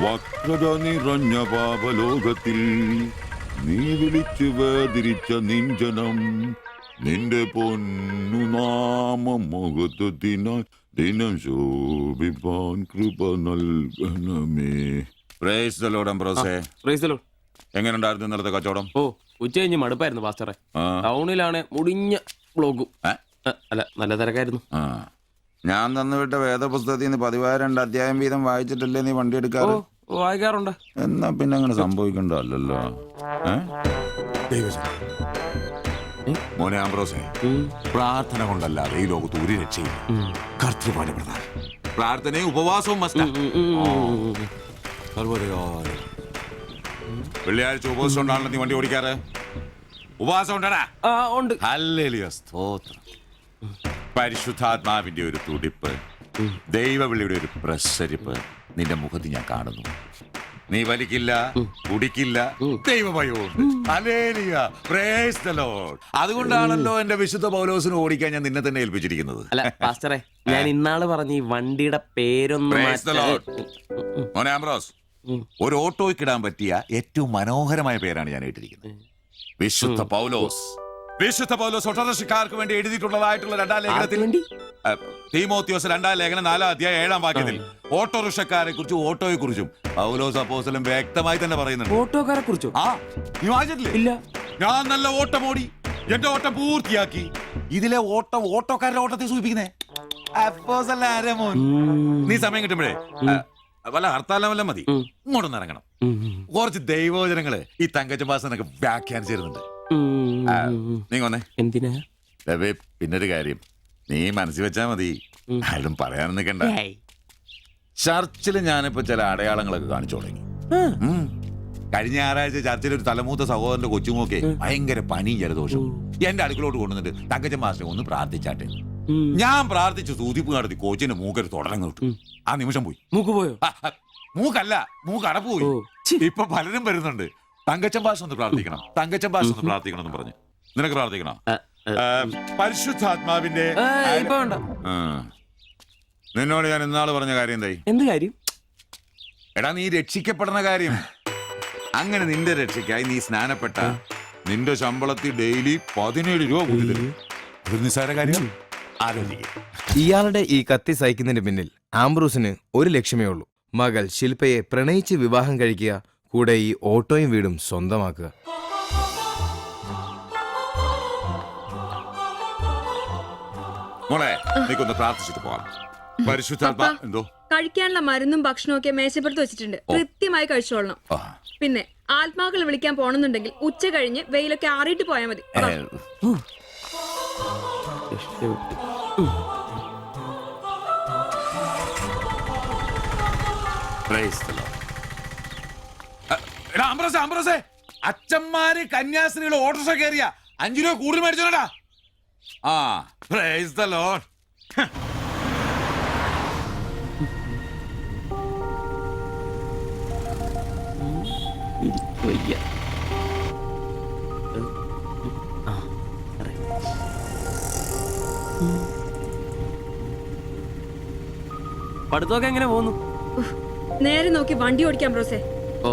വക്രത നിറഞ്ഞ പാപലോകത്തിൽ നീ വിളിച്ചു വേദിരിച്ച നിഞ്ചനം നിന്റെ പൊന്നു നാമം മുഖത്തിനായി ദിനം ശോഭിപ്പാൻ കൃപ നൽകണമേ. പ്രൈസ് ദി ലോർഡ് അംബ്രോസേ. Praise the lord. എങ്ങനെയുണ്ടായിരുന്നു ഇന്നലത്തെ കച്ചവടം? ഉച്ച കഴിഞ്ഞ് മടുപ്പായിരുന്നു പാസ്റ്ററെ. ടൗണിലാണ് മുടിഞ്ഞ ബ്ലോഗും. അല്ല, നല്ല തിരക്കായിരുന്നു. ഞാൻ തന്നുവിട്ട വേദപുസ്തകത്തിൽ നിന്ന് 12 അധ്യായം വീതം വായിച്ചിട്ടല്ലേ നീ വണ്ടി എടുക്കാറ്? വായിക്കാറുണ്ട്. എന്നാ പിന്നെ അങ്ങനെ സംഭവിക്കണ്ടല്ലോ. മോനെ ആംബ്രോസേ, പ്രാർത്ഥന കൊണ്ടല്ലാതെ ഈ ലോകത്ത് ഒരു രക്ഷയില്ല. കർത്തൃപാട് പ്രധാനം. പ്രാർത്ഥനയും ഉപവാസവും വെള്ളിയാഴ്ച ഉപവാസം ഉണ്ടാണല്ലോ നീ വണ്ടി ഓടിക്കാറ്. ഉപവാസം ഉണ്ടടാ? ഉണ്ട്. ഹല്ലേലൂയ, സ്തോത്രം. പരിശുദ്ധാത്മാവിന്റെ ഒരു തുടിപ്പ്, ദൈവവിളിയുടെ ഒരു പ്രസരിപ്പ് നിന്റെ മുഖത്ത് ഞാൻ കാണുന്നു. നീ വലിക്കില്ല, കുടിക്കില്ല, ദൈവഭയവും. അതുകൊണ്ടാണല്ലോ എന്റെ വിശുദ്ധ പൗലോസിന് ഓടിക്കാൻ ഞാൻ നിന്നെ തന്നെ ഏൽപ്പിച്ചിരിക്കുന്നത്. അല്ല പാസ്റ്ററെ, ഞാൻ ഇന്നാള് പറഞ്ഞ ഈ വണ്ടിയുടെ പേരൊന്നും. മോനെ ആംബ്രോസ്, ഒരു ഓട്ടോയ്ക്കിടാൻ പറ്റിയ ഏറ്റവും മനോഹരമായ പേരാണ് ഞാൻ ഇട്ടിരിക്കുന്നത്. വിശുദ്ധ പൗലോസ്. വിശുദ്ധ പൗലോസ് ഓട്ടോറിക്ഷക്കാർക്ക് വേണ്ടി എഴുതിയിട്ടുള്ളതായിട്ടുള്ള 2-ാം ലേഖനത്തിൽ, തീമോത്തിയോസ് 2-ാം ലേഖനം 4-ാം അധ്യായം 7-ാം വാക്യത്തിൽ ഓട്ടോറിക്ഷക്കാരെ കുറിച്ചും ഓട്ടോയെ കുറിച്ചും പൗലോസ് അപ്പോസ്തലൻ വ്യക്തമായി തന്നെ പറയുന്നുണ്ട്. ഓട്ടോക്കാരെ കുറിച്ചോ? നീ വായിച്ചിട്ടില്ലേ? ഇല്ല. ഞാൻ നല്ല ഓട്ടം ഓടി, എന്റെ ഓട്ടം പൂർത്തിയാക്കി. ഇതിലെ ഓട്ടം ഓട്ടോക്കാരുടെ ഓട്ടത്തെ സൂചിപ്പിക്കുന്നേ. നീ സമയം കിട്ടുമ്പോഴേ വല്ല ഹർത്താലം വല്ല മതി, ഇങ്ങോട്ടൊന്ന് ഇറങ്ങണം. കുറച്ച് ദൈവവചനങ്ങള് ഈ തങ്കച്ചമ്പാസനൊക്കെ വ്യാഖ്യാനിച്ചിരുന്നുണ്ട്. നീ വന്നേ. എന്തിനാ? പിന്നൊരു കാര്യം നീ മനസ്സിൽ വെച്ചാ മതി, ആരും പറയാനും നിൽക്കണ്ട. ചർച്ചിൽ ഞാനിപ്പോ ചില അടയാളങ്ങളൊക്കെ കാണിച്ചു തുടങ്ങി. കഴിഞ്ഞ ഞായറാഴ്ച ചർച്ചിൽ ഒരു തലമൂത്ത സഹോദരന്റെ കൊച്ചുമോക്കെ ഭയങ്കര പനിയും ജലദോഷവും എന്റെ അടുക്കളോട്ട് കൊണ്ടുവന്നിട്ട് തങ്കച്ചമ്പാസനെ ഒന്ന് പ്രാർത്ഥിച്ചാട്ടെ. ഞാൻ പ്രാർത്ഥിച്ചു സൂചിപ്പ് നടത്തി കോച്ചിന്റെ മൂക്കൊരു തുടരങ്ങ് കിട്ടും. ആ നിമിഷം പോയി. മൂക്ക് പോയോ? മൂക്കല്ല, മൂക്ക് അടപ്പ് പോയി. ഇപ്പൊ പലരും വരുന്നുണ്ട്, തങ്കച്ചമ്പാസ ഒന്ന് പ്രാർത്ഥിക്കണം, തങ്കച്ചമ്പാസ ഒന്ന് പ്രാർത്ഥിക്കണം എന്ന് പറഞ്ഞു. നിനക്ക് പ്രാർത്ഥിക്കണം? പരിശുദ്ധാത്മാവിന്റെ നിന്നോട് ഞാൻ ഇന്നാള് പറഞ്ഞ കാര്യം എന്തായി? എന്ത് കാര്യം? എടാ, നീ രക്ഷിക്കപ്പെടുന്ന കാര്യം. അങ്ങനെ നിന്റെ രക്ഷയ്ക്കായി നീ സ്നാനപ്പെട്ട നിന്റെ ശമ്പളത്തിൽ ഡെയിലി 17 രൂപ കൂടി തരും. ഒരു നിസ്സാര കാര്യം ആലോചിക്കുക. ഇയാളുടെ ഈ കത്തി സഹിക്കുന്നതിന് പിന്നിൽ ആംബ്രൂസിന് ഒരു ലക്ഷ്യമേ ഉള്ളൂ: മകൾ ശില്പയെ പ്രണയിച്ച് വിവാഹം കഴിക്കുക, കൂടെ ഈ ഓട്ടോയും വീടും സ്വന്തമാക്കുക. മോളെ, നീക്കൊന്ന് പ്രാർത്ഥിച്ചിട്ട് പോവാം. പരിശുദ്ധാത്മാ. എന്തോ? കഴിക്കാനുള്ള മരുന്നും ഭക്ഷണവും ഒക്കെ മേശപ്പുറത്ത് വെച്ചിട്ടുണ്ട്, കൃത്യമായി കഴിച്ചോളണം. പിന്നെ ആത്മാക്കൾ വിളിക്കാൻ പോണെന്നുണ്ടെങ്കിൽ ഉച്ച കഴിഞ്ഞ് വെയിലൊക്കെ ആറിയിട്ട് പോയാൽ മതി. അച്ഛന്മാര് കന്യാസ്ത്രീകൾ ഓട്ടോറിക്ഷ കയറിയ 5 രൂപ കൂടുതൽ മേടിച്ചോടാ. Price the Lord. പഠിത്തമൊക്കെ എങ്ങനെ പോകുന്നു? നേരെ നോക്കി വണ്ടി ഓടിക്കാം ബ്രോസേ. ഓ,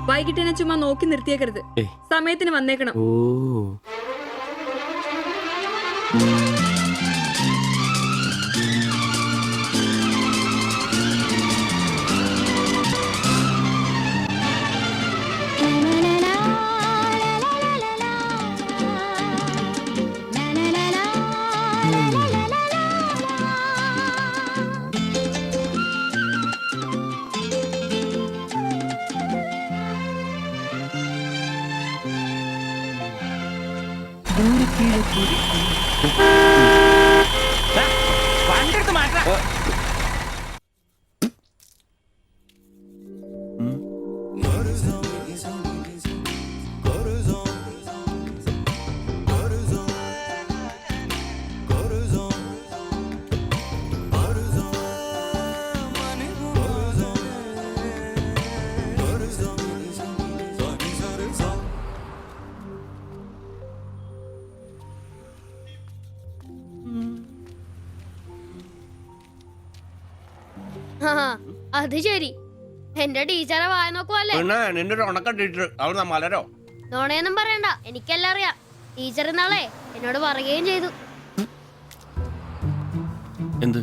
വൈകിട്ട് എന്നെ ചുമ്മാ നോക്കി നിർത്തിയേക്കരുത്, സമയത്തിന് വന്നേക്കണം. ഓ, അത് ശരി. എന്റെ ടീച്ചറെ വായ നോക്കുവല്ലേ? പിന്നെ നിന്റെ ഒരു ഉണക്ക ടീച്ചർ അവൾ മലരോ? നോണയൊന്നും പറയണ്ട, എനിക്കെല്ലാം അറിയാം. ടീച്ചർ ഇന്നാളെ എന്നോട് പറയുകയും ചെയ്തു. എന്ത്?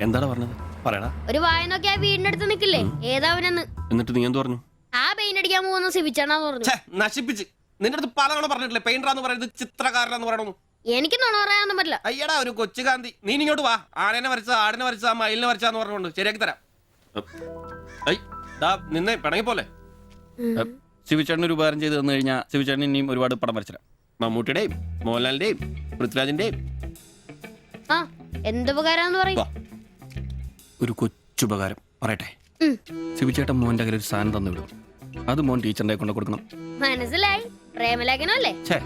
എന്താണ് പറഞ്ഞത്? പറയടാ. ഒരു വായ നോക്കി ആ വീടിന്റെ അടുത്ത് നിക്കില്ലേ, ഏതാവനെന്ന്. എന്നിട്ട് നീ എന്ത് പറഞ്ഞു? ആ പെയിന്റ് അടിക്കാൻ പോകുന്ന സിവിച്ചാണെന്ന് പറഞ്ഞു. നശിപ്പിച്ച്. നിന്റെ അടുത്ത് പലതവണ പറഞ്ഞിട്ടില്ലേ പെയിന്ററാന്ന് പറയുന്നത് ചിത്രകാരനാന്ന് പറയണു. എനിക്ക് നുണ പറയാനൊന്നും പറ്റില്ല. അയ്യടാ ഒരു കൊച്ചു കാന്തി. നീ ഇങ്ങോട്ട് വാ. ആനേനെ വരച്ച, ആടിനെ വരച്ച, മയിലിനെ വരച്ചാന്ന് പറഞ്ഞുകൊണ്ട് ശരിയാക്കി തരാം. നിന്നെ പിണങ്ങി പോലെ. ശിവചേട്ടൻ ഒരു ഉപകാരം ചെയ്ത് തന്നു കഴിഞ്ഞാൽ ശിവചേട്ടൻ ഇനിയും ഒരുപാട് പടം വരച്ചിടാം. മമ്മൂട്ടിയുടെയും മോഹൻലാലിന്റെയും പൃഥ്വിരാജിന്റെയും. ആ, എന്തുപകാരാന്ന് പറയും. ഒരു കൊച്ചുപകാരം പറയട്ടെ. ശിവചേട്ടൻ മോന്റെ കയ്യിൽ ഒരു സാധനം തന്നു വിടും. അത് മോൻ ടീച്ചറിന്റെ കൊണ്ട് കൊടുക്കണം. മനസ്സിലായി. പ്രേമലേഖനല്ലേ? ഛേ,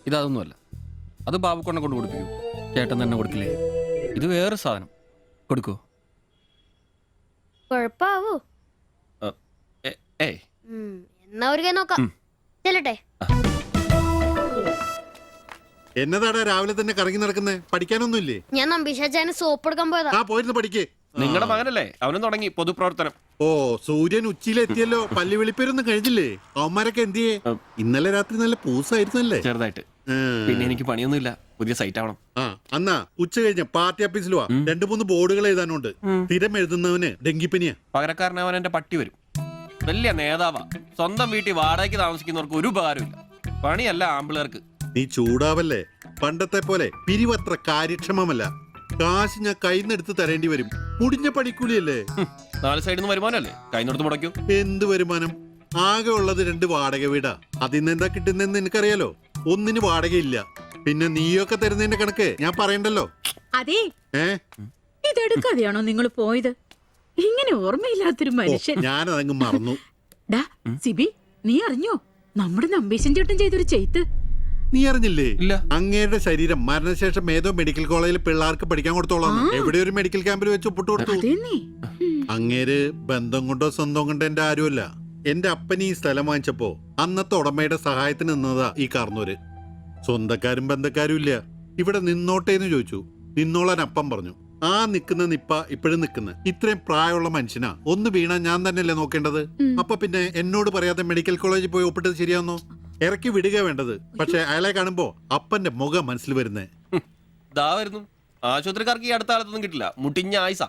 ഇതൊന്നുമല്ല. അത് ബാബുക്കൊണ്ടെ കൊണ്ട് കൊടുപ്പിക്കൂ. ചേട്ടൻ തന്നെ കൊടുക്കില്ലേ? ഇത് വേറെ സാധനം. കൊടുക്കൂ. കൊഴപ്പാവൂ? ഏയ്, എന്നാ ഒരു കൈ നോക്കാം. ചെല്ലട്ടെ. എന്നതാടാ രാവിലെ തന്നെ കറങ്ങി നടക്കുന്നേ? പഠിക്കാനൊന്നുമില്ലേ? ഞാൻ നമ്പീശാച്ചാന് സോപ്പ് എടുക്കാൻ പോയതാ. ആ പോയിരുന്നു പഠിക്കേ. നിങ്ങളുടെ മകനല്ലേ, അവനും തുടങ്ങി പൊതുപ്രവർത്തനം. ഓ, സൂര്യൻ ഉച്ചയിലെത്തിയല്ലോ. പല്ലി വെളിപ്പേരൊന്നും കഴിഞ്ഞില്ലേ? അവന്മാരൊക്കെ എന്തിയേ? ഇന്നലെ രാത്രി നല്ല പൂസായിരുന്നല്ലേ? ചെറുതായിട്ട്. പിന്നെ എനിക്ക് പണിയൊന്നുമില്ല. പുതിയ സൈറ്റ് ആവണം. ആ, അന്നാ ഉച്ച കഴിഞ്ഞ പാർട്ടി ഓഫീസിൽ വാ. 2-3 ബോർഡുകൾ എഴുതാനുണ്ട്. സ്ഥിരം എഴുതുന്നവന് ഡെങ്കിപ്പനിയാ. പകരക്കാരനവൻ എന്റെ പട്ടി വരും. വലിയ നേതാവാ. സ്വന്തം വീട്ടിൽ വാടകയ്ക്ക് താമസിക്കുന്നവർക്ക് ഒരു ഉപകാരമില്ല. പണിയല്ല ആമ്പിളേർക്ക്. നീ ചൂടാവല്ലേ? പണ്ടത്തെ പോലെ പിരിവത്ര കാര്യക്ഷമമല്ല. കാശ് ഞാൻ കൈന്നെടുത്ത് തരേണ്ടി വരും. മുടിഞ്ഞ പണിക്കൂലിയല്ലേ? 4 സൈഡിൽ നിന്ന് വരുമാനല്ലേ? കൈനോടത്ത് മുടക്കൂ. എന്ത് വരുമാനം? ആകെ ഉള്ളത് 2 വാടക വീടാ. അതിന്ന് എന്താ കിട്ടുന്നെന്ന് എനിക്കറിയാലോ. ഒന്നിന് വാടകയില്ല. പിന്നെ നീയൊക്കെ തരുന്നതിന്റെ കണക്ക് ഞാൻ പറയണ്ടല്ലോ. അതെ, ഇതെടുക്കാതെയാണോ നിങ്ങൾ പോയത്? ഇങ്ങനെ ഓർമ്മയില്ലാത്തൊരു മനുഷ്യൻ. ഞാനതങ്ങ് മറന്നു. ഡാ സിബി, നീ അറിഞ്ഞോ നമ്മുടെ നമ്പീശൻ ചേട്ടൻ ചെയ്തൊരു ചെയ്ത്ത്? നീ അറിഞ്ഞില്ലേ? ഇല്ല. അങ്ങേരുടെ ശരീരം മരണശേഷം ഏതോ മെഡിക്കൽ കോളേജിൽ പിള്ളേർക്ക് പഠിക്കാൻ കൊടുത്തോളാം. എവിടെ ഒരു മെഡിക്കൽ ക്യാമ്പിൽ വെച്ച് ഒപ്പിട്ട് കൊടുത്തു. അങ്ങേര് ബന്ധം കൊണ്ടോ സ്വന്തം കൊണ്ടോ എന്റെ ആരുമല്ല. എന്റെ അപ്പന് ഈ സ്ഥലം വാങ്ങിച്ചപ്പോ അന്നത്തെ ഉടമയുടെ സഹായത്തിന് നിന്നതാ ഈ കാർന്നൂര്. സ്വന്തക്കാരും ബന്ധക്കാരും ഇല്ല. ഇവിടെ നിന്നോട്ടേന്ന് ചോദിച്ചു. നിന്നോളാൻ അപ്പം പറഞ്ഞു. ആ നിക്കുന്ന നിപ്പ ഇപ്പോഴും നിക്കുന്ന ഇത്രയും പ്രായമുള്ള മനുഷ്യനാ. ഒന്ന് വീണാ ഞാൻ തന്നെയല്ലേ നോക്കേണ്ടത്? അപ്പൊ പിന്നെ എന്നോട് പറയാതെ മെഡിക്കൽ കോളേജിൽ പോയി ഒപ്പിട്ടത് ശരിയാന്നോ? ഇറക്കി വിടുക വേണ്ടത്. പക്ഷെ അയാളെ കാണുമ്പോ അപ്പന്റെ മുഖം മനസ്സിൽ വരുന്നേ. വരുന്നു. ആശുപത്രിക്കാർക്ക് ഈ അടുത്ത കാലത്തൊന്നും കിട്ടില്ല. മുട്ടിഞ്ഞ ആയിസ.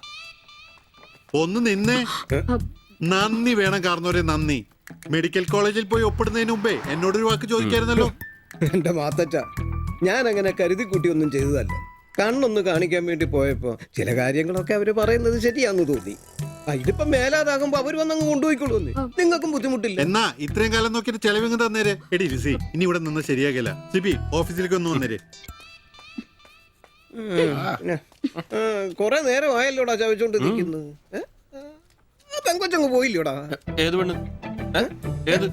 ഒന്ന് നിന്നേ. നന്ദി വേണം കാർന്നോരെ, നന്ദി. മെഡിക്കൽ കോളേജിൽ പോയി ഒപ്പിടുന്നതിന് മുമ്പേ എന്നോടൊരു വാക്ക് ചോദിക്കായിരുന്നല്ലോ. എന്റെ മാത്തച്ച, ഞാൻ അങ്ങനെ കരുതി കൂട്ടിയൊന്നും ചെയ്തതല്ല. കണ്ണൊന്ന് കാണിക്കാൻ വേണ്ടി പോയപ്പോ ചില കാര്യങ്ങളൊക്കെ അവര് പറയുന്നത് ശരിയാന്ന് തോന്നി. ഇതിപ്പോ മേലാതാകുമ്പോ അവര് വന്നങ്ങ് കൊണ്ടുപോയിക്കോളൂ. നിങ്ങൾക്കും ബുദ്ധിമുട്ടില്ല. എന്നാ ഇത്രയും കാലം നോക്കിയിട്ട് ചെലവിങ് തന്നേരെ. എടി ലിസി, ഇനി ഇവിടെ നിന്ന് ശരിയാകില്ല. സിബി, ഓഫീസിലേക്ക് ഒന്ന് വന്നേരെ. കൊറേ നേരം ആയല്ലോടാ ചവച്ചോണ്ട് നിൽക്കുന്നത്. പെങ്കൊച്ചങ്ങ് പോയില്ലോടാ. ഏത് പെണ്ണ്? ഏത്?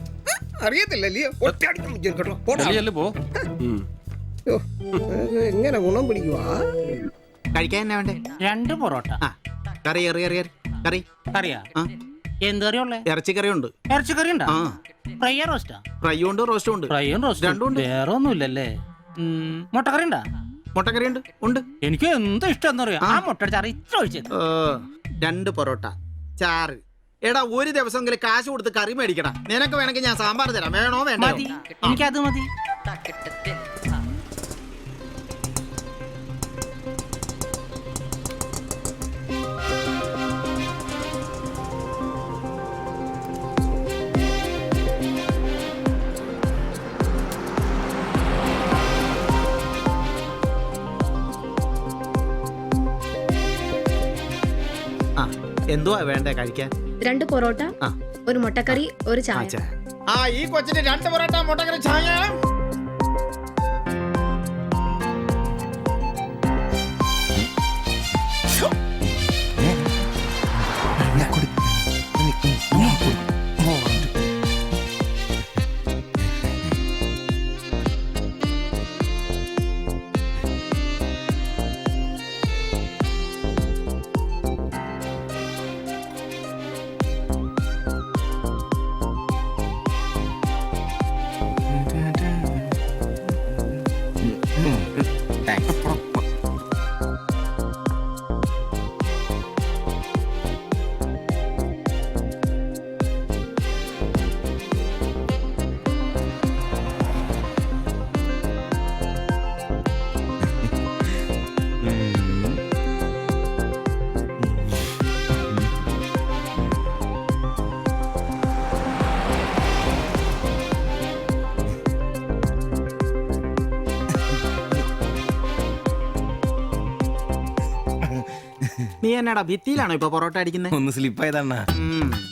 അറിയത്തില്ലല്ലേ? പോ. എങ്ങനെ ഗുണം പിടിക്കുവാ? കഴിക്കാൻ എന്നാ വേണ്ടേ? 2 പൊറോട്ട. കറി കറി കറിയാ? എന്ത് കറിയുള്ളേ? ഇറച്ചിക്കറി ഉണ്ട്. ഇറച്ചിക്കറി ഉണ്ടാ? ഫ്രൈയാ റോസ്റ്റാ? ഫ്രൈയും ഉണ്ട് റോസ്റ്റും ഉണ്ട്. ഫ്രൈയും റോസ്റ്റും രണ്ടും ഉണ്ട്. വേറെ ഒന്നുമില്ലല്ലേ? മുട്ടക്കറി ഉണ്ടാ? മുട്ടക്കറി ഉണ്ട്. എനിക്ക് എന്ത് ഇഷ്ടം അറിയാം. ആ മുട്ടയുടെ ചാറ് ഇത്ര ഒഴിച്ചത്. 2 പൊറോട്ട, ചാറ്. എടാ, ഒരു ദിവസമെങ്കിലും കാശ് കൊടുത്ത് കറി മേടിക്കടാ. നിനക്ക് വേണമെങ്കിൽ ഞാൻ സാമ്പാർ തരാം. വേണോ വേണ്ട? മതി, എനിക്കത് മതി. എന്തുവാ വേണ്ടേ കഴിക്കാൻ? 2 പൊറോട്ട, ഒരു മുട്ടക്കറി, ഒരു ചായ. ഈ കൊച്ചിന് 2 പൊറോട്ട, മുട്ടക്കറി, ചായ. എന്നടാ ഭിത്തിയിലാണോ ഇപ്പൊ പൊറോട്ട അടിക്കുന്നത്? ഒന്ന് സ്ലിപ്പായതാണ്.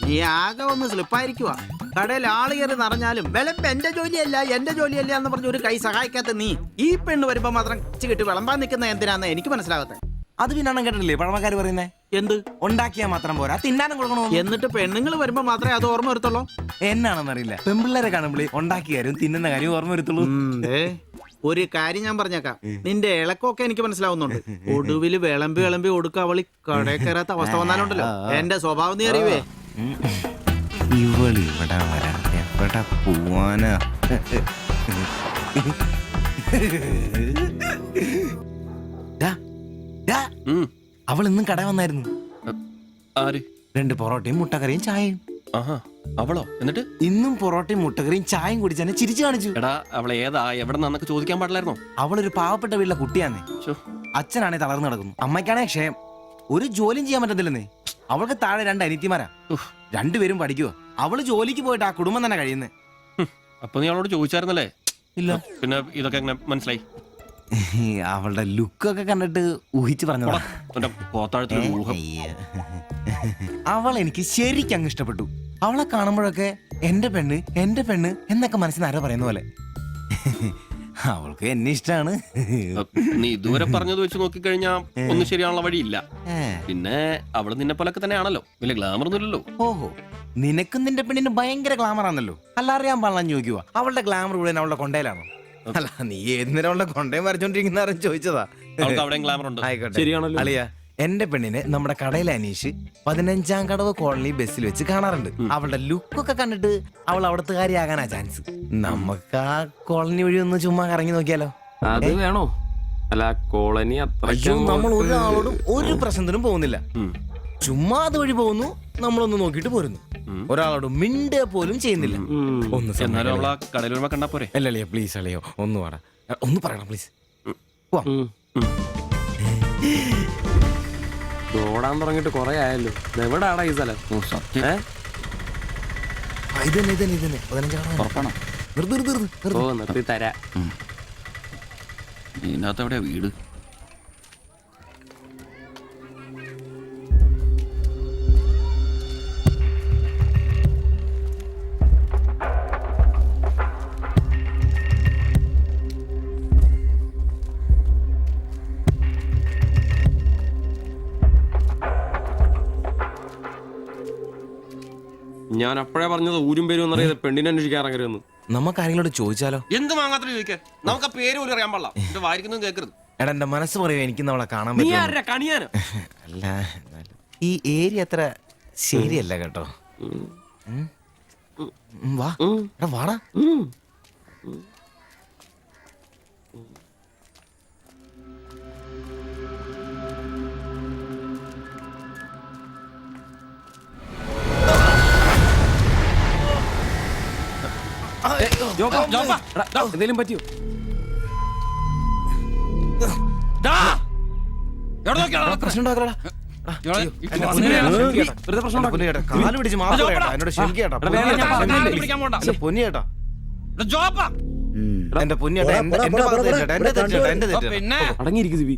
നീ ആകെ ഒന്ന് സ്ലിപ്പായിരിക്കുവാ. കടയിൽ ആള് കയറി നിറഞ്ഞാലും വിളമ്പ് എന്റെ ജോലിയല്ല എന്ന് പറഞ്ഞ് ഒരു കൈ സഹായിക്കാത്ത നീ ഈ പെണ്ണ് വരുമ്പോ മാത്രം കിട്ടി വിളമ്പാൻ നിൽക്കുന്ന എന്തിനാന്ന് എനിക്ക് മനസ്സിലാകത്തെ. അത് പിന്നെ കേട്ടില്ലേ പഴമക്കാര് പറയുന്നേ, എന്ത് ഉണ്ടാക്കിയാ മാത്രം പോരാ തിന്നാനും കൊടുക്കണോ. എന്നിട്ട് പെണ്ണുങ്ങൾ വരുമ്പോ മാത്രമേ അത് ഓർമ്മ വരുത്തുള്ളൂ. എന്നാണെന്നറിയില്ല, പെൺപിള്ളേരെ കാണുമ്പോൾ ഉണ്ടാക്കിയ കാര്യം തിന്നുന്ന കാര്യം ഓർമ്മ വരുത്തുള്ളൂ. ഒരു കാര്യം ഞാൻ പറഞ്ഞേക്കാം, നിന്റെ ഇളക്കൊക്കെ എനിക്ക് മനസ്സിലാവുന്നുണ്ട്. ഒടുവില് വിളമ്പി കൊടുക്കുക അവളി കടയിൽ കയറാത്ത അവസ്ഥ വന്നാലുണ്ടല്ലോ എന്റെ സ്വഭാവം നീ അറിയുവേ. ഇവള് ഇവിടെ വരാ എവിടെ പോവാനാ? അവൾ ഇന്നും കട വന്നായിരുന്നു. ആര്? 2 പൊറോട്ടയും മുട്ടക്കറിയും ചായയും. ആഹാ, അവളോ? എന്നിട്ട് ഇന്നും പൊറോട്ടയും മുട്ടക്കറിയും ചായയും കുടിച്ച് തന്നെ ചിരിച്ചു കാണിച്ചു. എടാ, അവളെ ഏതാ എവിടെ നിന്നൊക്കെ ചോദിക്കാൻ പാടില്ലായിരുന്നോ? അവളൊരു പാവപ്പെട്ട വീട്ടിലെ കുട്ടിയാന്നേ. അച്ഛനാണെ തളർന്നു നടക്കുന്നു, അമ്മയ്ക്കാണെ ക്ഷയം. ഒരു ജോലിയും ചെയ്യാൻ പറ്റത്തില്ലെന്നേ. അവൾക്ക് താഴെ 2 അനിയത്തിമാരാ. 2 പേരും പഠിക്കുവോ. അവള് ജോലിക്ക് പോയിട്ട് ആ കുടുംബം തന്നെ കഴിയുന്നേ. അപ്പൊ നീ അവളോട് ചോദിച്ചായിരുന്നല്ലേ? ഇല്ല. പിന്നെ ഇതൊക്കെ എങ്ങനെ മനസ്സിലായി? അവളുടെ ലുക്കൊക്കെ കണ്ടിട്ട് ഊഹിച്ചു പറഞ്ഞതാ. അവൾ എനിക്ക് ശരിക്കും അങ്ങ് ഇഷ്ടപ്പെട്ടു. അവളെ കാണുമ്പോഴൊക്കെ എന്റെ പെണ്ണ് എന്നൊക്കെ മനസ്സിൽ ആരോ പറയുന്ന പോലെ. അവൾക്ക് എന്നെ ഇഷ്ടാണ്. നീ ഇതുവരെ പറഞ്ഞത് വെച്ച് നോക്കിക്കഴിഞ്ഞാ ഒന്നും ശരിയാണുള്ള വഴിയില്ല. പിന്നെ അവള് നിന്നെ പോലൊക്കെ തന്നെയാണല്ലോ, വലിയ ഗ്ലാമർ ഒന്നുമില്ലല്ലോ. ഓഹോ, നിനക്കും നിന്റെ പെണ്ണിന് ഭയങ്കര ഗ്ലാമർ ആണല്ലോ. അല്ല അറിയാൻ പാടില്ല ചോദിക്കുക, അവളുടെ ഗ്ലാമർ മുഴുവൻ അവളുടെ കൊണ്ടയിലാണോ? അല്ല, നീ ഏത് നേരം അവളുടെ കൊണ്ടയും വരച്ചോണ്ടിരിക്കുന്ന ചോദിച്ചതാ. ആയിക്കോട്ടെ, അളിയ, എന്റെ പെണ്ണിനെ നമ്മുടെ കടയിലെ അനീഷ് 15-ാം കടവ് കോളനി ബസ്സിൽ വെച്ച് കാണാറുണ്ട്. അവളുടെ ലുക്കൊക്കെ കണ്ടിട്ട് അവൾ അവിടുത്തെ കാര്യമാകാനാ ചാൻസ്. നമുക്ക് ആ കോളനി വഴി ഒന്ന് ചുമ്മാ കറങ്ങി നോക്കിയാലോ? അത് വേണോ? അല്ല, കോളനി അയ്യോ, നമ്മൾ ഒരാളോടും ഒരു പ്രശ്നത്തിനും പോകുന്നില്ല. ചുമ്മാ അതുവഴി പോകുന്നു, നമ്മളൊന്ന് നോക്കിട്ട് പോരുന്നു. ഒരാളോടും മിണ്ടുക പോലും ചെയ്യുന്നില്ല. ഒന്ന് കണ്ടാ പോരെ? അല്ലല്ലേ, പ്ലീസ് അളിയോ, ഒന്ന് പറയണം പ്ലീസ്. ഓടാൻ തുടങ്ങിട്ട് കൊറേ ആയല്ലോ. എവിടാടാ ഈ സ്ഥലം? നിർത്തി തരാ. ഇതിനകത്ത് എവിടെയാ വീട്? ഞാൻ അപ്പോഴേ പറഞ്ഞത് ഊരും പേരും എന്നറിയാതെ പെണ്ണിനെ അന്വേഷിക്കാൻ ഇറങ്ങരുതെന്ന്. നമുക്ക് ആരെങ്കിലും ചോദിച്ചാലോ? എന്ത് വാങ്ങാത്ത ചോദിക്കാൻ? നമുക്ക് ആ പേര് പോലും അറിയാൻ പാടില്ല. എന്റെ വായിരിക്കുന്നു കേൾക്കരുത്. എടാ, എന്റെ മനസ്സ് പറയൂ, എനിക്ക് നമ്മളെ കാണാൻ നീ പറ്റും. ആരാ കണിയാനോ? അല്ല, ഈ ഏരിയ അത്ര ശരിയല്ല കേട്ടോ. വാ, എടാ വാടാ. എന്തേലും പറ്റിയോ? പ്രശ്നം ഉണ്ടാക്കലടാ. കാല് പിടിച്ച് മാറി എന്നോട് ക്ഷമിക്കേട്ടാ. പൊന്നിയേട്ടാ, എന്റെ പൊന്നിയേട്ടാ, എന്റെ തെറ്റേട്ടാ. അടങ്ങിയിരിക്കും സിബി.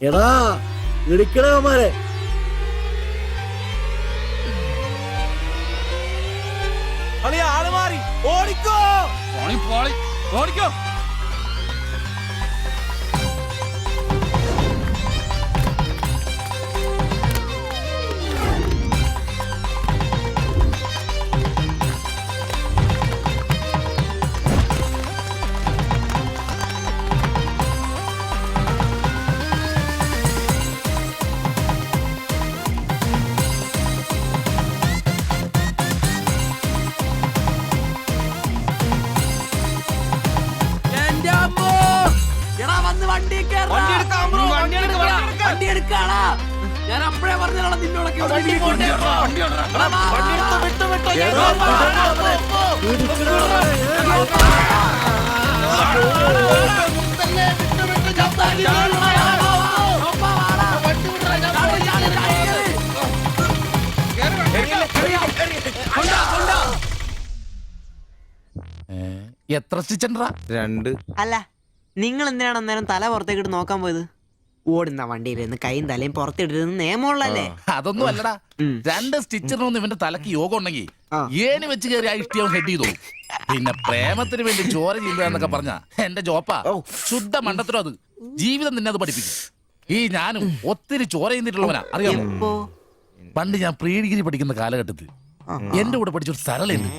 എടാ, ഇടിക്കണമാരെ ആള് മാറി, ഓടിക്കോ. ഓടിക്കോ. നിക്കാടാ. ഞാൻ അപ്പഴേ പറഞ്ഞാണ് നിന്നോടൊക്കെ ഇവിടെ ഇരിക്കും. എത്ര സ്റ്റിച്ചണ്ടാ? 2. അല്ല നിങ്ങൾ എന്തിനാണ് അന്നേരം തല പുറത്തേക്കിട്ട് നോക്കാൻ പോയത്? ഓടുന്ന വണ്ടിയിലിരുന്ന് കൈയും തലയും പുറത്തിട്ടിരുന്ന് നിയമമുള്ളല്ലേ? അതൊന്നും അല്ലടാ. 2 സ്റ്റിച്ചറിനൊന്നും ഇവന്റെ തലക്ക് യോഗം ഉണ്ടെങ്കിൽ ഏണി വെച്ച് കയറി ആ ഇഷ്ടിയാവും ഹെഡ് ചെയ്തോ. പിന്നെ പ്രേമത്തിന് വേണ്ടി ചോര ചെയ്യുന്നതെന്നൊക്കെ പറഞ്ഞ എന്റെ ജോപ്പാ. ശുദ്ധ മണ്ടത്തിലോ അത്. ജീവിതം നിന്നെ അത് പഠിപ്പിക്കും. ഈ ഞാനും ഒത്തിരി ചോര ചെയ്യുന്നിട്ടുള്ളവനാ, അറിയാമോ? പണ്ട് ഞാൻ പ്രീ ഡിഗ്രി പഠിക്കുന്ന കാലഘട്ടത്തിൽ എന്റെ കൂടെ പഠിച്ചൊരു സരളയുണ്ട്.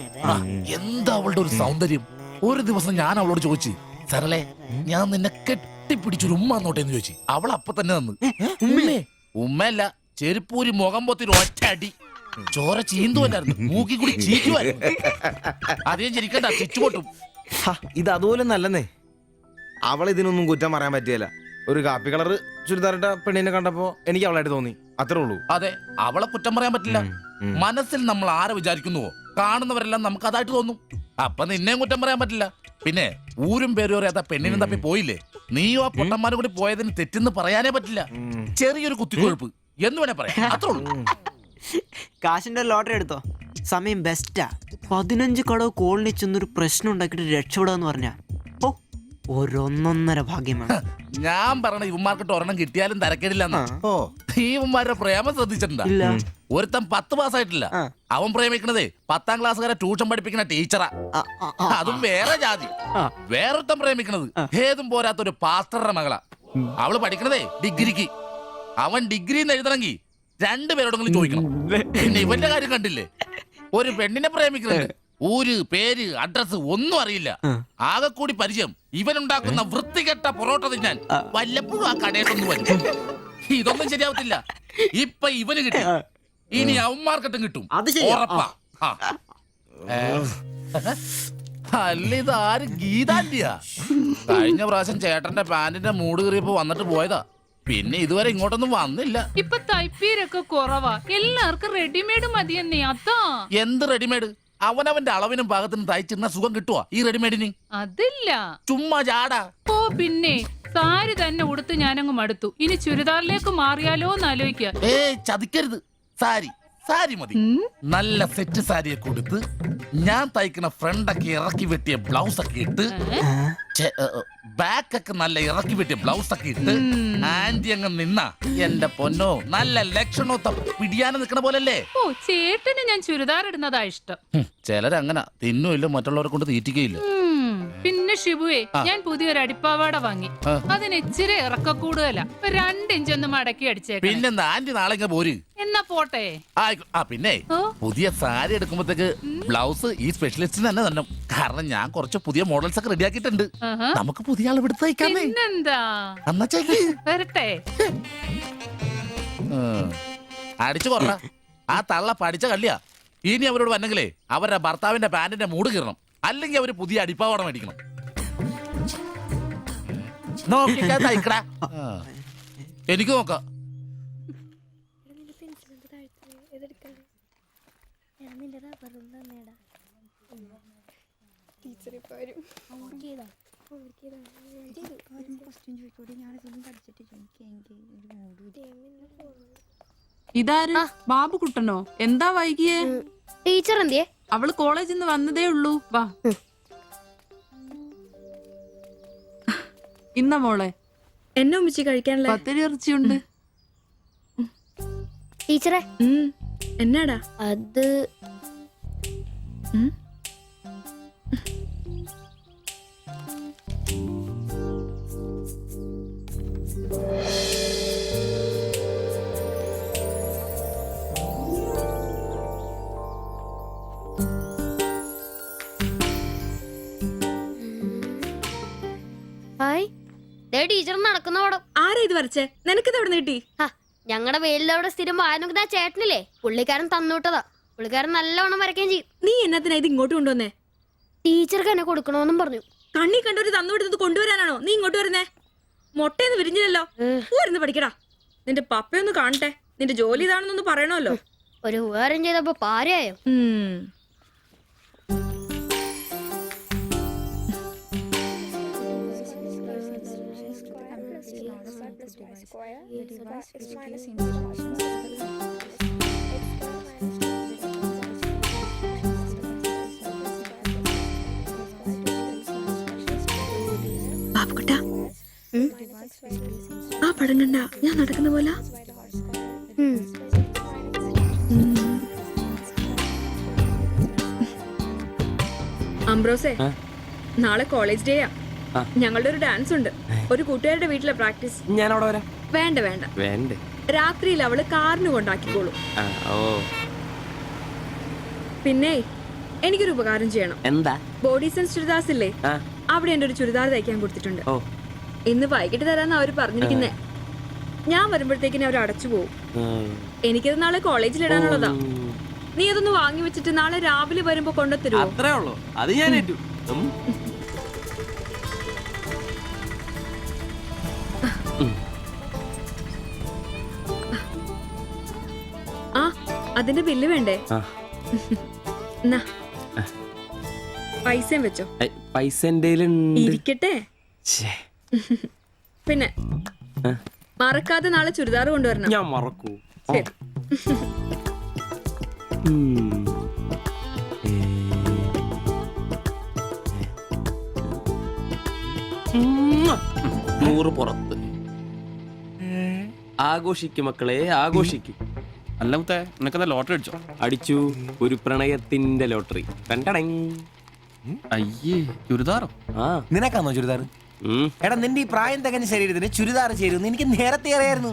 എന്താ അവളുടെ ഒരു സൗന്ദര്യം. ഒരു ദിവസം ഞാൻ അവളോട് ചോദിച്ചു, സരളെ ഞാൻ നിന്നെ കെട്ടിപ്പിടിച്ചൊരു ഉമ്മ എന്നോട്ടെ എന്ന് ചോദിച്ചു. അവൾ അപ്പൊ തന്നെ തന്നു. ഉമ്മയല്ല, ചെരുപ്പൂരി മുഖം പൊത്തിരി ഒറ്റ അടി. ചോര ചീന്തുവല്ലായിരുന്നു, മൂക്കി കൂടി ചീറ്റുമായിരുന്നു. അധികം ചിരിക്കണ്ട, ചിച്ചു പൊട്ടും. ഇത് അതുപോലെ നല്ലെന്നേ. അവൾ ഇതിനൊന്നും കുറ്റം പറയാൻ പറ്റിയല്ല. ഒരു കാപ്പി കളർ ചുരിദാറിട്ട പെണ്ണിനെ കണ്ടപ്പോ എനിക്ക് അവളായിട്ട് തോന്നി, അത്രേ ഉള്ളൂ. അതെ, അവളെ കുറ്റം പറയാൻ പറ്റില്ല. മനസ്സിൽ നമ്മൾ ആരെ വിചാരിക്കുന്നുവോ കാണുന്നവരെല്ലാം നമുക്ക് അതായിട്ട് തോന്നും. അപ്പൊ നിന്നെയും കുറ്റം പറയാൻ പറ്റില്ല. പിന്നെ ഊരും പേരും അറിയാത്ത പെണ്ണിനും തപ്പി പോയില്ലേ, നീയോ ആ പൊട്ടന്മാരും കൂടി പോയതിന് തെറ്റെന്ന് പറയാനേ പറ്റില്ല. ചെറിയൊരു കുത്തിക്കൊഴുപ്പ് എന്ന് വേണേ പറയാം, അത്രേ ഉള്ളൂ. കാശിന്റെ ലോട്ടറി എടുത്തോ, സമയം ബെസ്റ്റാ. 15 കടവ് കോളിനി ചെന്നൊരു പ്രശ്നം ഉണ്ടാക്കിട്ട് രക്ഷപ്പെടാന്ന് പറഞ്ഞ ഒരൊന്നൊന്നര ഭാഗ്യമാണ്. ഞാൻ പറഞ്ഞ ഇവന്മാർക്കിട്ട് ഒരെണ്ണം കിട്ടിയാലും തരക്കേടില്ലെന്നാ. ഈ ഇവന്മാരുടെ പ്രേമം ശ്രദ്ധിച്ചിട്ടുണ്ടാ? ഒരുത്തൻ 10 പാസ്സായിട്ടില്ല. അവൻ പ്രേമിക്കണതേ 10ാം ക്ലാസ്സുകാരെ ട്യൂഷൻ പഠിപ്പിക്കുന്ന ടീച്ചറാ. അതും വേറെ ജാതി. വേറൊരുത്തൻ പ്രേമിക്കണത് ഏതും പോരാത്തൊരു പാസ്റ്ററുടെ മകളാ. അവള് പഠിക്കണതേ ഡിഗ്രിക്ക്. അവൻ ഡിഗ്രി എഴുതണമെങ്കിൽ 2 പേരോടെങ്കിലും ചോദിക്കണം. പിന്നെ ഇവന്റെ കാര്യം കണ്ടില്ലേ, ഒരു പെണ്ണിനെ പ്രേമിക്കുന്നുണ്ട്. ഊര്, പേര്, അഡ്രസ് ഒന്നും അറിയില്ല. ആകെ കൂടി പരിചയം ഇവനുണ്ടാക്കുന്ന വൃത്തികെട്ട പൊറോട്ട തിന്നാൻ വല്ലപ്പോഴും ആ കടയിലൊന്നും വരും. ഇതൊന്നും ശരിയാവത്തില്ല. ഇപ്പൊ ഇവന് കിട്ടി, ഇനി അവന്മാർക്കിട്ടും കിട്ടും, ഉറപ്പാ. അല്ല, ഇതാരും ഗീതാന്റിയാ? കഴിഞ്ഞ പ്രാവശ്യം ചേട്ടന്റെ പാന്റിന്റെ മൂട് കയറിയപ്പോ വന്നിട്ട് പോയതാ. പിന്നെ ഇതുവരെ ഇങ്ങോട്ടൊന്നും വന്നില്ല. ഇപ്പൊ തയ്പ്പീരൊക്കെ കുറവാ, എല്ലാവർക്കും റെഡിമെയ്ഡ് മതിയെന്നേ. അതാ. എന്ത് റെഡിമെയ്ഡ്? അവനവന്റെ അളവിനും പാകത്തിനും തയ്ച്ചിരുന്ന സുഖം കിട്ടുവാ ഈ റെഡിമെയ്ഡിന്? അതില്ല, ചുമ്മാ ചാടാ. ഓ പിന്നെ സാരി തന്നെ ഉടുത്ത് ഞാനങ്ങ് മടുത്തു. ഇനി ചുരിദാറിലേക്ക് മാറിയാലോ എന്ന് ആലോചിക്കുക. ചതിക്കരുത്. സാരി സാരി മതി. നല്ല സെറ്റ് സാരിയെ കൊടുത്ത് ഞാൻ തയ്ക്കുന്ന ഫ്രണ്ടൊക്കെ ഇറക്കി വെട്ടിയ ബ്ലൗസ് ഒക്കെ ഇട്ട്, ബാക്കൊക്കെ നല്ല ഇറക്കി വെട്ടിയ ബ്ലൗസ് ഒക്കെ ഇട്ട് ആന്റി അങ്ങ് നിന്ന എന്റെ പൊന്നോ നല്ല ലക്ഷണോ പിടിയാനെ നിക്കണ പോലല്ലേ. ഓ, ചേട്ടന് ഞാൻ ചുരിദാർ ഇടുന്നതാ ഇഷ്ടം. ചിലരങ്ങനെ തിന്നുമില്ല, മറ്റുള്ളവരെ കൊണ്ട് തീറ്റിക്കയില്ല. പിന്നെ ഷിബുവേ, ഞാൻ പുതിയൊരു അടിപ്പാവാട വാങ്ങി. അതിന് ഇച്ചിരി ഇറക്ക കൂടുതലാ. 2 ഇഞ്ച് ഒന്ന് മടക്കി അടിച്ചേക്കാം. പിന്നെന്താ, ആന്റി നാളെ ഇങ്ങ് പോര്. എന്നാ പോട്ടെ. പിന്നെ പുതിയ സാരി എടുക്കുമ്പോഴത്തേക്ക് ബ്ലൗസ് ഈ സ്പെഷ്യലിസ്റ്റിന് തന്നെ തന്നെ. കാരണം ഞാൻ കുറച്ച് പുതിയ മോഡൽസ് ഒക്കെ റെഡിയാക്കിയിട്ടുണ്ട്. നമുക്ക് പുതിയ ആൾ എടുത്ത് തയ്ക്കാന്നേ. പിന്നെന്താ, വരട്ടെ. അടിച്ചു കൊറ. ആ തള്ള പഠിച്ച കള്ളിയാ. ഇനി അവരോട് വന്നെങ്കിലേ അവരുടെ ഭർത്താവിന്റെ പാന്റിന്റെ മൂട് കീറണം, അല്ലെങ്കിൽ അവര് പുതിയ അടിപ്പാവട മേടിക്കണം. നോക്കിക്കാ തയ്ക്കടാ. എനിക്ക് നോക്കാം. ഇതാര്? ബാബുക്കുട്ടനോ? എന്താ വൈകിയേ? ടീച്ചർ എന്തിയെ? അവള് കോളേജിൽ നിന്ന് വന്നതേ ഉള്ളൂ. വാ. ഇന്ന മോളെ എന്നെ ഉമ്മിച്ചി കഴിക്കാനുള്ള പത്തിരി ഇറച്ചിയുണ്ട്. ടീച്ചറെ എന്നാടാ അത്? ടീച്ചർ നടക്കുന്ന പടം. ആരാ ഇത് വരച്ചേ? നിനക്കിത് എവിടെ നീട്ടി? ഞങ്ങളുടെ വെയിലവിടെ സ്ഥിരം വായനോക്കുന്ന ചേട്ടനില്ലേ, പുള്ളിക്കാരൻ തന്നുവിട്ടതാ. പുള്ളിക്കാരൻ നല്ലവണ്ണം വരയ്ക്കുകയും ചെയ്യും. നീ എന്നതിനാ ഇത് ഇങ്ങോട്ട് കൊണ്ടുവന്നേ? ടീച്ചർക്ക് എന്നെ കൊടുക്കണോന്നും പറഞ്ഞു. കണ്ണി കണ്ടൊരു തന്നുവിട്ടത് കൊണ്ടുവരാനാണോ നീ ഇങ്ങോട്ട് വരുന്നേ? മുട്ടയെന്ന് വിരിഞ്ഞില്ലല്ലോ. പോരുന്ന് പഠിക്കടാ. നിന്റെ പപ്പയൊന്ന് കാണട്ടെ. നിന്റെ ജോലി ഇതാണെന്നൊന്ന് പറയണമല്ലോ. ഒരു ഉപകാരം ചെയ്തപ്പോ പാരയായോ? ബാബുക്കുട്ട, ആ പടം കണ്ട ഞാൻ നടക്കുന്ന പോലെ. അംബ്രോസേ, നാളെ കോളേജ് ഡേയാ. ഞങ്ങളുടെ ഒരു ഡാൻസ് ഉണ്ട്. ഒരു കൂട്ടുകാരുടെ വീട്ടിലെ പ്രാക്ടീസ്. ഞാൻ അവിടെ വരാം. വേണ്ട വേണ്ട വേണ്ടേ? രാത്രിയിൽ അവള് കാറിന് കൊണ്ടാക്കിക്കോളും. ഓ പിന്നെ എനിക്കൊരു ഉപകാരം ചെയ്യണം. എന്താ? ബോഡി സെൻസ് ചുരിദാർസ് ഇല്ലേ, അവിടെ എന്റെ ഒരു ചുരിദാർ തയ്ക്കാൻ കൊടുത്തിട്ടുണ്ട്. ഇന്ന് വൈകിട്ട് തരാന്ന് അവര് പറഞ്ഞിരിക്കുന്നേ. ഞാൻ വരുമ്പോഴത്തേക്കിനെ അവർ അടച്ചു പോകും. എനിക്കത് നാളെ കോളേജിൽ ഇടാനുള്ളതാ. നീ അതൊന്ന് വാങ്ങി വെച്ചിട്ട് നാളെ രാവിലെ വരുമ്പോ കൊണ്ടുത്തരുമോ? അത്രേ ഉള്ളൂ. അത് ഞാൻ ഏറ്റു. ആ, അതിന്റെ ബില്ല് വേണ്ടേ? എന്നാ, പൈസയും വെച്ചോ. പൈസ എന്തേലുണ്ട്? ഇരിക്കട്ടെ. പിന്നെ മറക്കാതെ നാളെ ചുരിദാർ കൊണ്ടുവരണം. ഞാൻ മറക്കൂ. ശരി. നൂറ് പുറത്ത്. ആഘോഷിക്കും മക്കളെ, ആഘോഷിക്കും. അല്ല മുത്തേ, നിനക്കെന്താ ലോട്ടറി അടിച്ചോ? അടിച്ചു. ഒരു പ്രണയത്തിന്റെ ലോട്ടറി. അയ്യേ, ചുരിദാറോ? ആ, നിനക്കാന്നോ ചുരിദാർ? എടാ, നിന്റെ ഈ പ്രായം തികഞ്ഞ ശരീരത്തിന് ചുരിദാർ ചേരുന്നു എനിക്ക് നേരത്തെ അറിയായിരുന്നു.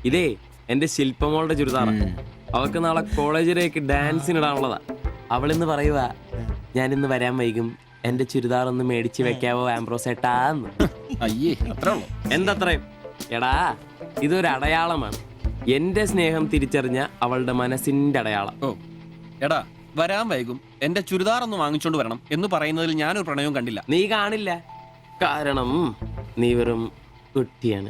ഇതേ എന്റെ ശില്പമോളുടെ ചുരിദാറാണ്. അവൾക്ക് നാളെ കോളേജിലേക്ക് ഡാൻസിനിടാനുള്ളതാ. അവളിന്ന് പറയുക, ഞാനിന്ന് വരാൻ വൈകും, എന്റെ ചുരിദാർ ഒന്ന് മേടിച്ച് വെക്കാവോ ആംബ്രോസേട്ടാന്ന്. അയ്യേ, അത്രേ ഉള്ളൂ. എന്തത്രയും? എടാ, ഇതൊരു അടയാളമാണ്. എന്റെ സ്നേഹം തിരിച്ചറിഞ്ഞ അവളുടെ മനസ്സിന്റെ അടയാളം. ഓ എടാ, വരാൻ വൈകും, എന്റെ ചുരിദാർ ഒന്ന് വാങ്ങിച്ചോണ്ട് വരണം എന്ന് പറയുന്നതിൽ ഞാനൊരു പ്രണയവും കണ്ടില്ല. നീ കാണില്ല, കാരണം നീ വെറും കുട്ടിയാണ്.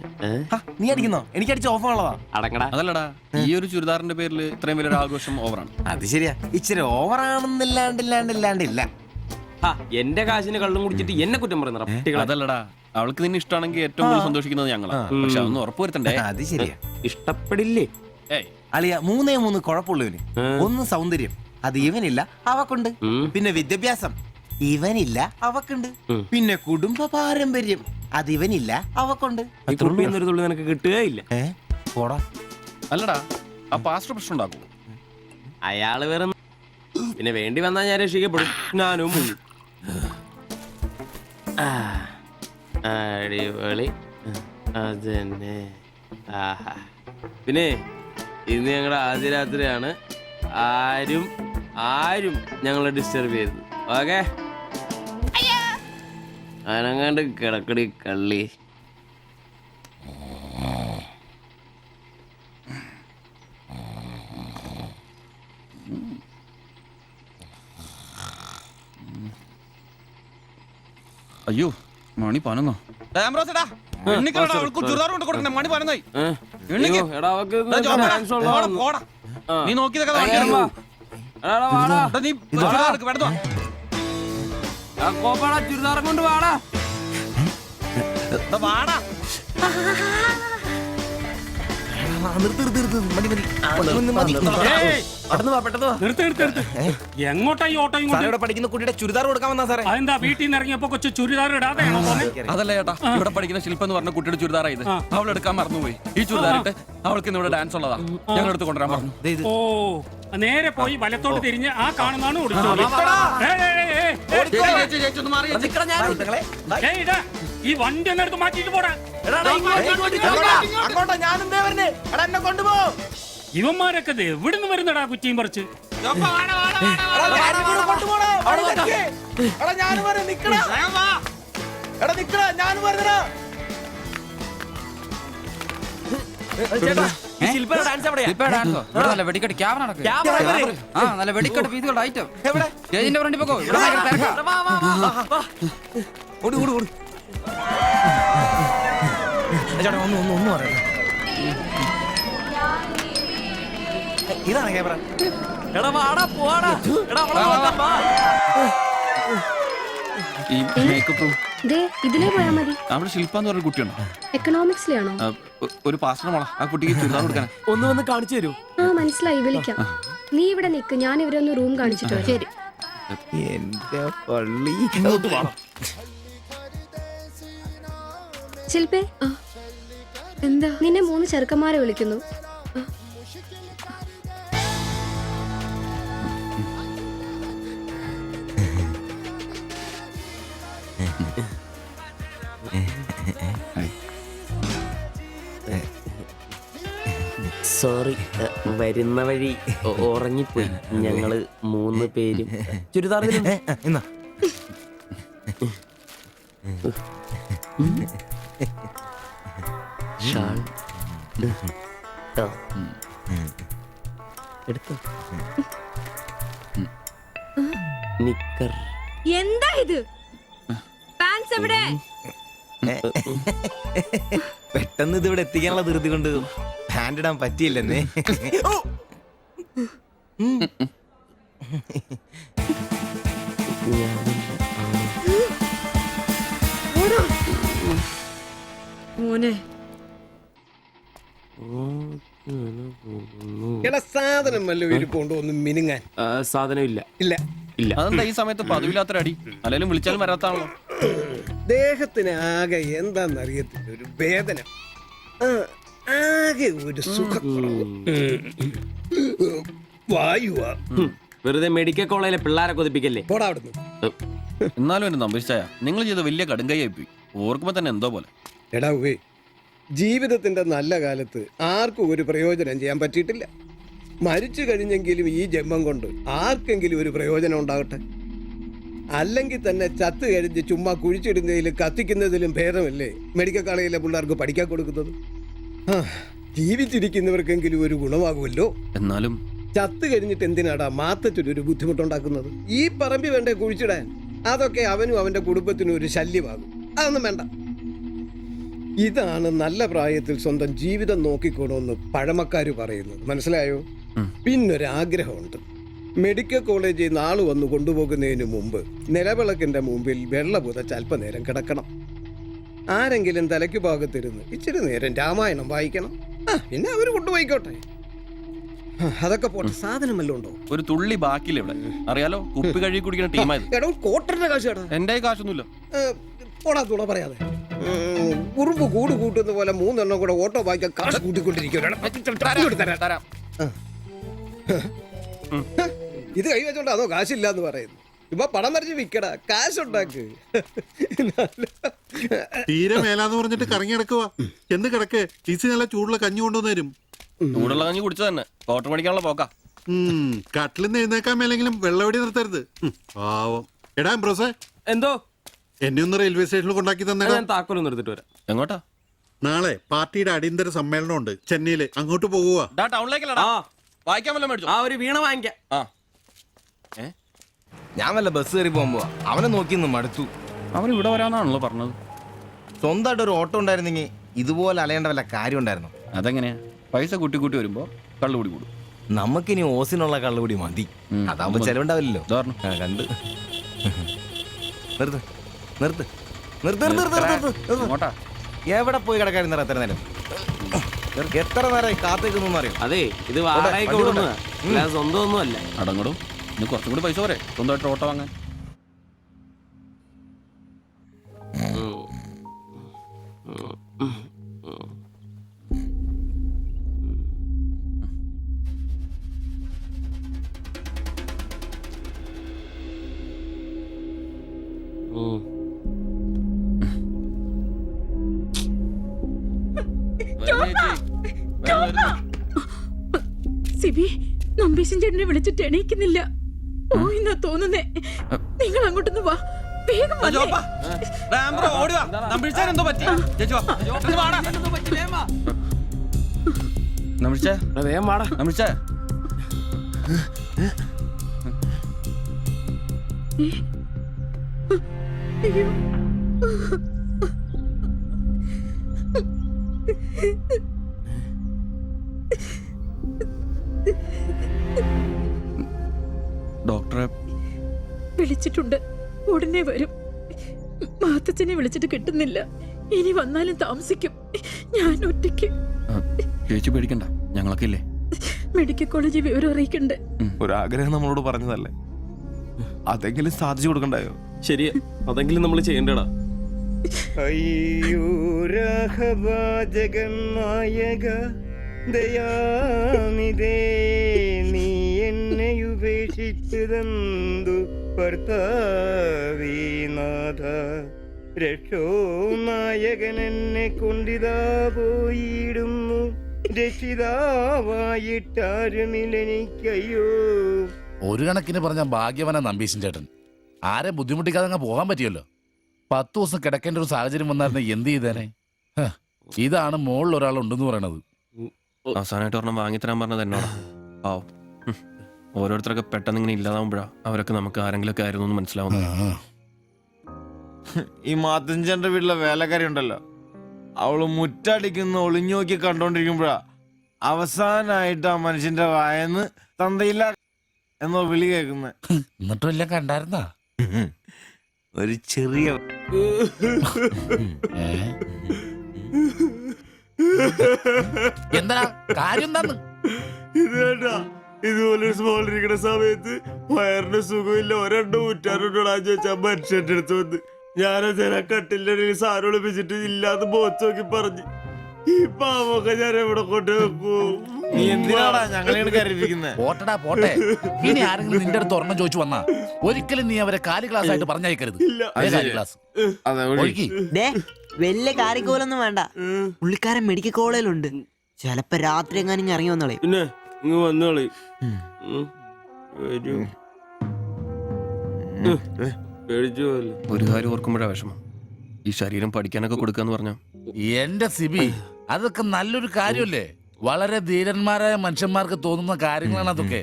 നീ അടിക്കുന്നോ? എനിക്ക് അടിച്ച ഓഫ് ഉള്ളതാ. അടങ്ങടാ. അതല്ലടാ, ഈ ഒരു ചുരിദാറിന്റെ പേരിൽ ഇത്രയും വലിയൊരു ആഘോഷം ഓവറാണ്. അത് ശരിയാ, ഇച്ചിരി ഓവറാണെന്നില്ലാണ്ടില്ല. എന്റെ കാശിന് കള്ളും കുടിച്ചിട്ട് എന്നെ കുറ്റം പറയുന്ന. അതല്ലടാ, അവൾക്ക് നിന്നെ ഇഷ്ടമാണെങ്കിൽ ഏറ്റവും കൂടുതൽ സന്തോഷിക്കുന്നത് ഞങ്ങളാ. പക്ഷെ അതൊന്നും ഉറപ്പുവരുത്തണ്ടേ. അത് ശരിയാ. ഇഷ്ടപ്പെടില്ലേ? അളിയ, 3 കുഴപ്പമുള്ളവന്. ഒന്ന് സൗന്ദര്യം, അത് ഇവനില്ല, അവക്കുണ്ട്. പിന്നെ വിദ്യാഭ്യാസം, ഇവനില്ല, അവക്കുണ്ട്. പിന്നെ കുടുംബ പാരമ്പര്യം, അത് ഇവനില്ല, അവക്കുണ്ട്. ഒരു തുള്ളി നിനക്ക് കിട്ടുകയില്ല. അല്ലടാ, ആ പാസ്റ്റർ പ്രശ്നം ഉണ്ടാക്കും. അയാള് വേറെ. പിന്നെ വേണ്ടി വന്നാൽ ഞാൻ രക്ഷിക്കപ്പെടും. ഞാനും അടിപൊളി. അതന്നെ. ആഹാ. പിന്നെ ഇന്ന് ഞങ്ങളുടെ ആദ്യ രാത്രിയാണ്. ആരും ഞങ്ങളെ ഡിസ്റ്റർബ് ചെയ്തത്. ഓക്കെ, അനങ്ങാണ്ട് കിടക്കടി കള്ളി. അയ്യോ, മണി 11. നീ നോക്കിയതൊക്കെ ചുരിദാറും കൊണ്ട് വാടാ. എങ്ങോട്ടാ ഈ ഓട്ടോ? പഠിക്കുന്ന കുട്ടിയുടെ ചുരിദാർ കൊടുക്കാൻ വന്നാ സാറേ. അതെന്താ വീട്ടിൽ നിന്ന് ഇറങ്ങിയപ്പോ കൊച്ചു ചുരിദാർ ഇടാതെ? അതല്ല ചേട്ടാ, ഇവിടെ പഠിക്കുന്ന ശില്പം എന്ന് പറഞ്ഞ കുട്ടിയുടെ ചുരിദാറാ ഇത്. അവൾ എടുക്കാൻ മറന്നുപോയി. ഈ ചുരിദാറിട്ട് അവൾക്ക് ഇന്ന് ഇവിടെ ഡാൻസ് ഉള്ളതാ. ഞങ്ങൾ എടുത്ത് കൊണ്ടുവരാൻ പറഞ്ഞു. ഓ, നേരെ പോയി വലത്തോട്ട് തിരിഞ്ഞ് ആ കാണുന്നതാണ് ഈ വണ്ടി ഒന്ന് എടുത്ത് മാറ്റിട്ട് പോടാ. ഇവന്മാരൊക്കെ എവിടുന്ന് വരുന്നടാ കുറ്റിയും പറിച്ച്? ഒന്നും പറയാം. ഇതാണ് ക്യാമറ. എടാ വാടാ പോവാടാ. എടാ അവളെ നോക്കാം, വാ. ഈ മേക്കപ്പ് റൂം ദേ ഇതിലേ പോയാ മതി. അവിടെ ശില്പ എന്ന് പറഞ്ഞ കുട്ടിയുണ്ടോ? എക്കണോമിക്സിലാണോ? ഒരു പാസ്റ്റർ മോളാ. ആ കുട്ടിക്ക് ചുരിദാർ കൊടുക്കാൻ. ഒന്ന് വന്ന് കാണിച്ചു തരൂ. ആ മനസ്സിലായി, വിളിക്കാം. നീ ഇവിടെ നിക്ക്, ഞാൻ ഇവരെ ഒന്ന് റൂം കാണിച്ചിട്ട് വരാം. ശരി. എന്റെ പള്ളി. ശില്പേ, എന്താ? നിന്നെ 3 ചെറുക്കന്മാരെ വിളിക്കുന്നു. സോറി, വരുന്ന വഴി ഉറങ്ങിപ്പോയി. ഞങ്ങള് 3 പേരും. ചുരിദാർ എന്നാ ഷാൾ എടുത്തു. നിക്കർ. എന്താ ഇത്? പാൻസ് എവിടെ? പെട്ടെന്ന് ഇത് ഇവിടെ എത്തിക്കാനുള്ള ധൃതി കൊണ്ട് ഹാൻഡ് ഇടാൻ പറ്റിയില്ലെന്നേ. മോനെ എടാ സാധനം വല്ല ഇരിപ്പുണ്ടോ ഒന്ന് മിനുങ്ങാൻ? സാധനം ഇല്ല. ഇല്ല. ഇല്ല. അതെന്താ ഈ സമയത്ത് പതിവില്ലാത്തൊരു അടി? അല്ലെങ്കിലും വിളിച്ചാലും വരാത്താണല്ലോ. ദേഹത്തിന് ആകെ എന്താന്നറിയത്തില്ല, ഒരു വേദന, ആകെ ഒരു സുഖക്കുറവ്. വായുവാ. വെറുതെ മെഡിക്കൽ കോളേജിലെ പിള്ളേരെ കൊതിപ്പിക്കല്ലേ. പോടാ അവിടുന്ന്. എന്നാലും എന്നെ നമ്പിച്ചായ നിങ്ങൾ ചെയ്ത വലിയ കടുങ്കയായി പോയി. ഓർക്കുമ്പോ തന്നെ എന്തോ പോലെ. എടാ ഉവേ, ജീവിതത്തിന്റെ നല്ല കാലത്ത് ആർക്കും ഒരു പ്രയോജനം ചെയ്യാൻ പറ്റിയിട്ടില്ല. മരിച്ചു കഴിഞ്ഞെങ്കിലും ഈ ജന്മം കൊണ്ട് ആർക്കെങ്കിലും ഒരു പ്രയോജനം ഉണ്ടാകട്ടെ. അല്ലെങ്കിൽ തന്നെ ചത്ത് കഴിഞ്ഞ് ചുമ്മാ കുഴിച്ചിടുന്നതിലും കത്തിക്കുന്നതിലും ഭേദമല്ലേ മെഡിക്കൽ കോളേജിലെ പിള്ളേർക്ക് പഠിക്കാൻ കൊടുക്കുന്നത്? ജീവിച്ചിരിക്കുന്നവർക്കെങ്കിലും ഒരു ഗുണമാകുമല്ലോ. എന്നാലും ചത്ത് കഴിഞ്ഞിട്ട് എന്തിനാടാ മാത്തത്തിനൊരു ബുദ്ധിമുട്ടുണ്ടാക്കുന്നത്? ഈ പറമ്പി വേണ്ടേ കുഴിച്ചിടാൻ? അതൊക്കെ അവനും അവന്റെ കുടുംബത്തിനും ഒരു ശല്യമാകും. അതൊന്നും വേണ്ട. ഇതാണ് നല്ല പ്രായത്തിൽ സ്വന്തം ജീവിതം നോക്കിക്കോണമെന്ന് പഴമക്കാര് പറയുന്നത്, മനസ്സിലായോ? പിന്നൊരാഗ്രഹമുണ്ട്. മെഡിക്കൽ കോളേജിൽ നാള് വന്ന് കൊണ്ടുപോകുന്നതിന് മുമ്പ് നിലവിളക്കിന്റെ മുമ്പിൽ വെള്ള പുതച്ച് അല്പനേരം കിടക്കണം. ആരെങ്കിലും തലയ്ക്ക് ഭാഗത്തിരുന്ന് ഇച്ചിരി നേരം രാമായണം വായിക്കണം. പിന്നെ അവര് കൊണ്ടുപോയിക്കോട്ടെ. അതൊക്കെ പോട്ടെ, സാധനം വല്ലതും ഉണ്ടോ? ഒരു തുള്ളി ബാക്കിയില്ല ഇവിടെ. അറിയാലോ, കുപ്പി കഴുകി കുടിക്കുന്ന ടീമായത്. എടോ കോട്ടറിന്റെ കാശ് കേട്ടോ. എന്റെ കാശൊന്നുമില്ല. പോടാ തുണ പറയാതെ. ഉറുമ്പ് കൂട് കൂട്ടുന്ന പോലെ 3 എണ്ണം കൂടെ ഓട്ടോ വായിക്കാൻ കാശ് കൂട്ടിക്കൊണ്ടിരിക്കും. ഇത് കൈവച്ചോണ്ട് അതോ കാശില്ലാന്ന് പറയുന്നു. ഇപ്പൊ പണം വരച്ച് വിക്കടാ, കാശുണ്ടാക്ക്. തീരെ മേലാന്ന് പറഞ്ഞിട്ട് കറങ്ങി കിടക്കുക. എന്ത് കിടക്ക്? ടീസി നല്ല ചൂടുള്ള കഞ്ഞി കൊണ്ടുവന്ന് തരും. ചൂടുള്ള കഞ്ഞി കുടിച്ചു തന്നെ കോട്ടർ മേടിക്കാനുള്ള പോക്കാ. കട്ടിലിന്ന് എഴുന്നേക്കാൻ മേലെങ്കിലും വെള്ളവടി നിർത്തരുത്. പാവം. എടാ ബ്രോസേ, എന്തോ എന്നെ ഒന്ന് റെയിൽവേ സ്റ്റേഷനിൽ കൊണ്ടാക്കി തന്നേടാ. ഞാൻ താക്കോലൊന്നും എടുത്തിട്ട് വരാം. എങ്ങോട്ടാ? നാളെ പാർട്ടിയുടെ അടിയന്തര സമ്മേളനം ഉണ്ട് ചെന്നൈയില്. അങ്ങോട്ട് പോകുക. ടൗണിലേക്കല്ലടാ. വായിക്കാൻ വല്ല മേടിച്ചു. ഒരു വീണ വാങ്ങിക്കാം. ഞാൻ വല്ല ബസ് കയറി പോകുമ്പോ അവനെ നോക്കിയൊന്നും മടുത്തു. അവൻ ഇവിടെ വരാന്നാണല്ലോ പറഞ്ഞത്. സ്വന്തമായിട്ട് ഒരു ഓട്ടോ ഉണ്ടായിരുന്നെങ്കിൽ ഇതുപോലെ അലയേണ്ട വല്ല കാര്യം ഉണ്ടായിരുന്നു. അതെങ്ങനെയാ? പൈസ കൂട്ടി കൂട്ടി വരുമ്പോ കള്ളുകൂടി കൂടും. നമുക്കിനി ഓസിനുള്ള കള്ളുകൂടി മതി. അതാവുമ്പോ ചെലവുണ്ടാവില്ലല്ലോ. കണ്ട് നിർത്ത് നിർത്ത് നിർത്ത് നിർത്ത്. എവിടെ പോയി കിടക്കാരുന്ന എത്ര നേരം? എത്ര നേരമായി കാത്തേക്കൊന്നും അറിയാം. അതെ, ഇത് വാടകയ്ക്ക് കൊടുക്കുന്നതാ, അല്ലാതെ സ്വന്തം ഒന്നും അല്ല. അടങ്ങടും. ഇനി കുറച്ചും കൂടി പൈസ പോരെ സ്വന്തമായിട്ട് ഓട്ടോ വാങ്ങാൻ. സിബി, നമ്പീശൻ ചേട്ടനെ വിളിച്ചിട്ട് എണീക്കുന്നില്ല. പോയിന്നാ തോന്നുന്നേ. നിങ്ങൾ അങ്ങോട്ടൊന്ന് വാ, വേഗം വന്നേ. അയ്യോ. വിളിച്ചിട്ടുണ്ട്, ഉടനെ വരും. മാത്തച്ഛനെ വിളിച്ചിട്ട് കിട്ടുന്നില്ല. ഇനി വന്നാലും താമസിക്കും. ഞാൻ ഒറ്റയ്ക്ക്. ചേച്ചി പേടിക്കണ്ട, ഞങ്ങളൊക്കെ ഇല്ലേ. മെഡിക്കൽ കോളേജിൽ വിവരം അറിയിക്കണ്ടേ? ഒരാഗ്രഹം നമ്മളോട് പറഞ്ഞതല്ലേ, അതെങ്കിലും സാധിച്ചു കൊടുക്കണ്ടായോ? ശരിയാ, അതെങ്കിലും നമ്മൾ ചെയ്യണ്ടടാ. ജഗന്നായക ദയാനിതേ നീ എന്നെ ഉപേക്ഷിച്ചതെന്തു ഭർത്താവീനാഥ രക്ഷോ നായകൻ എന്നെ കൊണ്ടിതാ പോയിടുന്നു രക്ഷിതാവായിട്ടാരുമില്ലെനിക്കയ്യോ. ഒരു കണക്കിന് പറഞ്ഞ ഭാഗ്യവന നമ്പീശൻ ചേട്ടൻ. ആരെ ബുദ്ധിമുട്ടിക്കാതെ അങ്ങ് പോകാൻ പറ്റിയല്ലോ. 10 ദിവസം കിടക്കേണ്ട ഒരു സാഹചര്യം വന്നായിരുന്നു എന്ത് ചെയ്തേനെ? ഇതാണ് മുകളിൽ ഒരാളുണ്ടെന്ന് പറയണത്. അവസാനമായിട്ട് ഒരെണ്ണം വാങ്ങിത്തരാൻ പറഞ്ഞത് എന്നോടാ. പാവം. ഓരോരുത്തരൊക്കെ പെട്ടെന്ന് ഇങ്ങനെ ഇല്ലാതാവുമ്പോഴാ അവരൊക്കെ നമുക്ക് ആരെങ്കിലൊക്കെ ആയിരുന്നു എന്ന് മനസ്സിലാവുന്നത്. ഈ മാത്തഞ്ചന്റെ വീട്ടിലെ വേലക്കാരി ഉണ്ടല്ലോ, അവള് മുറ്റടിക്കുന്ന ഒളിഞ്ഞു നോക്കി കണ്ടോണ്ടിരിക്കുമ്പോഴാ അവസാനായിട്ട് ആ മനുഷ്യന്റെ വായന്ന് തന്തയില്ല എന്നോ വിളി കേൾക്കുന്നത്. എന്നിട്ടും എല്ലാം കണ്ടായിരുന്നാ? ഒരു ചെറിയ എന്താ കാര്യം? എന്താന്ന് ഇത് കേട്ടാ, ഇതുപോലെ സ്മോൾ ഇരിക്കുന്ന സമയത്ത് വയറിന് സുഖമില്ല, ഒരെണ്ണം ഊറ്റാറുണ്ടോടാന്ന് ചോദിച്ചാ മനുഷ്യന്റെ അടുത്ത് വന്ന് ഞാനതേ കട്ടിന്റെ സാരം ഒളിപ്പിച്ചിട്ട് ഇല്ലാന്ന് ബോച്ച് നോക്കി പറഞ്ഞു. ഈ പാവൊക്കെ ഞാൻ എവിടെ കൊണ്ട് വെക്കൂ? നീ എന്തിനാടാ ഞങ്ങളെയാണ് കരയിപ്പിക്കുന്നത്? പോട്ടടാ പോട്ടെ. ഇനി ആരെങ്കിലും നിന്റെ അടുത്ത് ഒരെണ്ണം ചോദിച്ചു വന്നാ ഒരിക്കലും നീ അവരെ കാലി ക്ലാസ് ആയിട്ട് പറഞ്ഞയക്കരുത്. ക്ലാസ് വലിയ കാര്യക്കോലൊന്നും വേണ്ട. പുള്ളിക്കാരൻ മെഡിക്കൽ കോളേജിലുണ്ട്. ചിലപ്പോ രാത്രി എങ്ങാനും ഇറങ്ങി വന്നോളെ. പിന്നെ ഇങ്ങ് വന്നോളി. ഒരു കാര്യം ഓർക്കുമ്പോഴാ വിഷമം. ഈ ശരീരം പഠിക്കാനൊക്കെ കൊടുക്കാന്ന് പറഞ്ഞ എന്റെ സിബി, അതൊക്കെ നല്ലൊരു കാര്യമല്ലേ? വളരെ ധീരന്മാരായ മനുഷ്യന്മാർക്ക് തോന്നുന്ന കാര്യങ്ങളാണ് അതൊക്കെ.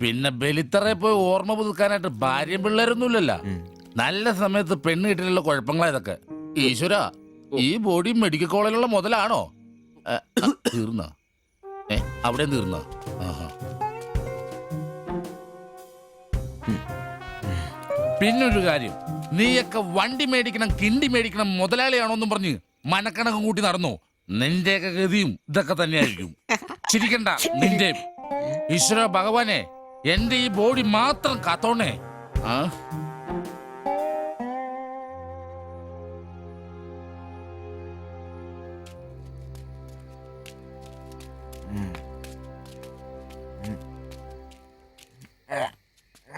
പിന്നെ ബലിത്തറയെ പോയി ഓർമ്മ പുതുക്കാനായിട്ട് ഭാര്യയും പിള്ളേരൊന്നുമില്ലല്ലോ. നല്ല സമയത്ത് പെണ്ണ് കിട്ടിയുള്ള കുഴപ്പങ്ങളാ ഇതൊക്കെ. ഈശ്വര, ഈ ബോഡി മെഡിക്കൽ കോളേജിലുള്ള മുതലാണോ? തീർന്ന അവിടെ തീർന്ന. പിന്നൊരു കാര്യം, നീയൊക്കെ വണ്ടി മേടിക്കണം, കിണ്ടി മേടിക്കണം, മുതലാളിയാണോന്നും പറഞ്ഞ് മനക്കണക്കും കൂട്ടി നടന്നു. നിന്റെയൊക്കെ ഗതിയും ഇതൊക്കെ തന്നെയായിരിക്കും. ചിരിക്കണ്ട നിന്റെ. ഈശ്വര ഭഗവാനെ, എന്റെ ഈ ബോഡി മാത്രം കാത്തോണേ. ആ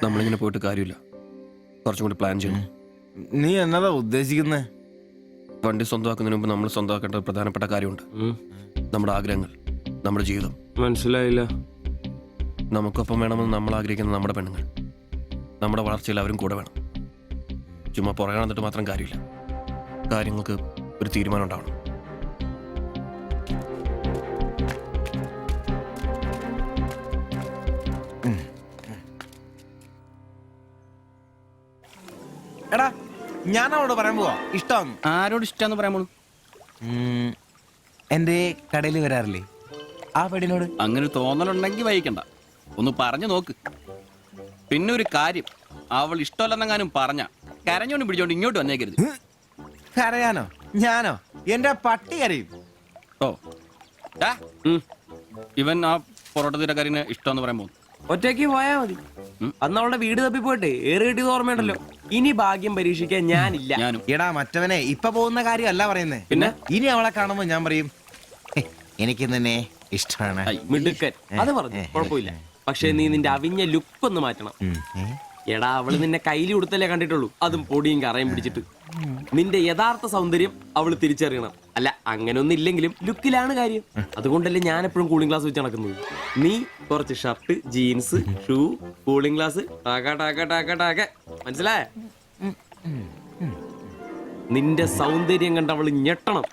നമ്മളിങ്ങനെ പോയിട്ട് കാര്യമില്ല, കുറച്ചും കൂടി പ്ലാൻ ചെയ്യണം. നീ എന്നതാ ഉദ്ദേശിക്കുന്നേ? വണ്ടി സ്വന്തമാക്കുന്നതിന് മുമ്പ് നമ്മൾ സ്വന്തമാക്കേണ്ട ഒരു പ്രധാനപ്പെട്ട കാര്യമുണ്ട്. നമ്മുടെ ആഗ്രഹങ്ങൾ, നമ്മുടെ ജീവിതം. മനസ്സിലായില്ല. നമുക്കൊപ്പം വേണമെന്ന് നമ്മൾ ആഗ്രഹിക്കുന്ന നമ്മുടെ പെണ്ണുങ്ങൾ. നമ്മുടെ വളർച്ചയിൽ അവരും കൂടെ വേണം. ചുമ്മാ പുറകെ നടന്നിട്ട് മാത്രം കാര്യമില്ല. കാര്യങ്ങൾക്ക് ഒരു തീരുമാനം ഉണ്ടാവണം. എടാ, ഞാൻ അവളോട് പറയാൻ പോവാ ഇഷ്ടം. ആരോട് ഇഷ്ടമെന്ന് പറയാൻ പോണു? എന്റെ കടയിൽ വരാറില്ലേ ആ പെണ്ണിനോട്? അങ്ങനെ തോന്നലുണ്ടെങ്കിൽ വൈകിക്കണ്ട, ഒന്ന് പറഞ്ഞു നോക്ക്. പിന്നെ ഒരു കാര്യം, അവൾ ഇഷ്ടമല്ലെന്നെങ്ങാനും പറഞ്ഞ കരഞ്ഞോണ്ട് പിടിച്ചോണ്ട് ഇങ്ങോട്ട് വന്നേക്കരുത്. കരയാനോ? ഞാനോ? എന്റെ പട്ടി കരയും. ഓ ഇവൻ ആ പൊറോട്ട തീരക്കാരിന് ഇഷ്ടമെന്ന് പറയാൻ പോകുന്നു. ഒറ്റയ്ക്ക് പോയാ മതി. അന്ന് അവളുടെ വീട് തപ്പി പോട്ടെ, ഏറ് കിട്ടിയത് ഓർമ്മയുണ്ടല്ലോ. ഇനി ഭാഗ്യം പരീക്ഷിക്കാൻ ഞാനില്ല. എടാ മറ്റവനെ, ഇപ്പൊ പോകുന്ന കാര്യമല്ല പറയുന്നേ. പിന്നെ ഇനി അവളെ കാണുമ്പോ ഞാൻ പറയും എനിക്ക് തന്നെ ഇഷ്ടമാണ്. മിടുക്കൻ, അത് പറഞ്ഞു കുഴപ്പമില്ല. പക്ഷെ നീ നിന്റെ അവിഞ്ഞ ലുക്ക് ഒന്ന് മാറ്റണം. എടാ, അവള് നിന്നെ കയ്യിൽ കൊടുത്തല്ലേ കണ്ടിട്ടുള്ളൂ, അതും പൊടിയും കറയും പിടിച്ചിട്ട്. നിന്റെ യഥാർത്ഥ സൗന്ദര്യം അവള് തിരിച്ചറിയണം. അല്ല, അങ്ങനെയൊന്നും ഇല്ലെങ്കിലും ലുക്കിലാണ് കാര്യം. അതുകൊണ്ടല്ലേ ഞാൻ എപ്പോഴും കൂളിംഗ് ഗ്ലാസ് വെച്ച് നടക്കുന്നത്. നീ കുറച്ച് shirt, jeans, shoe, cooling glass, മനസ്സിലായ? നിന്റെ സൗന്ദര്യം കണ്ട് അവള് ഞെട്ടണം.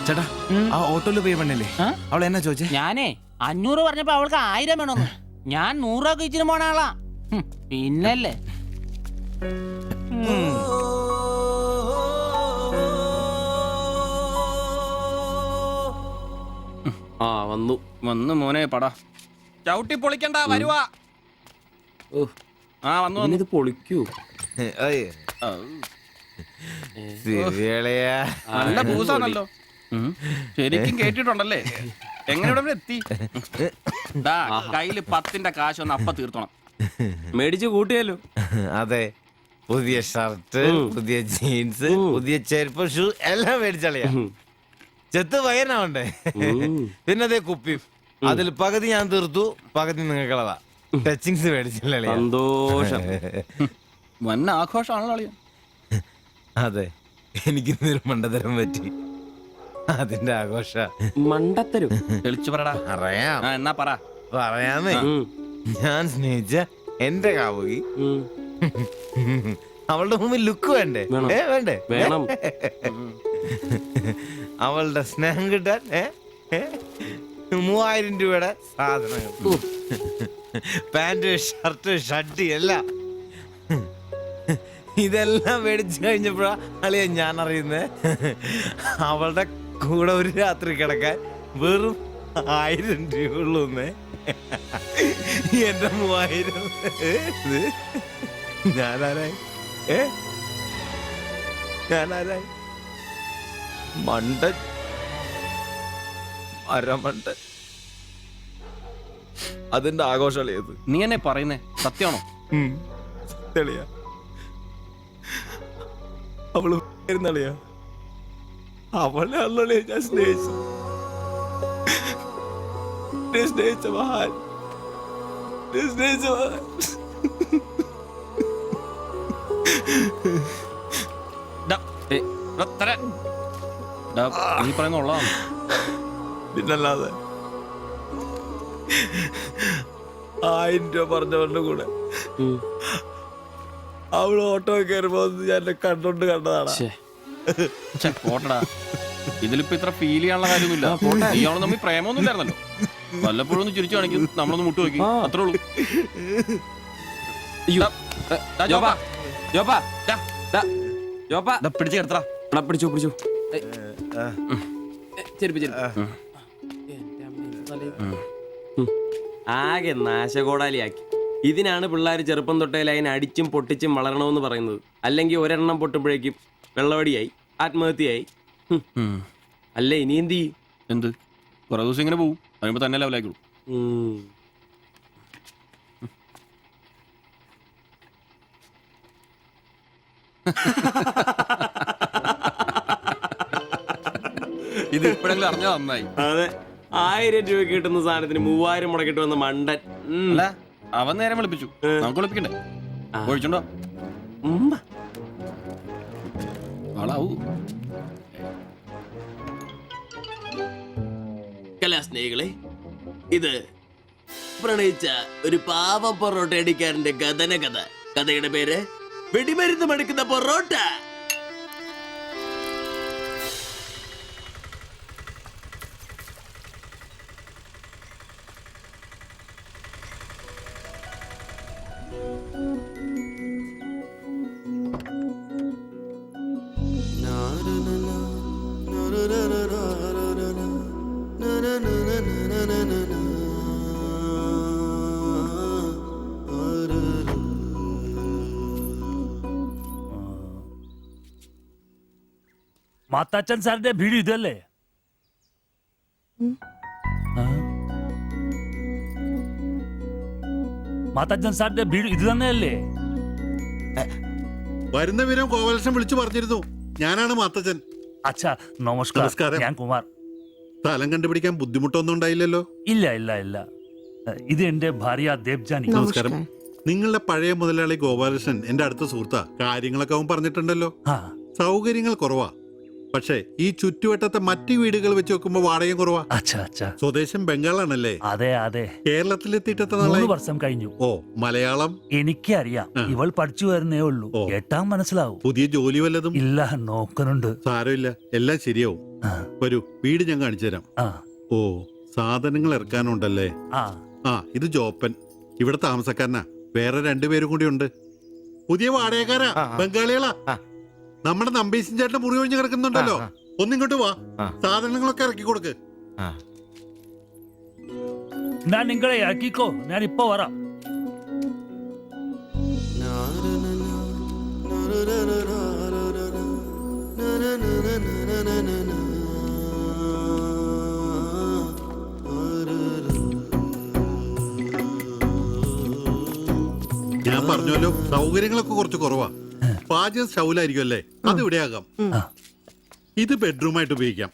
ചേട്ടാ ആ ഓട്ടോയിൽ പോയി പെണ്ണല്ലേ അവൾ എന്നാ ചോദിച്ചേ? ഞാനേ 500 പറഞ്ഞപ്പോ അവൾക്ക് 1000 വേണമെന്ന്. ഞാൻ 100 ഒക്കെ ഇച്ചിരി പോണ ആളാ. പിന്നല്ലേ ആ വന്നു മോനെ പടാ ചവിട്ടി പൊളിക്കണ്ട വരുവാ. ആ വന്നു ഇത് പൊളിക്കൂ. നല്ല പൂസാണല്ലോ. ശരിക്കും കേട്ടിട്ടുണ്ടല്ലേ? എങ്ങനെ ഇവിടെ എത്തി? കയ്യില് 10ന്റെ കാശ് ഒന്ന് അപ്പ തീർത്തോണം. മേടിച്ച് കൂട്ടിയല്ലോ. അതെ, പുതിയ ഷർട്ട്, പുതിയ ജീൻസ്, പുതിയ ചെരുപ്പ്, ഷൂ എല്ലാം മേടിച്ചളിയാ. ചെത്ത് പയ്യനാവണ്ടേ? പിന്നെ അതേ കുപ്പിയും അതിൽ പകുതി ഞാൻ തീർത്തു, പകുതി നിങ്ങൾക്കുള്ളതാ. ടച്ചിങ്സ് മേടിച്ചില്ലേ? സന്തോഷം. വൻ ആഘോഷമാണല്ലോ അളിയ. അതെ, എനിക്ക് ഇന്നൊരു മണ്ടതരം പറ്റി, അതിന്റെ ആഘോഷ. മണ്ടത്തരും തെളിച്ചു പറടാ. അറിയാം. എന്നാ പറ. പറയാമേ. ഞാൻ സ്നേഹിച്ച എന്റെ കാമുകി അവളുടെ മുമ്പിൽ ലുക്ക് വേണ്ടേ? വേണ്ടേ? വേണം. അവളുടെ സ്നേഹം കിട്ടാൻ 3000 രൂപയുടെ സാധനങ്ങൾ, പാന്റ്, ഷർട്ട്, ഷഡ്ഡി എല്ലാം, ഇതെല്ലാം മേടിച്ചു കഴിഞ്ഞപ്പോഴാ അളിയ ഞാൻ അറിയുന്നേ അവളുടെ കൂടെ ഒരു രാത്രി കിടക്കാൻ വെറും 1000 രൂപ ഉള്ളൂന്നേ. എന്റെ 3000 ഞാനാരായി? ഞാനാരായി? മണ്ടൻ, അരമണ്ടൻ. അതിന്റെ ആഘോഷളിയത്. നീ എന്നെ പറയുന്നേ സത്യമാണോ? തെളിയാ അവള് ളിയാ അവളെ അല്ലേ ഞാൻ സ്നേഹിച്ചു. സ്നേഹിച്ച മഹാൻ, സ്നേഹിച്ച മഹാൻ. നീ പറയുന്ന ഉള്ളതാണ്. പിന്നല്ലാതെ 1000 രൂപ പറഞ്ഞവരുടെ കൂടെ അവള് ഓട്ടോ കയറുമ്പോ ഞാൻ കണ്ടോണ്ട് കണ്ടതാണ്. പോട്ടടാ, ഇതിലിപ്പോ ഇത്ര ഫീൽ ചെയ്യാനുള്ള കാര്യമൊന്നുമില്ല. ഇയാള് തമ്മിൽ പ്രേമൊന്നും ഇല്ലായിരുന്നല്ലോ. വല്ലപ്പോഴും ഒന്ന് ചിരിച്ചു കാണിക്കും, നമ്മളൊന്ന് മുട്ടു നോക്കി, അത്രേ ഉള്ളൂ. പിടിച്ചു കിടത്തടാ. പിടിച്ചു ആകെ നാശകോടാലിയാക്കി. ഇതിനാണ് പിള്ളേർ ചെറുപ്പം തൊട്ടേ ലൈൻ അടിച്ചും പൊട്ടിച്ചും വളരണമെന്ന് പറയുന്നത്. അല്ലെങ്കിൽ ഒരെണ്ണം പൊട്ടുമ്പോഴേക്കും വെള്ളവടിയായി, ആത്മഹത്യയായി. അല്ല ഇനി എന്ത് ചെയ്യും? എന്ത് കുറെ ദിവസം ഇങ്ങനെ പോവും, കഴിയുമ്പോ തന്നെ ലെവലായിക്കോളൂ. ഇത് ഇപ്പോഴെങ്കിലും അറിഞ്ഞാ നന്നായി. അതെ, 1000 രൂപ കിട്ടുന്ന സാധനത്തിന് 3000 മുടക്കിട്ട് വന്ന മണ്ടൻ. അല്ല, അവൻ നേരം വിളിപ്പിച്ചു, നമുക്ക് വിളിപ്പിക്കണ്ടേ? ഒഴിച്ചുണ്ടോ? ആളാവൂ. കലാസ്നേഹികളെ, ഇത് പ്രണയിച്ച ഒരു പാവ പൊറോട്ട അടിക്കാരന്റെ കഥന കഥ. കഥയുടെ പേര് വെടിമരുന്ന് മടുക്കുന്ന പൊറോട്ട. മാത്താച്ചൻ സാറിന്റെ വീട് ഇതല്ലേ? മാത്താച്ചൻ സാറിന്റെ വീട് ഇത് തന്നെയല്ലേ? വരുന്ന വിവരം ഗോപാലകൃഷ്ണൻ വിളിച്ചു പറഞ്ഞിരുന്നു. ഞാനാണ് മാത്തച്ഛൻ. അച്ഛാ നമസ്കാരം. നമസ്കാരം. ഞാൻ കുമാർ. സ്ഥലം കണ്ടുപിടിക്കാൻ ബുദ്ധിമുട്ടൊന്നും ഉണ്ടായില്ലല്ലോ? ഇല്ല ഇല്ല ഇല്ല. ഇത് എന്റെ ഭാര്യ ദേവ്ജാനി. നമസ്കാരം. നിങ്ങളുടെ പഴയ മുതലാളി ഗോപാലകൃഷ്ണൻ എന്റെ അടുത്ത സുഹൃത്താ. കാര്യങ്ങളൊക്കെ അവൻ പറഞ്ഞിട്ടുണ്ടല്ലോ. സൗകര്യങ്ങൾ കുറവാ, പക്ഷേ ഈ ചുറ്റുവട്ടത്തെ മറ്റു വീടുകൾ വെച്ച് നോക്കുമ്പോ വാടകയും കുറവാ. സ്വദേശം ബംഗാളാണല്ലേ? അതെ അതെ. കേരളത്തിലെത്തിയിട്ട് 3 വർഷം കഴിഞ്ഞു. ഓ, മലയാളം എനിക്കറിയാം. ഇവൾ പഠിച്ചു വരുന്നേ ഉള്ളൂ. കേട്ടാ മനസ്സിലാവും. പുതിയ ജോലി വല്ലതും? ഇല്ല, നോക്കുന്നുണ്ട്. സാരമില്ല, എല്ലാം ശരിയാവും. വരൂ, വീട് ഞാൻ കാണിച്ചു തരാം. ഓ, സാധനങ്ങൾ ഇറക്കാനുണ്ടല്ലേ? ഇത് ജോപ്പൻ, ഇവിടെ താമസക്കാരനാ. വേറെ 2 പേരും കൂടി ഉണ്ട്. പുതിയ വാടകക്കാരാ, ബംഗാളികളാ. നമ്മുടെ നമ്പീശൻ ചേട്ടൻ മുറി ഒഴിഞ്ഞ് കിടക്കുന്നുണ്ടല്ലോ, ഒന്നിങ്ങോട്ട് വാ, സാധനങ്ങളൊക്കെ ഇറക്കി കൊടുക്ക്. ഞാൻ നിങ്ങളെ ഇറക്കിക്കോ, ഞാൻ ഇപ്പൊ വരാം. ഞാൻ പറഞ്ഞല്ലോ, സൗകര്യങ്ങളൊക്കെ കുറച്ച് കുറവാ. പാചകം സ്റ്റൗലായിരിക്കും അല്ലേ? അത് ഇവിടെ ആകാം. ഇത് ബെഡ്റൂമായിട്ട് ഉപയോഗിക്കാം.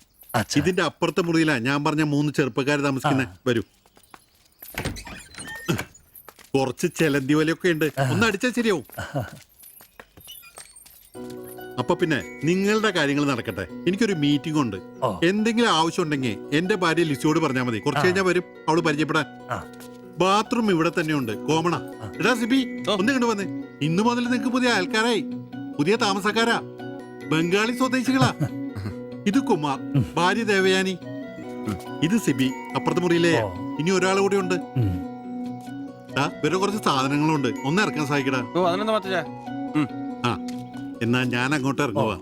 ഇതിന്റെ അപ്പുറത്തെ മുറിയിലാ ഞാൻ പറഞ്ഞ 3 ചെറുപ്പക്കാർ താമസിക്കുന്നേ. വരൂ. കുറച്ച് ചെലന്തി വലയൊക്കെ ഉണ്ട്, ഒന്ന് അടിച്ചാൽ ശരിയാവും. അപ്പൊ പിന്നെ നിങ്ങളുടെ കാര്യങ്ങൾ നടക്കട്ടെ. എനിക്കൊരു മീറ്റിംഗ് ഉണ്ട്. എന്തെങ്കിലും ആവശ്യം ഉണ്ടെങ്കിൽ എന്റെ ഭാര്യ ലിസിയോട് പറഞ്ഞാൽ മതി. കുറച്ച് കഴിഞ്ഞാൽ വരും അവള് പരിചയപ്പെടാൻ. ബാത്റൂം ഇവിടെ തന്നെ ഉണ്ട്, കോമണാ. എടാ സിബി, ഒന്ന് കണ്ടു വന്നേ. ഇന്നു മുതൽ നിങ്ങൾക്ക് പുതിയ ആൾക്കാരായി, പുതിയ താമസക്കാരാ, ബംഗാളി സ്വദേശികളാ. ഇത് കുമാർ, ഭാര്യ ദേവയാനി. ഇത് സിബി, അപ്പുറത്തെ മുറിയിലെ. ഇനി ഒരാൾ കൂടി ഉണ്ട്. വേറെ കുറച്ച് സാധനങ്ങളുണ്ട്, ഒന്ന് ഇറക്കാൻ സഹായിക്കടാ. എന്നാ ഞാൻ അങ്ങോട്ട് ഇറങ്ങുവാ.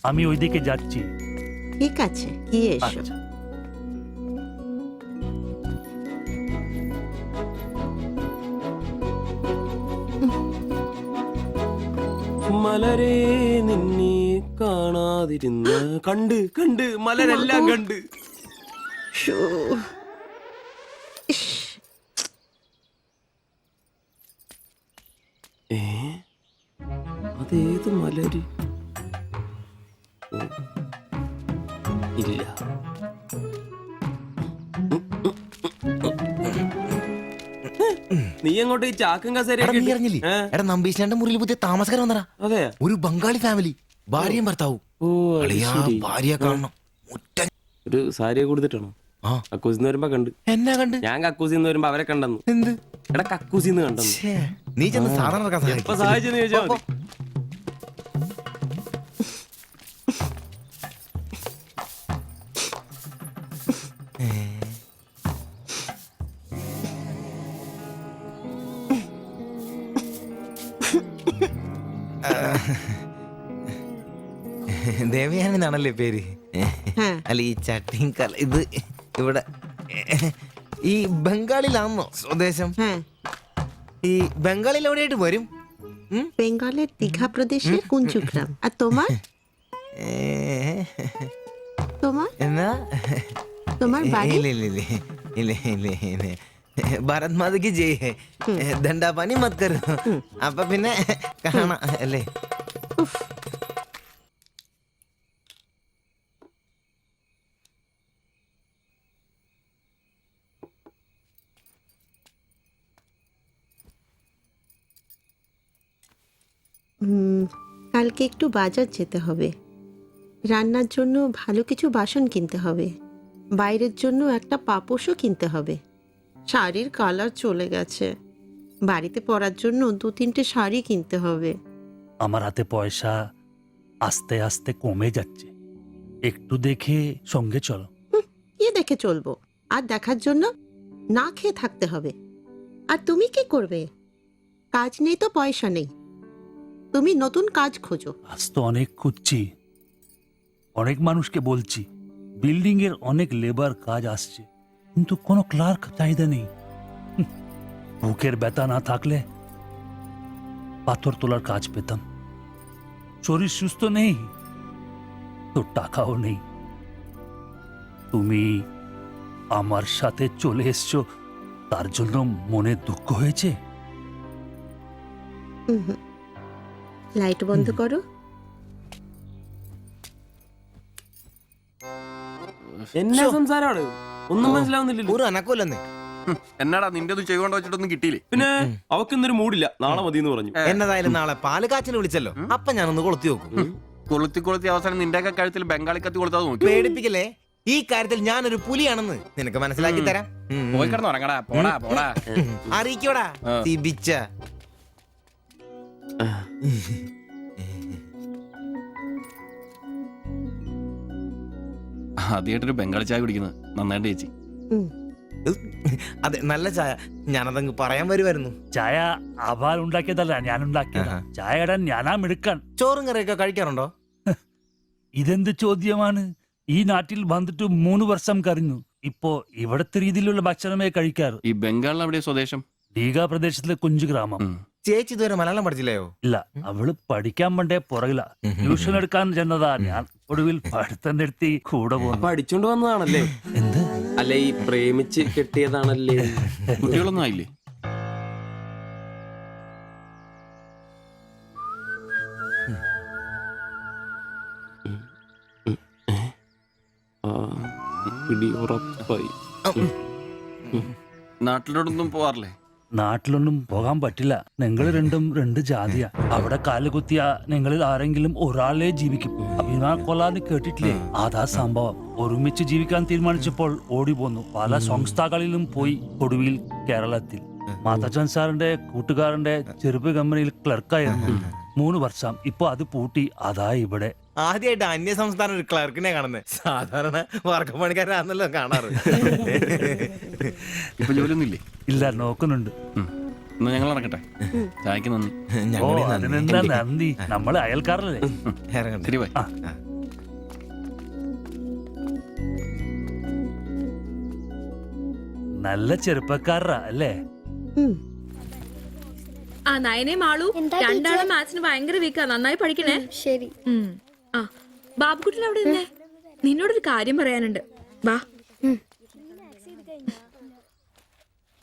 আমি ওইদিকে যাচ্ছি। ঠিক আছে, গিয়ে এসো। മലരെ നിന്നെ കാണാതിരുന്ന കണ്ട് കണ്ട് മലരെല്ലാം കണ്ട്. അതേത് മലര്? ഇല്ല. നീ അങ്ങോട്ട് ഈ ചാക്കും കസേരയൊക്കെ നമ്പീശന്റെ മുറിയിൽ പുതിയ താമസക്കാരൻ വന്നടാ. അതെ, ഒരു ബംഗാളി ഫാമിലി, ഭാര്യയും ഭർത്താവും. ഭാര്യ കാണണം. ഒരു സാരിയെ കൊടുത്തിട്ടാണോ? കക്കൂസിന്ന് വരുമ്പോ കണ്ട്. എന്നാ കണ്ട്? ഞാൻ കക്കൂസിന്ന് വരുമ്പോ അവരെ കണ്ടെന്നു. എന്ത്? എടാ കക്കൂസിന്ന് കണ്ടെന്നു. നീ ചെന്ന് സാധനം എപ്പോ സഹായിച്ചെന്ന് ചോദിച്ചാ മതി. ദേവയാനി എന്നാണല്ലേ പേര്? അല്ല, ഈ ചട്ടിയും ഇത് ഇവിടെ ഈ ബംഗാളിലാണോ സ്വദേശം? ഈ ബംഗാളിൽ എവിടെയായിട്ട് വരും? বেঙ্গলের দীঘা প্রদেশের কুঞ্জগ্রাম। আর তোমার? তোমার എന്നാ তোমার বাড়ি? ഇല്ല ഭാരത് മാതയ്ക്ക് ജയ്. ദണ്ഡാപാനി മത് കരോ. അപ്പൊ പിന്നെ കാണാം അല്ലേ? কালকে একটু বাজার যেতে হবে, রান্নার জন্য ভালো কিছু বাসন কিনতে হবে, বাইরের জন্য একটা পাপোশও কিনতে হবে। শাড়ির কালার চলে গেছে, বাড়িতে পরার জন্য 2-3টে শাড়ি কিনতে হবে। আমার হাতে পয়সা আস্তে আস্তে কমে যাচ্ছে, একটু দেখে সঙ্গে চলো। কি দেখে চলবো? আর দেখার জন্য না খেয়ে থাকতে হবে। আর তুমি কি করবে? কাজ নেই তো পয়সা নেই, তুমি নতুন কাজ খোঁজো। আজ তো অনেক খুঁজছি, অনেক মানুষকে বলছি, বিল্ডিং এর অনেক লেবার কাজ আসছে, কিন্তু কোনো ক্লার্ক চাহিদা নেই। বুকের ব্যথা না থাকলে পাথর তোলার কাজ পেতাম। শরীর সুস্থ নেই তো টাকাও নেই। তুমি আমার সাথে চলে এসছো, তার জন্য মনে দুঃখ হয়েছে? লাইট বন্ধ করো। എന്നാ സംസാരമാണ് ഒന്നും മനസ്സിലാവുന്നില്ലല്ലോ. ഒരു അനക്കമില്ലെന്നേ. എന്നാടാ നിന്റെ ഒന്നും ചെയ്തുകൊണ്ട് വെച്ചിട്ടൊന്നും കിട്ടിയില്ലേ? പിന്നെ അവക്കിന്നൊരു മൂടില്ല, നാളെ മതി എന്ന് പറഞ്ഞു. എന്നതായാലും നാളെ പാല് കാച്ചിന് വിളിച്ചല്ലോ, അപ്പൊ ഞാനൊന്ന് കൊളുത്തി നോക്കും. കൊളുത്തി അവസാനം നിന്റെയൊക്കെ കഴുത്തിൽ ബംഗാളി കത്തി കൊടുത്താൽ നോക്കി. പേടിപ്പിക്കല്ലേ, ഈ കാര്യത്തിൽ ഞാനൊരു പുലിയാണെന്ന് നിനക്ക് മനസ്സിലാക്കി തരാം. പോയി കിടന്ന് ഉറങ്ങടാ, പോടാ പോടാ. അറിയിക്കോടാ തിബിച്ച. ആദ്യമായിട്ടൊരു ബംഗാളി ചായ കുടിക്കുന്നത് നന്നായിട്ട് ചേച്ചി. അതെ, നല്ല ചായ. ഞാനതങ്ങ് പറയാൻ വരുമായിരുന്നു. ചായ അപാൽ ഉണ്ടാക്കിയതല്ല, ഞാൻ ഉണ്ടാക്കിയതാ. ചായ ഇടാൻ ഞാനാ മിടുക്കാൻ. ചോറും കറിയൊക്കെ കഴിക്കാറുണ്ടോ? ഇതെന്ത് ചോദ്യമാണ്? ഈ നാട്ടിൽ വന്നിട്ട് 3 വർഷം കഴിഞ്ഞു. ഇപ്പോ ഇവിടത്തെ രീതിയിലുള്ള ഭക്ഷണമേ കഴിക്കാറ്. ഈ ബംഗാളിൽ എവിടെയാ സ്വദേശം? ഡീഗ പ്രദേശത്തിലെ കുഞ്ചു ഗ്രാമം. ചേച്ചി ഇതുവരെ മലയാളം പഠിച്ചില്ലയോ? ഇല്ല, അവള് പഠിക്കാൻ വേണ്ടേ പുറകില. ട്യൂഷൻ എടുക്കാൻ ചെന്നതാ. ഞാൻ ഒടുവിൽ പഠിത്തം നിർത്തി കൂടെ പോകുന്നു. പഠിച്ചോണ്ട് വന്നതാണല്ലേ? എന്ത്? അല്ല, ഈ പ്രേമിച്ച് കെട്ടിയതാണല്ലേ? കുട്ടികളൊന്നും ആയില്ലേ? പിടി ഉറപ്പായി. നാട്ടിലോട്ടൊന്നും പോവാറില്ലേ? നാട്ടിലൊന്നും പോകാൻ പറ്റില്ല. നിങ്ങൾ രണ്ടും 2 ജാതിയാ. അവിടെ കാലുകുത്തിയ നിങ്ങളിൽ ആരെങ്കിലും ഒരാളെ ജീവിക്കും. അഭിമാൻ കൊല്ലാന്ന് കേട്ടിട്ടില്ലേ? അതാ സംഭവം. ഒരുമിച്ച് ജീവിക്കാൻ തീരുമാനിച്ചപ്പോൾ ഓടി പോന്നു. പല സംസ്ഥകളിലും പോയി. ഒടുവിൽ കേരളത്തിൽ മാധവൻ സാറിന്റെ കൂട്ടുകാരന്റെ ചെറുപ്പ് കമ്പനിയിൽ ക്ലർക്കായിരുന്നു 3 വർഷം. ഇപ്പൊ അത് പൂട്ടി. അതാ ഇവിടെ. ആദ്യമായിട്ട് അന്യ സംസ്ഥാന ഒരു ക്ലർക്കിനെ കാണുന്നത്. സാധാരണ വർഗപ്പണിക്കാരാണല്ലോ കാണാറ്. ഇപ്പൊ ജോലിയൊന്നും ഇല്ലേ? ഇല്ല, നോക്കുന്നുണ്ട്. എന്നാ ഞങ്ങൾ ഇറങ്ങട്ടെ. ചായക്ക് നന്ദി. ഓ, അതിനെന്താ നന്ദി, നമ്മള് അയൽക്കാരല്ലേ. ശരി, ബൈ. നല്ല ചെറുപ്പക്കാരാ അല്ലേ? ആ നയനെ മാളു രണ്ടാളും മാത്സിന് ഭയങ്കര വീക്കാ. നന്നായി പഠിക്കണേ. ശരി. ആ ബാബുക്കുട്ടൻ അവിടെ നിന്നേ, നിന്നോടൊരു കാര്യം പറയാനുണ്ട്. വാ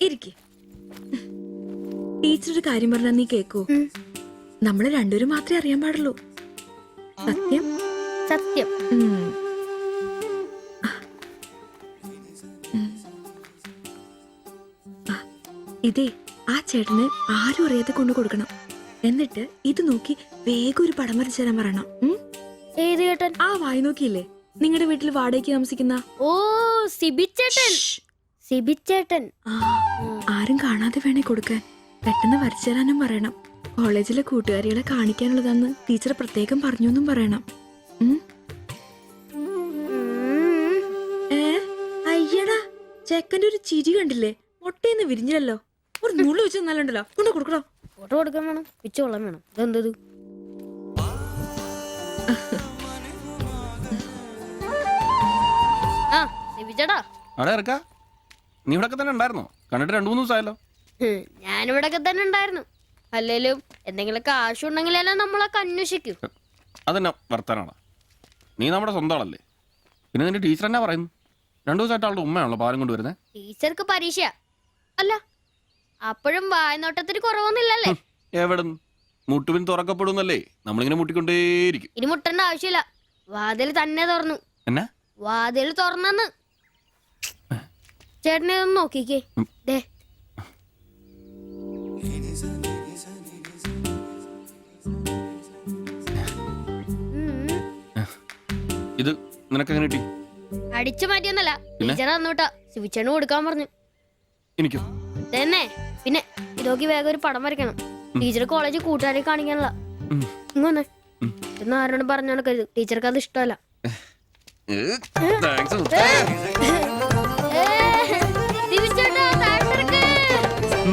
ഇരിക്ക്. ടീച്ചർ ഒരു കാര്യം പറഞ്ഞാ നീ കേക്കൂ? നമ്മള് രണ്ടുപേരും മാത്രമേ അറിയാൻ പാടുള്ളൂ. സത്യം സത്യം. ഇതേ ആ ചേട്ടന് ആരും അറിയാതെ കൊണ്ടു കൊടുക്കണം. എന്നിട്ട് ഇത് നോക്കി വേഗം ഒരു പടം വരച്ചു തരാൻ പറയണം. ഏത് ചേട്ടൻ? ആ വായി നോക്കിയില്ലേ, നിങ്ങളുടെ വീട്ടിൽ വാടകയ്ക്ക് താമസിക്കുന്ന? ഓ, സിബിച്ചേട്ടൻ. സിബിച്ചേട്ടൻ. ആരും കാണാതെ വേണേ കൊടുക്കാൻ. പെട്ടെന്ന് വരച്ചു തരാനും പറയണം. കോളേജിലെ കൂട്ടുകാരികളെ കാണിക്കാനുള്ളതാന്ന് ടീച്ചർ പ്രത്യേകം പറഞ്ഞു എന്നും പറയണം. അയ്യടാ, ചെക്കന്റെ ഒരു ചിരി കണ്ടില്ലേ? മുട്ടയെന്ന് വിരിഞ്ഞല്ലോ. ഒരു നൂല് വെച്ച് നല്ലുണ്ടല്ലോ. കൊണ്ട് കൊടുക്കണോ? ഫോട്ടോ കൊടുക്കാൻ വേണം, പിച്ചോളം വേണം. ഇതെന്തത്? ആ സിബിച്ചേട്ടാ. അവിടെ ഇറക്കാ. നീ ഇവിടെ തന്നെ ഉണ്ടായിരുന്നോ? കണ്ടിട്ട് 2-3 ദിവസമായല്ലോ. ഞാനിവിടെ തന്നെ ഉണ്ടായിരുന്നു. അല്ലേലും എന്തെങ്കിലും കാശുണ്ടെങ്കിലല്ലേ നമ്മളൊക്കെ അന്വേഷിക്കൂ. അതെന്നാ വർത്താനാണ്? നീ നമ്മുടെ സ്വന്തം ആളല്ലേ. പിന്നെ നിന്റെ ടീച്ചർ എന്നാ പറയുന്നു? 2 ദിവസമായിട്ട് ആളുടെ ഉമ്മയാണല്ലോ പാലം കൊണ്ടുവരുന്നത്. ടീച്ചർക്ക് പരീക്ഷ അല്ല, അപ്പോഴും വായനോട്ടത്തിന് കുറവൊന്നുമില്ലല്ലേ? എവിടെ മുട്ടുപിൻ തുറക്കപ്പെടുന്നല്ലേ? നമ്മളിങ്ങനെ മുട്ടിക്കൊണ്ടേയിരിക്കും. ഇനി മുട്ടേണ്ട ആവശ്യമില്ല, വാതിൽ തന്നെ തുറന്നു. എന്നാ വാതിൽ തുറന്നെന്ന്. ചേട്ടനെ ഒന്ന് നോക്കിക്കേ. ദേ ഇത് നിനക്ക് എങ്ങനെ കിട്ടി? അടിച്ചു മാറ്റിയൊന്നല്ല, പിന്നെ? ടീച്ചർ തന്നുട്ടാ. ശിവച്ചേണ് കൊടുക്കാൻ പറഞ്ഞു. എനിക്കോ? തന്നെ. പിന്നെ ഇതൊക്കെ വേഗം ഒരു പടം വരയ്ക്കണം. ടീച്ചർ കോളേജിൽ കൂട്ടുകാരെ കാണിക്കാനുള്ള. ഇങ്ങനെ എന്ന് ആരോടും പറഞ്ഞു നടക്കരുത്, ടീച്ചർക്ക് അത് ഇഷ്ടമല്ല. താങ്ക്സ്. ശിവച്ചേട്ടാ, താഴെ ഇറക്ക്.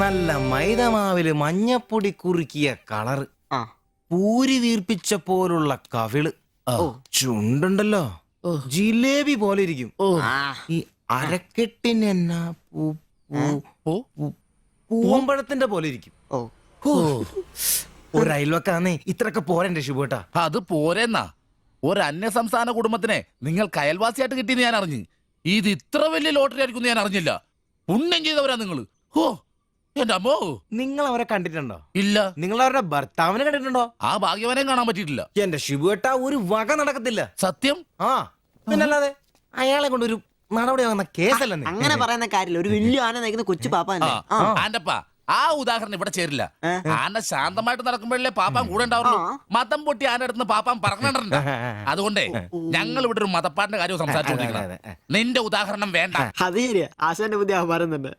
നല്ല മൈദമാവില് മഞ്ഞപ്പൊടി കുറുക്കിയ കളറ്, പൂരി വീർപ്പിച്ച പോലുള്ള കവിള്, ചുണ്ടുണ്ടല്ലോ ജിലേബി പോലെ ഇരിക്കും. ഈ അരക്കെട്ടിന് എന്നാ പൂവമ്പഴത്തിന്റെ പോലെ ഇരിക്കും. ഒരു അയൽവക്കാന്നേ ഇത്രയൊക്കെ പോരണ്ടേ ശുഭേട്ടാ? അത് പോരെന്നാ. ഒരു അന്യ സംസ്ഥാന കുടുംബത്തിനെ നിങ്ങൾക്ക് അയൽവാസിയായിട്ട് കിട്ടിയെന്ന് ഞാൻ അറിഞ്ഞു. ഇത് ഇത്ര വലിയ ലോട്ടറി ആയിരിക്കും ഞാൻ അറിഞ്ഞില്ല. പുണ്യം ചെയ്തവരാ നിങ്ങള്. ഓ എന്റെ അമ്മോ. നിങ്ങൾ അവരെ കണ്ടിട്ടുണ്ടോ? ഇല്ല. നിങ്ങൾ അവരുടെ ഭർത്താവിനെ കണ്ടിട്ടുണ്ടോ? ആ ഭാഗ്യവനെയും കാണാൻ പറ്റിയിട്ടില്ല. എന്റെ ശിബുവേട്ടാ ഒരു വക നടക്കത്തില്ല. സത്യം. ആ പിന്നല്ലാതെ അയാളെ കൊണ്ട് ഒരു നടപടി ആവുന്ന കേസല്ല. അങ്ങനെ പറയുന്ന കാര്യമില്ല. ഒരു വലിയ ആന നയിക്കുന്ന കൊച്ചു പാപ്പ ആന്റപ്പാ, ആ ഉദാഹരണം ഇവിടെ ചേരില്ല. ആന ശാന്തമായിട്ട് നടക്കുമ്പോഴല്ലേ പാപ്പാൻ കൂടെ ഉണ്ടാവുള്ളൂ. മതം പൊട്ടി ആന അടുത്ത് പാപ്പാൻ പറഞ്ഞിട്ടുണ്ട്. അതുകൊണ്ടേ ഞങ്ങൾ ഇവിടെ ഒരു മതപ്പാടിന്റെ കാര്യം സംസാരിച്ചോണ്ടിരിക്കണം. നിന്റെ ഉദാഹരണം വേണ്ട. അത് ശരിയാ, ആശാന്റെ പുതിയ പറയുന്നുണ്ട്.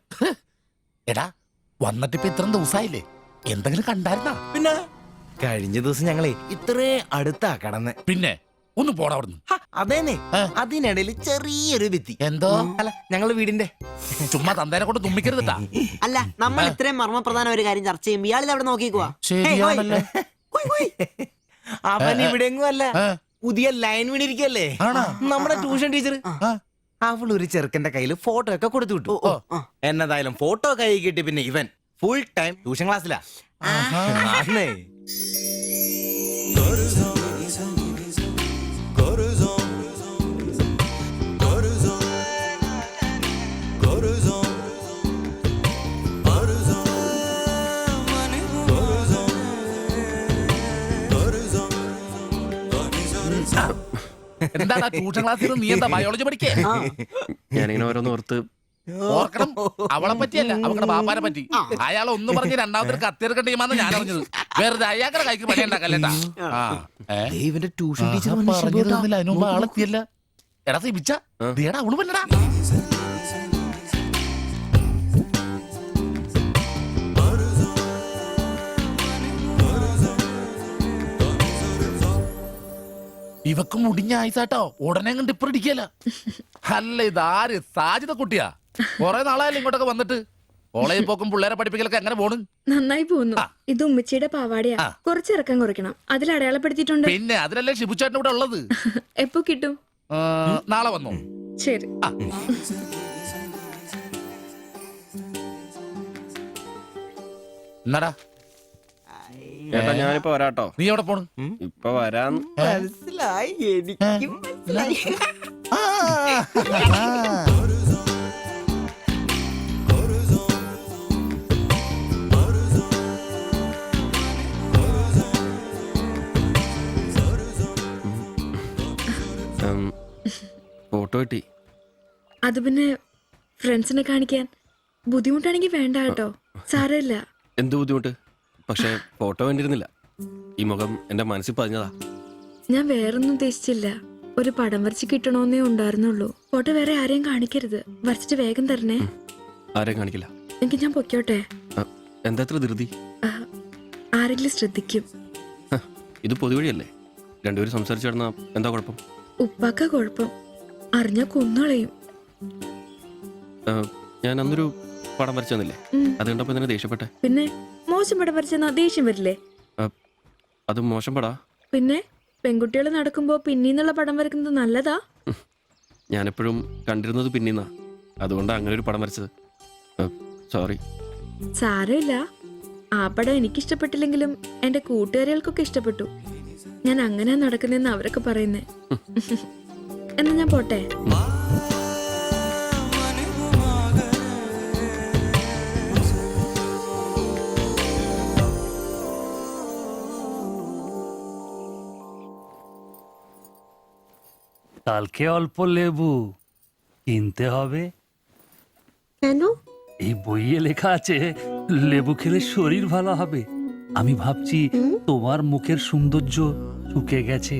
എടാ വന്നിട്ട് ഇപ്പൊ ഇത്രയും ദിവസമായില്ലേ, എന്തെങ്കിലും കണ്ടായിരുന്നാ? പിന്നെ കഴിഞ്ഞ ദിവസം ഞങ്ങളെ ഇത്രേ അടുത്താ കടന്ന്. പിന്നെ ഒന്ന് പോടാ അവിടുന്ന്. അതേന്നെ, അതിനിടയിൽ ചെറിയൊരു ഭിത്തി. എന്തോ? അല്ല ഞങ്ങള് വീടിന്റെ. ചുമ്മാ തന്തേനെ കൊണ്ട് തുമ്മിക്കരുതാ. അല്ല, നമ്മൾ ഇത്രയും മർമ്മപ്രധാന ഒരു കാര്യം ചർച്ച ചെയ്യുമ്പോ ഇയാളിത് അവിടെ നോക്കിക്കുവാ. ശരിയാണല്ലോ. അവൻ ഇവിടെങ്ങും അല്ല, പുതിയ ലൈൻ വീണിരിക്കല്ലേ നമ്മുടെ ട്യൂഷൻ ടീച്ചർ. അവൾ ഒരു ചെറുക്കന്റെ കയ്യിൽ ഫോട്ടോ ഒക്കെ കൊടുത്തു വിട്ടു. എന്നതായാലും ഫോട്ടോ കൈ കിട്ടി. പിന്നെ ഇവൻ ഫുൾ ടൈം ട്യൂഷൻ ക്ലാസ്സിലാ. എന്താ ട്യൂഷൻ ക്ലാസ്സിൽ നീ എന്താ ബയോളജി പഠിക്കേ? ഞാനിങ്ങനെ ഓരോന്ന് ഓർത്ത് ഓർക്കണം. അവളെ പറ്റിയല്ല, അവളുടെ പാപ്പാനെ പറ്റി. അയാൾ ഒന്ന് പറഞ്ഞ് രണ്ടാമത്തെ കത്തിയെടുക്കേണ്ട ടീമാന്ന് ഞാൻ അറിഞ്ഞത്. വെറുതെ അയാളുടെ കൈക്ക് പണി ഉണ്ടാക്കല്ലേട്ടാ. ഇവന്റെ ട്യൂഷൻ ടീച്ചർ പറഞ്ഞിരുന്നില്ല, അതിന് മുമ്പ് ആളെത്തിയല്ല. എടാ സിബിച്ച ദേടാ അവള് പറ്റടാ. ഇവക്ക് മുടിഞ്ഞ ആയിസാട്ടോ, ഉടനെ കണ്ട് ഇപ്പൊ ഇടിക്കല. അല്ല ഇതാര് സാജിത കുട്ടിയാ? കൊറേ നാളായാലും ഇങ്ങോട്ടൊക്കെ വന്നിട്ട്. കോളേജിൽ പോക്കും പിള്ളേരെ പഠിപ്പിക്കലൊക്കെ എങ്ങനെ പോണ്? നന്നായി പോകുന്നു. ഇത് ഉമ്മച്ചിയുടെ പാവാടയാ, കുറച്ച് ഇറക്കം കുറയ്ക്കണം. അതിൽ അടയാളപ്പെടുത്തിയിട്ടുണ്ട്. പിന്നെ അതിലല്ലേ ഷിബുച്ചേട്ടൻ ഇവിടെ ഉള്ളത്. എപ്പോ കിട്ടും? നാളെ വന്നോ? ശരി. എന്നാടാ ഏട്ടാ ഞാനിപ്പോ വരാട്ടോ. നീ എവിടെ പോണ്? ഇപ്പൊ വരാൻ മനസ്സിലായി, എനിക്കും മനസ്സിലായി. ഫോട്ടോ കിട്ടി. അത് പിന്നെ ഫ്രണ്ട്സിനെ കാണിക്കാൻ ബുദ്ധിമുട്ടാണെങ്കിൽ വേണ്ട കേട്ടോ, സാരമില്ല. എന്ത് ബുദ്ധിമുട്ട്? പക്ഷെ ഫോട്ടോ വേണ്ടിയിരുന്നില്ല. ഈ മുഖം എന്റെ മനസ്സിൽ പതിഞ്ഞതാ. ഞാൻ വേറൊന്നും ഉദ്ദേശിച്ചില്ല. ഒരു പടം വരച്ച് കിട്ടണോന്നേ ഉണ്ടായിരുന്നുള്ളൂ. ഫോട്ടോ വേറെ ആരെയും കാണിക്കരുത്. വരച്ചിട്ട് വേഗം തരണേ. ആരെയും കാണിക്കില്ല. എനിക്ക് ഞാൻ പൊക്കോട്ടെ? എന്താ ഇത്ര ധൃതി? ആരെങ്കിലും ശ്രദ്ധിക്കും. ഇത് പൊതുവഴിയല്ലേ, രണ്ടുപേരും സംസാരിച്ചു കിടന്നാ എന്താ കുഴപ്പം? ഉപ്പാക്ക കുഴപ്പം, അറിഞ്ഞാ കൊന്നുകളയും. ഞാൻ അന്നൊരു പടം വരച്ചു തന്നില്ലേ, അത് കണ്ടപ്പോ തന്നെ ദേഷ്യപ്പെട്ടെ. പിന്നെ മോശം പടം വരച്ചെന്നാ ദേഷ്യം വരില്ലേ? അത് മോശം പടാ. പിന്നെ പെൺകുട്ടികൾ നടക്കുമ്പോ പിന്നീന്നുള്ള പടം വരക്കുന്നത് നല്ലതാ. ഞാനെപ്പോഴും കണ്ടിരുന്നത് പിന്നീന്നാ, അതുകൊണ്ടാ അങ്ങനെ ഒരു പടം വരച്ചത്. സോറി. സാരമില്ല. ആ പടം എനിക്കിഷ്ടപ്പെട്ടില്ലെങ്കിലും എന്റെ കൂട്ടുകാരികൾക്കൊക്കെ ഇഷ്ടപ്പെട്ടു. ഞാൻ അങ്ങനെ നടക്കുന്നെന്ന് അവരൊക്കെ പറയുന്നേ. എന്നാ ഞാൻ പോട്ടെ. কালকে অল্প লেবু কিনতে হবে। কেন? এই বইয়ে লেখা আছে লেবু খেলে শরীর ভালো হবে। আমি ভাবছি তোমার মুখের সৌন্দর্য শুকে গেছে।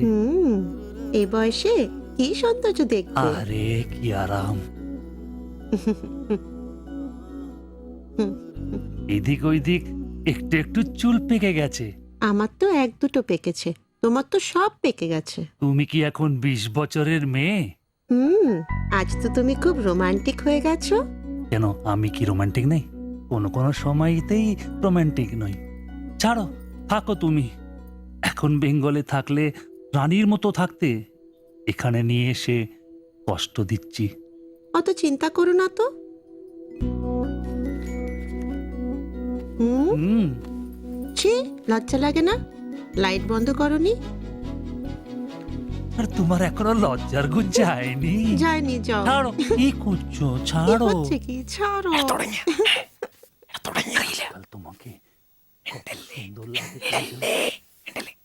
এ বয়সে কি সৌন্দর্য দেখবে। अरे কি আরাম। এদিক ওইদিক একটু একটু চুল পেকে গেছে। আমার তো এক দুটো পেকেছে, তোমার তো সব পেকে গেছে। তুমি কি এখন 20 বছরের মেয়ে? আজ তো তুমি খুব রোমান্টিক হয়ে গেছো। কেন আমি কি রোমান্টিক নেই? কোনো কোনো সময়তেই রোমান্টিক নই। ছাড়ো, থাকো তুমি। এখন বেঙ্গলে থাকলে রানীর মতো থাকতে, এখানে নিয়ে এসে কষ্ট দিচ্ছি। অত চিন্তা করো না তো। ছি, লজ্জা লাগে না? লাইট বন্ধ করনি? আর তোমার এখনো লজ্জার গুণ যায়নি? যায়নি, যাও। ছাড়ো, কি করছো? কি ছাড়ো। হচ্ছে কি? ছাড়ো। কাল তোমাকে কত সুন্দর লাগে,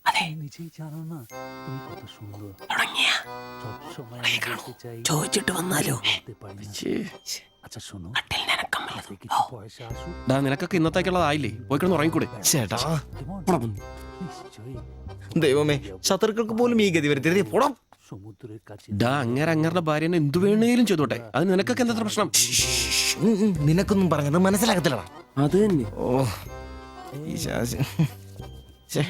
তুমি নিজেই জানো না তুমি কত সুন্দর। সবসময় আমি বলতে চাই, ചോദിച്ചിട്ട് വന്നാലോ? বলতে পারি না। আচ্ছা শোনো, হাতে কিছু পয়সা আসুক। ഡാ നിനക്കൊക്കെ ഇന്നത്തേക്കുള്ളതായില്ലേ? പോയി കിടന്ന് ഉറങ്ങിക്കൂടെ? ചേട്ടാ, নিশ্চয়ই ദൈവമേ, ശത്രുക്കൾക്ക് പോലും ഈ ഗതി വരുത്തരുത്. പോടാം. সমুদ্রের কাছে ഡാ അങ്ങേരുടെ ഭാര്യനെ എന്തു വേണേലും ചെയ്തോട്ടെ, അത് നിനക്കൊക്കെ എന്താ പ്രശ്നം? നിനക്കൊന്നും പറഞ്ഞത് മനസ്സിലാകത്തില്ലടാ. അത് തന്നെ. ഓ, ഈ ശാസി. ഛെ.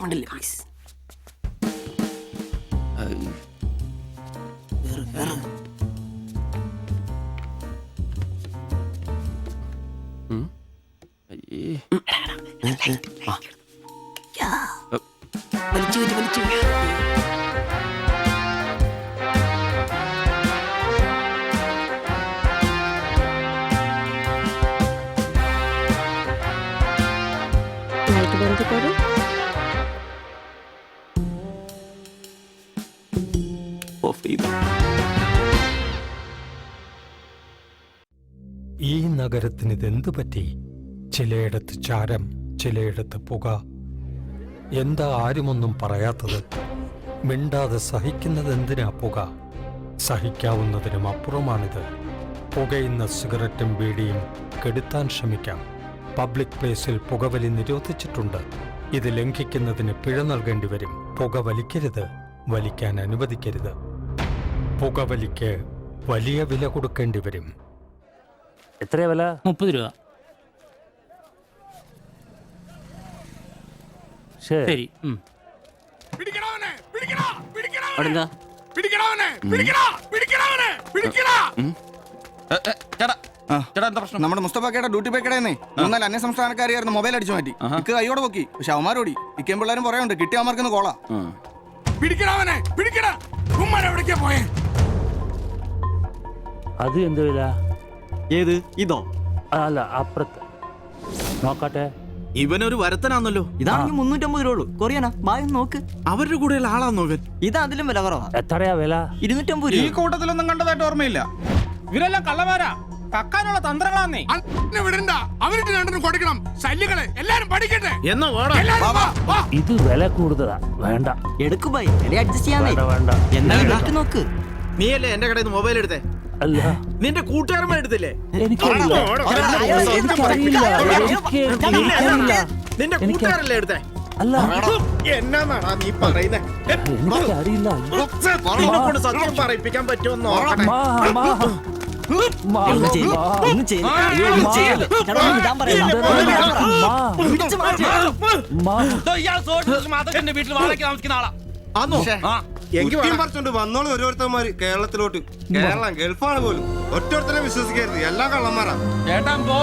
മണ്ടില്ലേ പ്ലീസ്. വലിച്ചു കയറ്റി വലിച്ചു. লাইট বন্ধ করো। ഈ നഗരത്തിന് ഇതെന്തു പറ്റി? ചിലയിടത്ത് ചാരം, ചിലയിടത്ത് പുക. എന്താ ആരുമൊന്നും പറയാത്തത്? മിണ്ടാതെ സഹിക്കുന്നത് എന്തിനാ പുക? സഹിക്കാവുന്നതിനും അപ്പുറമാണിത്. പുകയുന്ന സിഗരറ്റും ബീഡിയും കെടുത്താൻ ശ്രമിക്കാം. പബ്ലിക് പ്ലേസിൽ പുകവലി നിരോധിച്ചിട്ടുണ്ട്. ഇത് ലംഘിക്കുന്നതിന് പിഴ നൽകേണ്ടി വരും. പുക വലിക്കരുത്, വലിക്കാൻ അനുവദിക്കരുത്. പുകവലിക്ക് വലിയ വില കൊടുക്കേണ്ടി വരും. എത്രയാ വില? 30 രൂപ. ശരി. അവിടെന്താ? ചേട്ടാ എന്താ പ്രശ്നം? നമ്മുടെ മുസ്തഫാക്കയുടെ ഡ്യൂട്ടി പേക്കടേന്നേ 3-4 അന്യ സംസ്ഥാനക്കാരിയായിരുന്നു മൊബൈൽ അടിച്ചു മാറ്റി. ഇക്ക് കൈയോടെ പൊക്കി, പക്ഷെ അവന്മാരോടി. ഇക്കേം പിള്ളേരും പറയാനുണ്ട്, കിട്ടിയ അവന്മാർക്കൊന്ന് കോളാ. അത് എന്ത് വില? ഏത് ഇതോ? അല്ല, അപ്പുറത്ത് നോക്കട്ടെ. ഇവനൊരു വരത്തനാന്നല്ലോ. ഇതാണെങ്കിൽ 350 രൂപ ഉള്ളൂ. കൊറിയാനാ, ബായ് നോക്ക്. അവരുടെ കൂടെയുള്ള ആളാന്നോ ഇവൻ? ഇത് അതിലും വില കുറവാ. എത്രയാ വില? 250 ഈ രൂപ. കൂട്ടത്തിലൊന്നും കണ്ടതായിട്ട് ഓർമ്മയില്ല. ഇവരെല്ലാം കള്ളമാരാ, കക്കാനുള്ള തന്ത്രങ്ങളാന്നേ. ഇത് വില കൂടുതലാ. വേണ്ട, എടുക്കു ബായ്, വില അഡ്ജസ്റ്റ് ചെയ്യാന്നേ. വേണ്ട, വേണ്ട. എന്നാ ഇതാക്കി നോക്ക്. നീയല്ലേ എന്റെ കടയിൽ നിന്ന് മൊബൈൽ എടുത്തേ? അല്ല, നിന്റെ കൂട്ടുകാരന്മാർ എടുത്തില്ലേ? എനിക്കറിയില്ല. നിന്റെ കൂട്ടുകാരല്ലേ എടുത്തേ? അല്ല, എന്നാടാ നീ പറയുന്നേ? എനിക്കറിയില്ല. കൊണ്ട് സത്യം പറയിപ്പിക്കാൻ പറ്റുമെന്നോ? ഒന്ന് ചെയ്യ്, ഒന്ന് ചെയ്യ്. അയ്യോ, ഒന്ന് ചെയ്യല്ലേ. ചേട്ടാ, ഒന്ന് വിടാൻ പറയണം. വിളിച്ച് മാറ്റ്. വീട്ടിൽ വാടകയ്ക്ക് താമസിക്കുന്ന ആളാ. വന്നോളൂ ഓരോരുത്തന്മാര് കേരളത്തിലോട്ട്. കേരളം ഗൾഫാണ് പോലും. ഒറ്റൊരുത്തരെ വിശ്വസിക്കരുത്, എല്ലാം കള്ളന്മാരാ. ചേട്ടാ പോ.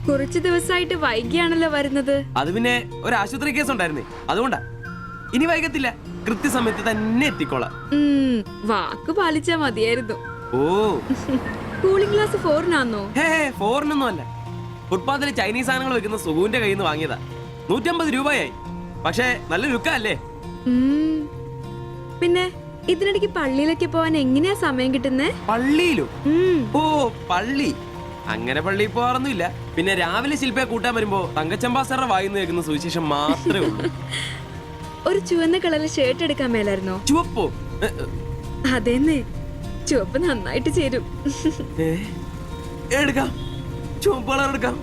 കുറച്ചു ദിവസമായിട്ട് വൈകിയാണല്ലോ വരുന്നത്. അത് പിന്നെ ഒരു ആശുപത്രി കേസ് ഉണ്ടായിരുന്നേ, അതുകൊണ്ടാ. ഇനി വൈകത്തില്ല, കൃത്യസമയത്ത് തന്നെ എത്തിക്കോളാം. വാക്ക് പാലിച്ചാ മതിയായിരുന്നു. ഓ കൂളിംഗ് ഗ്ലാസ് 4-നാന്നോ? ഹേ, ഫോറിനൊന്നും അല്ല. ഫുട്പാത്തിൽ ചൈനീസ് സാധനങ്ങൾ വെക്കുന്ന സുഗുവിന്റെ കയ്യിൽ നിന്ന് വാങ്ങിയതാ. 150 രൂപയായി. പക്ഷേ നല്ല ലുക്കല്ലേ? പിന്നെ ഇതിനിടയ്ക്ക് പള്ളിയിലൊക്കെ പോവാൻ എങ്ങനെയാ സമയം കിട്ടുന്നേ? പള്ളിയിലോ? ഓ പള്ളി, അങ്ങനെ പള്ളിയിൽ പോവാറൊന്നുമില്ല. പിന്നെ രാവിലെ ശില്പയെ കൂട്ടാൻ വരുമ്പോ തങ്കച്ചമ്പാസറ വായിന്ന് കേൾക്കുന്ന സുവിശേഷം മാത്രമേ ഉള്ളൂ. ഒരു ചുവന്ന കളറിൽ ഷർട്ട് എടുക്കാൻ മേലായിരുന്നോ? ചുവപ്പോ? അതെന്നെ, ചുവപ്പ് നന്നായിട്ട് ചേരും. എടുക്കാം, ചുവപ്പ് കളർ എടുക്കാം.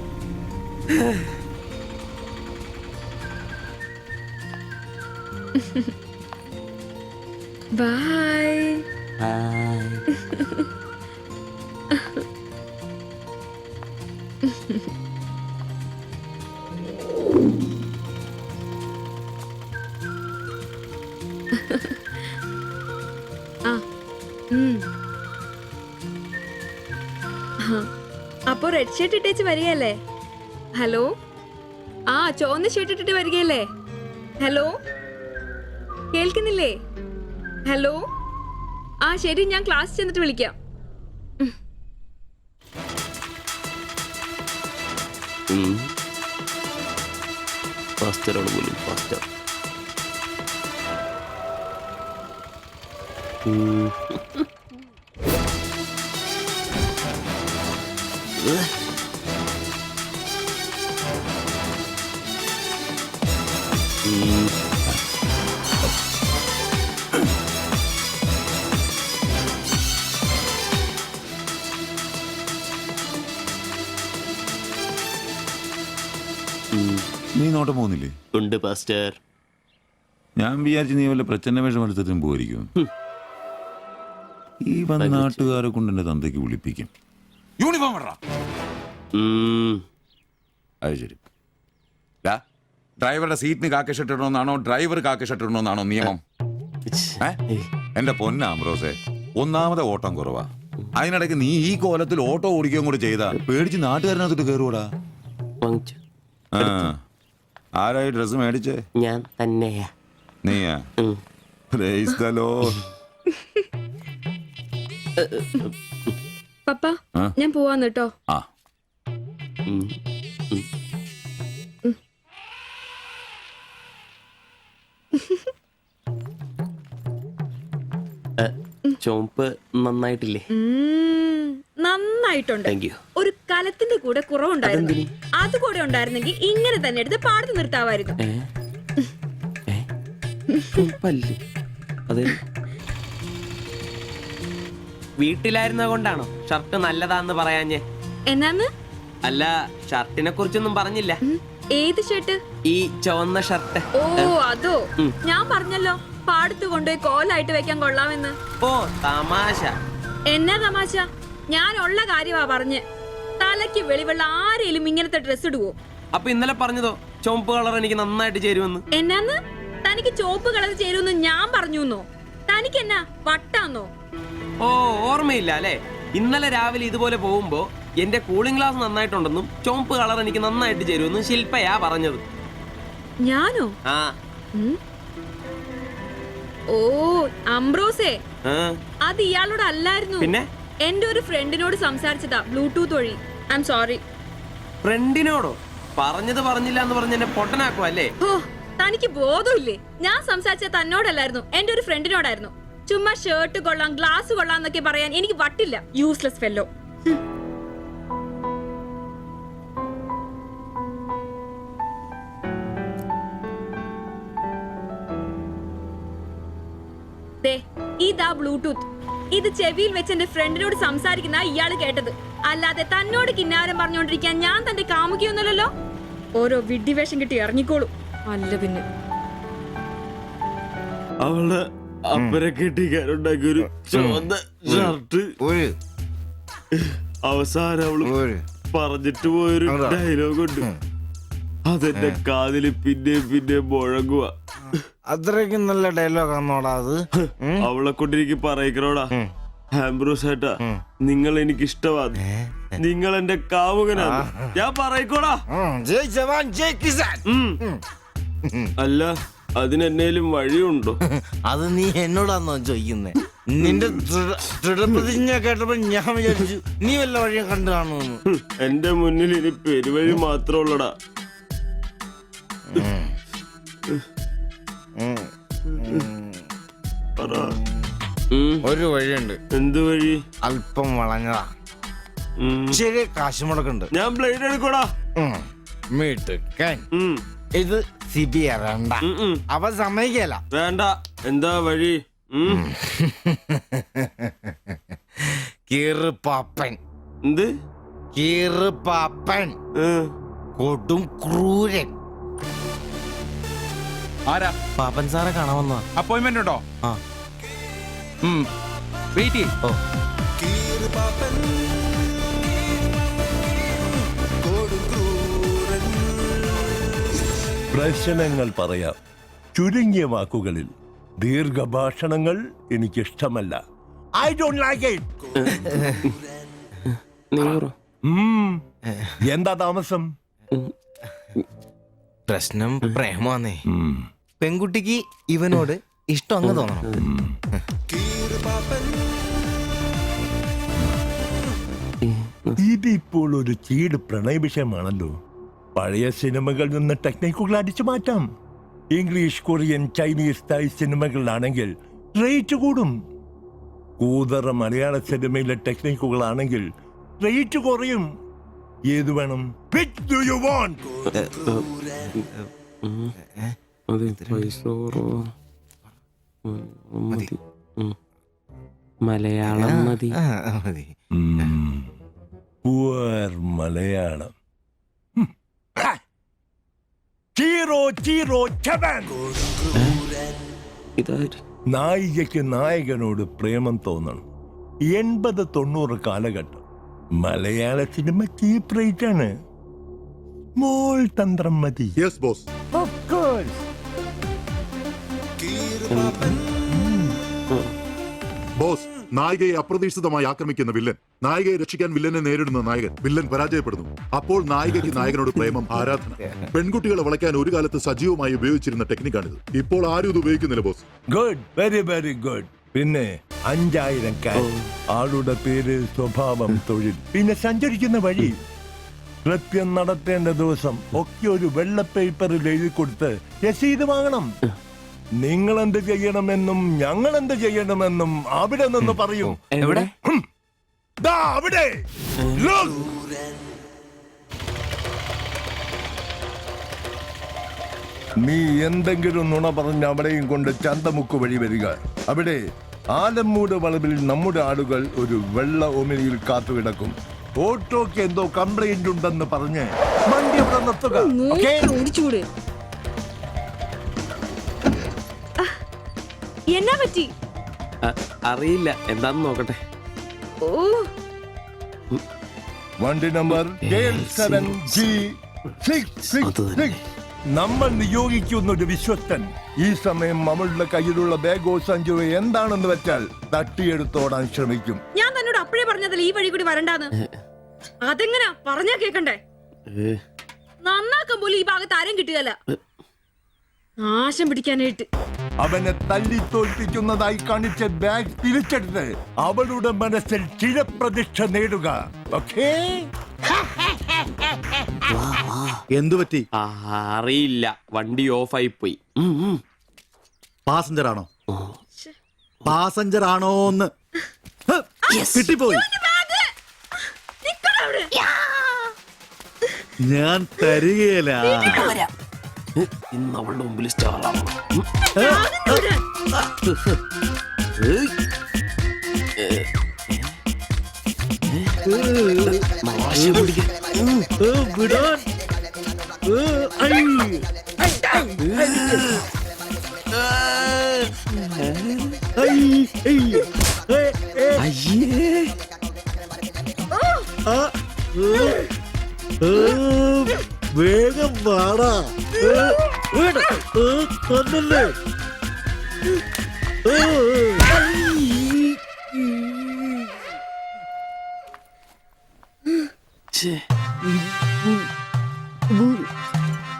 ബൈ. അപ്പൊ റെഡ് ഷർട്ട് ഇട്ടേച്ച് വരികയല്ലേ? ഹലോ, ചുവന്ന ഷർട്ട് ഇട്ടിട്ട് വരികയല്ലേ? ഹലോ, കേൾക്കുന്നില്ലേ? ഹലോ, ശരി, ഞാൻ ക്ലാസ് ചെന്നിട്ട് വിളിക്കാം. നീ നോട്ടം പോകുന്നില്ലേ? ഉണ്ട് പാസ്റ്റർ. ഞാൻ വിചാരിച്ചു നീ വല്ല പ്രച്ഛന്ന വേഷം എടുത്തിട്ടും പോയിരിക്കും. ഈ വന്ന നാട്ടുകാരെ കൊണ്ട് എന്റെ തന്തയ്ക്ക് വിളിപ്പിക്കും. യൂണിഫോം ഇടറാ. അത് ശരി. ഡ്രൈവറുടെ സീറ്റിന് കാക്ക ഷർട്ട് ഇടണമെന്നാണോ ഡ്രൈവർ കാക്ക ഷർട്ട് ഇടണമെന്നാണോ നിയമം? എന്റെ പൊന്ന ആംബ്രോസേ, ഒന്നാമത്തെ ഓട്ടം കുറവാ. അതിനിടയ്ക്ക് നീ ഈ കോലത്തിൽ ഓട്ടോ ഓടിക്കുകയും കൂടെ ചെയ്താ പേടിച്ച് നാട്ടുകാരനകത്തോട്ട് കയറുകൂടാ. ആരായി ഡ്രസ് മേടിച്ചേ? ഞാൻ തന്നെയാ. നീയാ? Price the Lord. പപ്പ, ഞാൻ പോവാന്ന് കേട്ടോ. ചോപ്പ് നന്നായിട്ടില്ലേ? നന്നായിട്ടുണ്ട്. ഒരു കലത്തിന്റെ കൂടെ കുറവുണ്ടായിരുന്നു. അത് കൂടെ ഉണ്ടായിരുന്നെങ്കിൽ ഇങ്ങനെ തന്നെ എടുത്ത് പാടത്ത് നിർത്താമായിരുന്നു. വീട്ടിലായിരുന്ന കൊണ്ടാണോ ഷർട്ട് നല്ലതാന്ന് പറയാഞ്ഞേ? എന്നാന്ന്? അല്ല, ഷർട്ടിനെ കുറിച്ചൊന്നും പറഞ്ഞില്ല. ഏത് ഷർട്ട്? ഈ ചുവന്ന ഷർട്ട്. ഓ അതോ, ഞാൻ പറഞ്ഞല്ലോ പാടത്ത് കൊണ്ടുപോയി കോലായിട്ട് വെക്കാൻ കൊള്ളാമെന്ന്. ഓ തമാശ. എന്നാ തമാശ? ഞാൻ ഉള്ള കാര്യമാ പറഞ്ഞ്. തലയ്ക്ക് വെളിവുള്ള ആരെയും ഇങ്ങനത്തെ ഡ്രസ് ഇടുവോ? അപ്പൊ ഇന്നലെ പറഞ്ഞതോ ചുവപ്പ് കളർ എനിക്ക് നന്നായിട്ട് ചേരുമെന്ന്? എന്നാന്ന്? തനിക്ക് ചുവപ്പ് കളർ ചേരുമെന്ന് ഞാൻ പറഞ്ഞുന്നോ? തനിക്ക് എന്നാ വട്ടാന്നോ? ഓ ഓർമ്മയില്ല അല്ലേ? ഇന്നലെ രാവിലെ ഇതുപോലെ പോകുമ്പോ എന്റെ കൂളിംഗ് ഗ്ലാസ് നന്നായിട്ടുണ്ടെന്നും ചുവപ്പ് കളർ എനിക്ക് നന്നായിട്ട് ചേരുമെന്നും ശില്പയാ പറഞ്ഞത്. ഞാനോ? ഓ അംബ്രോസേ, അത് ഇയാളോട് അല്ലായിരുന്നു. പിന്നെ എന്റെ ഒരു ഫ്രണ്ടിനോട് സംസാരിച്ചതാ ബ്ലൂടൂത്ത് വഴി. I am sorry. ഫ്രണ്ടിനോടോ? പറഞ്ഞത് പറഞ്ഞില്ല എന്ന് പറഞ്ഞ് എന്നെ പൊട്ടനാക്കുക അല്ലേ? ഓ തനിക്ക് ബോധമില്ലേ? ഞാൻ സംസാരിച്ച തന്നോടല്ലായിരുന്നു, എന്റെ ഒരു ഫ്രണ്ടിനോടായിരുന്നു. ചുമ്മാ ഷർട്ട് കൊള്ളാം ഗ്ലാസ് കൊള്ളാം എന്നൊക്കെ പറയാൻ എനിക്ക് വട്ടില്ല. Useless fellow. ഇതാ ബ്ലൂടൂത്ത്. ഇത് ചെവിയിൽ വെച്ച് എന്റെ ഫ്രണ്ടിനോട് സംസാരിക്കുന്ന ഇയാള് കേട്ടത്. അല്ലാതെ തന്നോട് കിന്നാരം പറഞ്ഞോണ്ടിരിക്കാൻ ഞാൻ തന്റെ കാമുകിയൊന്നുമല്ലല്ലോ. ഓരോ വിഡ്ഢിവേഷം കിട്ടി ഇറങ്ങിക്കോളൂ. അല്ല പിന്നെ അവള് അപ്പനെ കെട്ടിക്കാനുണ്ടാക്കിയൊരു ചുവന്ന ഷർട്ട് അവസാനം അവള് പറഞ്ഞിട്ട് പോയൊരു ഡയലോഗ് ഉണ്ട്. അതെന്റെ കാതില് പിന്നെ മുഴങ്ങുക. അത്രയ്ക്കും നല്ല ഡയലോഗാന്നോടാ അത്. അവളെ കൊണ്ട് എനിക്ക് പറയിക്കണോടാ. ആംബ്രോസ് ഏട്ടാ, നിങ്ങൾ എനിക്ക് ഇഷ്ടമാണ്. നിങ്ങൾ എന്റെ കാമുകനാണ്. ഞാൻ പറയിക്കോടാ. ജയ് ജവാൻ ജയ് കിസാൻ. അല്ല, അതിനെന്നേലും വഴിയുണ്ടോ? അത് നീ എന്നോടാന്നോ ചോദിക്കുന്നേ? നിന്റെ ദൃഢപ്രതിജ്ഞ കേട്ടപ്പോ ഞാൻ വിചാരിച്ചു നീ വല്ല വഴിയും കണ്ടു കാണുമെന്ന്. എന്റെ മുന്നിൽ ഇനി പെരുവഴി മാത്രമുള്ളടാ. ഒരു വഴിയുണ്ട്. എന്ത് വഴി? അല്പം വളഞ്ഞതാ. ശരി, കാശ് മുടക്കുണ്ട്. ഞാൻ ബ്ലേഡ് എടുക്കോടാ. മീട്ടുക്കൻ. ഇത് സിബി ഇറണ്ട. അവ സമ്മതിക്കല. വേണ്ട. എന്താ വഴി? കീറുപാപ്പൻ. എന്ത്? കീറുപാപ്പൻ. കൊടും ക്രൂരൻ. ആരാ? പാപ്പൻ സാറെ കാണാൻ വന്നതാ. അപ്പോയിന്റ്മെന്റ് ഉണ്ടോ? ആ. വെയിറ്റ് ചെയ്യ്. ഓ. പ്രശ്നങ്ങൾ പറയാം ചുരുങ്ങിയ വാക്കുകളിൽ. ദീർഘഭാഷണങ്ങൾ എനിക്കിഷ്ടമല്ല. I don't like it. എന്താ താമസം? പ്രശ്നം പ്രേമാന്നേ. പെൺകുട്ടിക്ക് ഇവനോട് ഇഷ്ടം അങ്ങ് തോന്നണം. ഇതിപ്പോൾ ഒരു ചീട് പ്രണയ വിഷയമാണല്ലോ. പഴയ സിനിമകളിൽ നിന്ന് ടെക്നിക്കുകൾ അടിച്ചു മാറ്റാം. ഇംഗ്ലീഷ്, കൊറിയൻ, ചൈനീസ്, തായ് സിനിമകളിലാണെങ്കിൽ റേറ്റ് കൂടും. കൂതറ മലയാള സിനിമയിലെ ടെക്നിക്കുകളാണെങ്കിൽ റേറ്റ് കുറയും. ഏത് വേണം? Which do you want? Malayalam മതി. Poor മലയാളം. നായികയ്ക്ക് നായകനോട് പ്രേമം തോന്നണം. 80-90 കാലഘട്ടം മലയാള സിനിമ ചീപ്പ് റേറ്റ് ആണ്. മോൾ തന്ത്രം മതി. ബോസ്, നായികയെ അപ്രതീക്ഷിതമായി ആക്രമിക്കുന്ന വില്ലൻ, നായികയെ രക്ഷിക്കാൻ വില്ലനെ നേരിടുന്ന നായകൻ, വില്ലൻ പരാജയപ്പെടുന്നു. അപ്പോൾ നായികയ്ക്ക് നായകനോട് പ്രേമം, ആരാധന. പെൺകുട്ടികളെ വളയ്ക്കാൻ ഒരു കാലത്ത് സജീവമായി ഉപയോഗിച്ചിരുന്ന ടെക്നിക്കാണിത്. ഇപ്പോൾ ആരും ഇത് ഉപയോഗിക്കുന്നില്ല boss. Good, very very good. പിന്നെ 5000 ആളുടെ പേര്, സ്വഭാവം, തൊഴിൽ, പിന്നെ സഞ്ചരിക്കുന്ന വഴി, കൃത്യം നടത്തേണ്ട ദിവസം ഒക്കെ ഒരു വെള്ള പേപ്പറിൽ എഴുതി കൊടുത്ത് രസീത് വാങ്ങണം. നിങ്ങൾ എന്ത് ചെയ്യണമെന്നും ഞങ്ങൾ എന്ത് ചെയ്യണമെന്നും അവിടെ നിന്ന് പറയും. എവിടെ? അവിടെ. നീ എന്തെങ്കിലും നുണ പറഞ്ഞ് അവിടെയും കൊണ്ട് ചന്തമുക്ക് വഴി വരിക. അവിടെ ആലമ്മൂട് വളവിൽ നമ്മുടെ ആളുകൾ ഒരു വെള്ള ഒമിനിയിൽ കാത്തുകിടക്കും. ഓട്ടോക്ക് എന്തോ കംപ്ലൈന്റ് ഉണ്ടെന്ന് പറഞ്ഞ് വണ്ടി ഇവിടെ നിർത്തുക. എന്നാ പറ്റി? അറിയില്ല, എന്താന്ന് നോക്കട്ടെ. വണ്ടി നമ്പർ K7G666. നമ്മൾ നിയോഗിക്കുന്ന ഒരു വിശ്വസ്തൻ ഈ സമയം നമ്മളുടെ കയ്യിലുള്ള ബാഗോ സഞ്ചോ എന്താണെന്ന് വെച്ചാൽ തട്ടിയെടുത്തോടാൻ ശ്രമിക്കും. ഞാൻ തന്നോട് അപ്പോഴേ പറഞ്ഞതല്ലേ ഈ വഴി കൂടി വരണ്ടാന്ന്. അതെങ്ങനാ പറഞ്ഞാ കേക്കണ്ടേ? നന്നാക്കാൻ പോലും ഈ ഭാഗത്ത് ആരും കിട്ടുകയല്ല. നാശം പിടിക്കാനായിട്ട് അവനെ തല്ലി തോൽപ്പിക്കുന്നതായി കാണിച്ച ബാഗ് തിരിച്ചെടുത്ത് അവളുടെ മനസ്സിൽ ചിരപ്രതിഷ്ഠ നേടുക. ഓക്കേ? എന്തു പറ്റി? അറിയില്ല, വണ്ടി ഓഫായി പോയി. പാസഞ്ചർ ആണോ? പാസഞ്ചർ ആണോന്ന് കിട്ടിപ്പോയി. ഞാൻ തരികയില്ല. ഇന്ന് അവളുടെ മുമ്പിൽ സ്റ്റാർ ആവണം. വേഗം വാടാ. കൊന്നല്ലേ?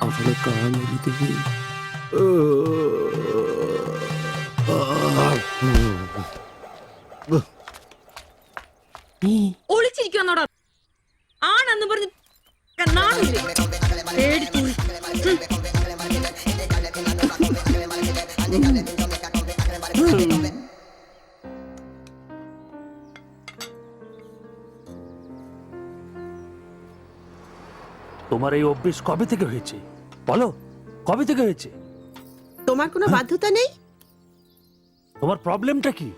അവള് കാണരുത്. ഒളിച്ചിരിക്കുവാന്നോടാ ആണെന്ന് പറഞ്ഞ് നാണില്ലേ? പേടിച്ചു. তোমার এই অভ্যেস কবে থেকে হয়েছে বলো, কবে থেকে হয়েছে? তোমার কোনো বাধ্যতা নেই। তোমার প্রবলেমটা কি?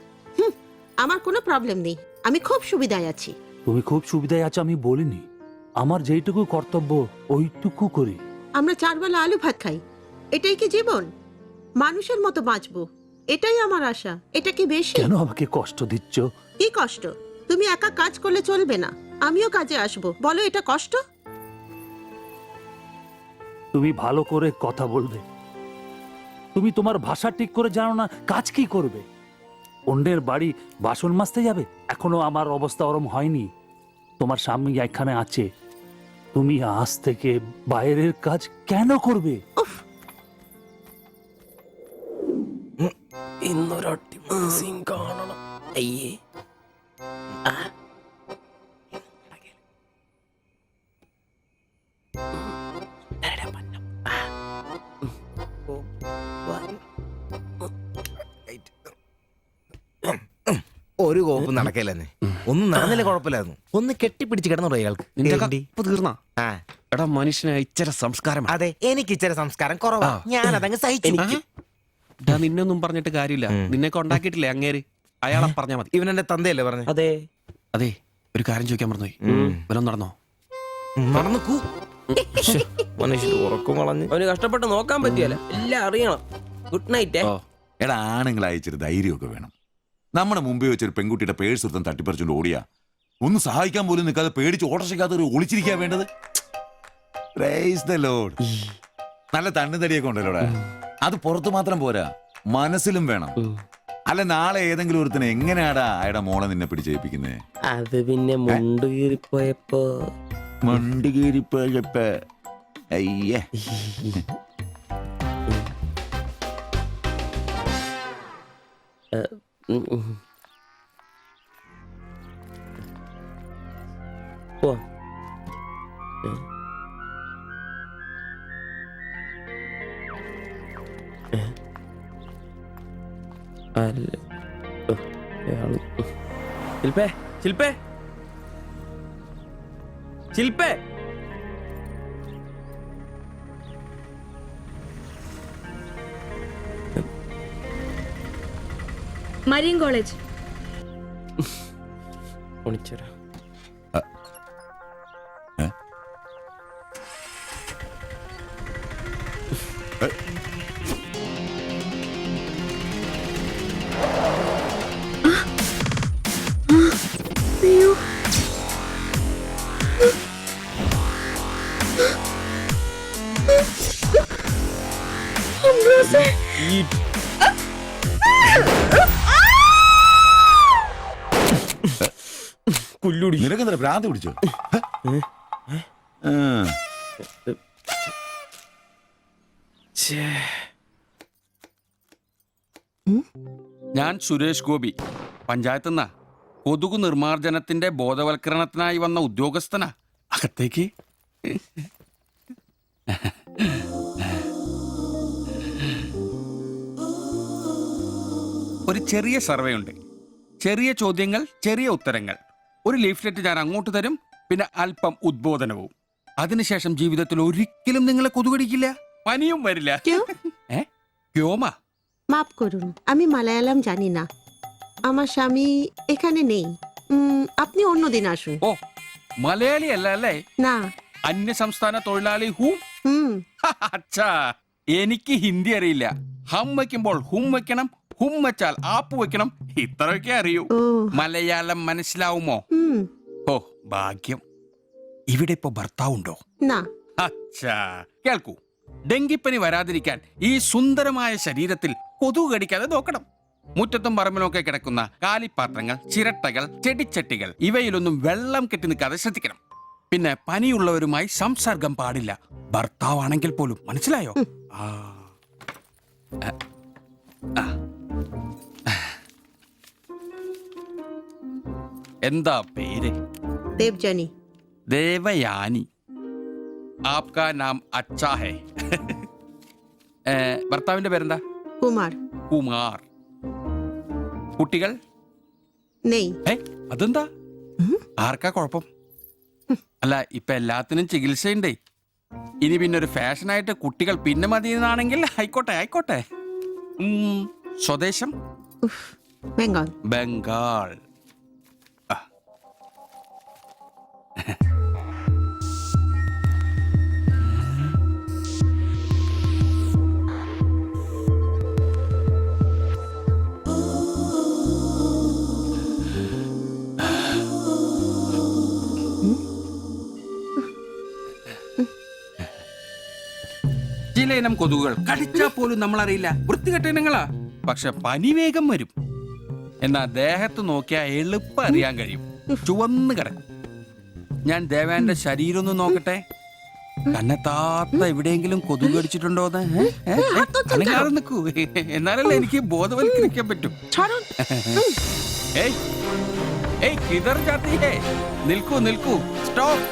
আমার কোনো প্রবলেম নেই, আমি খুব সুবিধায় আছি। তুমি খুব সুবিধায় আছো আমি বলিনি, আমার যেইটুকু কর্তব্য ওইটুকু করি। আমরা 4 বেলা আলু ভাত খাই, এটাই কি জীবন? মানুষের মতো বাঁচবো, এটাই আমার আশা। এটা কি বেশি? কেন আমাকে কষ্ট দিচ্ছ? কি কষ্ট? তুমি একা কাজ করলে চলবে না, আমিও কাজে আসবো। বলো এটা কষ্ট? তুমি ভালো করে কথা বলবে, তুমি তোমার ভাষা ঠিক করে জানো না, কাজ কি করবে? অন্যের বাড়ি বাসন মাজতে যাবে? এখনো আমার অবস্থা ওরম হয়নি। তোমার স্বামী এখানে আছে, তুমি আজ থেকে বাইরের কাজ কেন করবে? ഇന്നൊരൊട്ടി സീൻ കാണണം. അയ്യേ ഒരു കോപ്പ് നടക്കില്ലെന്ന്. ഒന്നും നടന്നില്ല കുഴപ്പമില്ലായിരുന്നു. ഒന്ന് കെട്ടിപ്പിടിച്ച് കിടന്നു അയാൾക്ക്. തീർന്നാ? എടാ മനുഷ്യന് ഇച്ചിരി സംസ്കാരം. അതെ, എനിക്ക് ഇച്ചിരി സംസ്കാരം കുറവാ, ഞാൻ അതങ്ങ് സഹിച്ചു. നിന്നൊന്നും പറഞ്ഞിട്ട് കാര്യമില്ല, നിന്നെ കൊണ്ടാക്കിയിട്ടില്ലേ അങ്ങേര്, അയാളെ പറഞ്ഞാ മതി. ഇവനെന്റെ തന്തയല്ലേ പറഞ്ഞു? അതെ അതെ, ഒരു കാര്യം ചോദിക്കാൻ മറന്നുപോയി, ഇവനൊന്നും നടന്നോ? നടന്നു മനുഷ്യർ ഉറക്കം കളഞ്ഞ്. അവന് കഷ്ടപ്പെട്ട് നോക്കാൻ പറ്റിയല്ല, എല്ലാം അറിയണം. Good night. എടാ, ആണുങ്ങൾ അയച്ചൊരു ധൈര്യമൊക്കെ വേണം. നമ്മുടെ മുമ്പേ വെച്ചൊരു പെൺകുട്ടിയുടെ പേഴ്സ് ഒരുത്തൻ തട്ടിപ്പറിച്ചുകൊണ്ട് ഓടിയാ ഒന്ന് സഹായിക്കാൻ പോലും നിൽക്കാതെ പേടിച്ച് ഓട്ടർഷയ്ക്കകത്ത് ഒരു ഒളിച്ചിരിക്കാൻ വേണ്ടത്. Price the Lord. നല്ല തണ്ണുതടിയൊക്കെ ഉണ്ടല്ലോടാ, അത് പുറത്ത് മാത്രം പോരാ, മനസ്സിലും വേണം. അല്ല, നാളെ ഏതെങ്കിലും ഒരുത്തനെ എങ്ങനെയാടാ അയാളുടെ മോളെ നിന്നെ പിടിച്ചേൽപ്പിക്കുന്നേ? അത് പിന്നെ മുണ്ട് കീറിപ്പോയപ്പോ അയ്യേ. പോ. ശില്പേ, ശില്പേ, ശില്പേ. Marian college. ഒളിച്ചോരാ. കുല്ലുടി, നിനക്കെന്താ ഭ്രാന്ത് പിടിച്ചോ? ഞാൻ സുരേഷ് ഗോപി, പഞ്ചായത്തുനിന്നാ. കൊതുകു നിർമ്മാർജ്ജനത്തിന്റെ ബോധവൽക്കരണത്തിനായി വന്ന ഉദ്യോഗസ്ഥനാ. അകത്തേക്ക്. ഒരു ചെറിയ സർവേ ഉണ്ട്, ചെറിയ ചോദ്യങ്ങൾ, ചെറിയ ഉത്തരങ്ങൾ. ഒരു ലീഫ്ലെറ്റ് ഞാൻ അങ്ങോട്ട് തരും, പിന്നെ അല്പം ഉദ്ബോധനവും. അതിനുശേഷം ജീവിതത്തിൽ ഒരിക്കലും നിങ്ങളെ കൊതുകടിക്കില്ല, പനിയും വരില്ല. ക്യോമാ? মাফ করুন, আমি মালায়ালাম জানি না, আমার স্বামী এখানে নেই। আপনি অন্যদিন আসুন। ഓ, മലയാളി അല്ല അല്ലേ? না। അന്യ സംസ്ഥാന തൊഴിലാളി ഹൂം? അച്ഛാ, എനിക്ക് ഹിന്ദി അറിയില്ല. ഹം വയ്ക്കുമ്പോൾ ഹും വെക്കണം, ഹും വെച്ചാൽ ആപ്പ് വെക്കണം, ഇത്രയൊക്കെ അറിയൂ. മലയാളം മനസ്സിലാവുമോ? ഓ, ഭാഗ്യം. ഇവിടെ ഇപ്പൊ ഭർത്താവുണ്ടോ? അച്ഛാ, കേൾക്കൂ. ഡെങ്കിപ്പനി വരാതിരിക്കാൻ ഈ സുന്ദരമായ ശരീരത്തിൽ കൊതുക് കടിക്കാതെ നോക്കണം. മുറ്റത്തും പറമ്പിലൊക്കെ കിടക്കുന്ന കാലിപ്പാത്രങ്ങൾ, ചിരട്ടകൾ, ചെടിച്ചട്ടികൾ, ഇവയിലൊന്നും വെള്ളം കെട്ടി നിൽക്കാതെ ശ്രദ്ധിക്കണം. പിന്നെ പനിയുള്ളവരുമായി സംസർഗം പാടില്ല, ഭർത്താവാണെങ്കിൽ പോലും. മനസ്സിലായോ? ആ. ആ. എന്താ പേര്? देवजानी। ദേവയാനി. ആപ്കാ നാം അച്ഛാ ഹേ. ഭർത്താവിന്റെ പേരെന്താ? कुमार। കുമാർ. കുട്ടികൾ? नहीं। അതെന്താ? ആർക്കാ കുഴപ്പം? അല്ല, ഇപ്പൊ എല്ലാത്തിനും ചികിത്സയുണ്ടേ. ഇനി പിന്നെ ഒരു ഫാഷനായിട്ട് കുട്ടികൾ പിന്നെ മതി എന്നാണെങ്കിൽ ആയിക്കോട്ടെ ആയിക്കോട്ടെ. സ്വദേശം? बंगाल। ബംഗാൾ. ചില ഇനം കൊതുകുകൾ കടിച്ചാൽ പോലും നമ്മൾ അറിയില്ല, വൃത്തികെട്ട ഇനങ്ങളാ. പക്ഷെ പനി വേഗം വരും. എന്നാ ദേഹത്ത് നോക്കിയാൽ എളുപ്പം അറിയാൻ കഴിയും, ചുവന്ന് കിടക്കും. ഞാൻ ദേവാന്റെ ശരീരം ഒന്ന് നോക്കട്ടെ. കണ്ണെത്താത്ത എവിടെയെങ്കിലും കൊതുക് കടിച്ചിട്ടുണ്ടോന്ന്? അനങ്ങാതെ നിൽക്കൂ, എന്നാലല്ലേ എനിക്ക് ബോധവൽക്കരിക്കാൻ പറ്റും. ഏയ് ഏയ് കിതർ ജാത്തി ഹേ. നിൽക്കൂ നിൽക്കൂ, സ്റ്റോപ്പ്.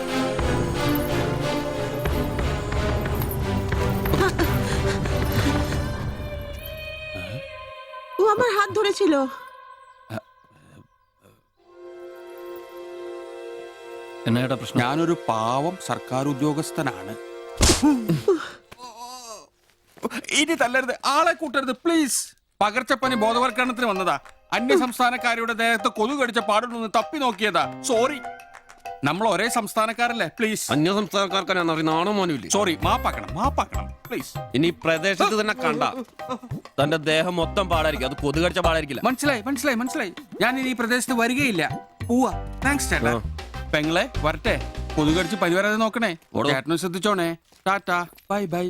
ও আমার হাত ধরেছিল। എന്നാ പ്രശ്നം? ഞാനൊരു പാവം സർക്കാർ ഉദ്യോഗസ്ഥനാണ്. ഇനി തല്ലരുത്, ആളെ കൂട്ടരുത് പ്ലീസ്. പകർച്ചപ്പനി ബോധവൽക്കരണത്തിന് വന്നതാ. അന്യ സംസ്ഥാനക്കാരുടെ ദേഹത്ത് കൊതുക് കടിച്ച പാടുണ്ടെന്ന് തപ്പി നോക്കിയതാ. സോറി, നമ്മൾ ഒരേ സംസ്ഥാനക്കാരല്ലേ, പ്ലീസ്. അന്യ സംസ്ഥാനക്കാർക്കാണ് നാണോ മോനുമില്ലേ? സോറി, മാപ്പാക്കണം മാപ്പാക്കണം പ്ലീസ്. ഇനി പ്രദേശത്ത് തന്നെ കണ്ട തന്റെ ദേഹം മൊത്തം പാടായിരിക്കും, അത് കൊതുക് കടിച്ച പാടായിരിക്കില്ല. മനസ്സിലായി മനസ്സിലായി മനസ്സിലായി. ഞാൻ ഇനി ഈ പ്രദേശത്ത് വരികയില്ല, പോവാ. താങ്ക്സ് ചേട്ടാ. പെങ്ങളെ വരട്ടെ, കൊതുക് കടിച്ച് പനി വരാതെ നോക്കണേ. ചേട്ടനും ശ്രദ്ധിച്ചോണേ. Tata, bye bye.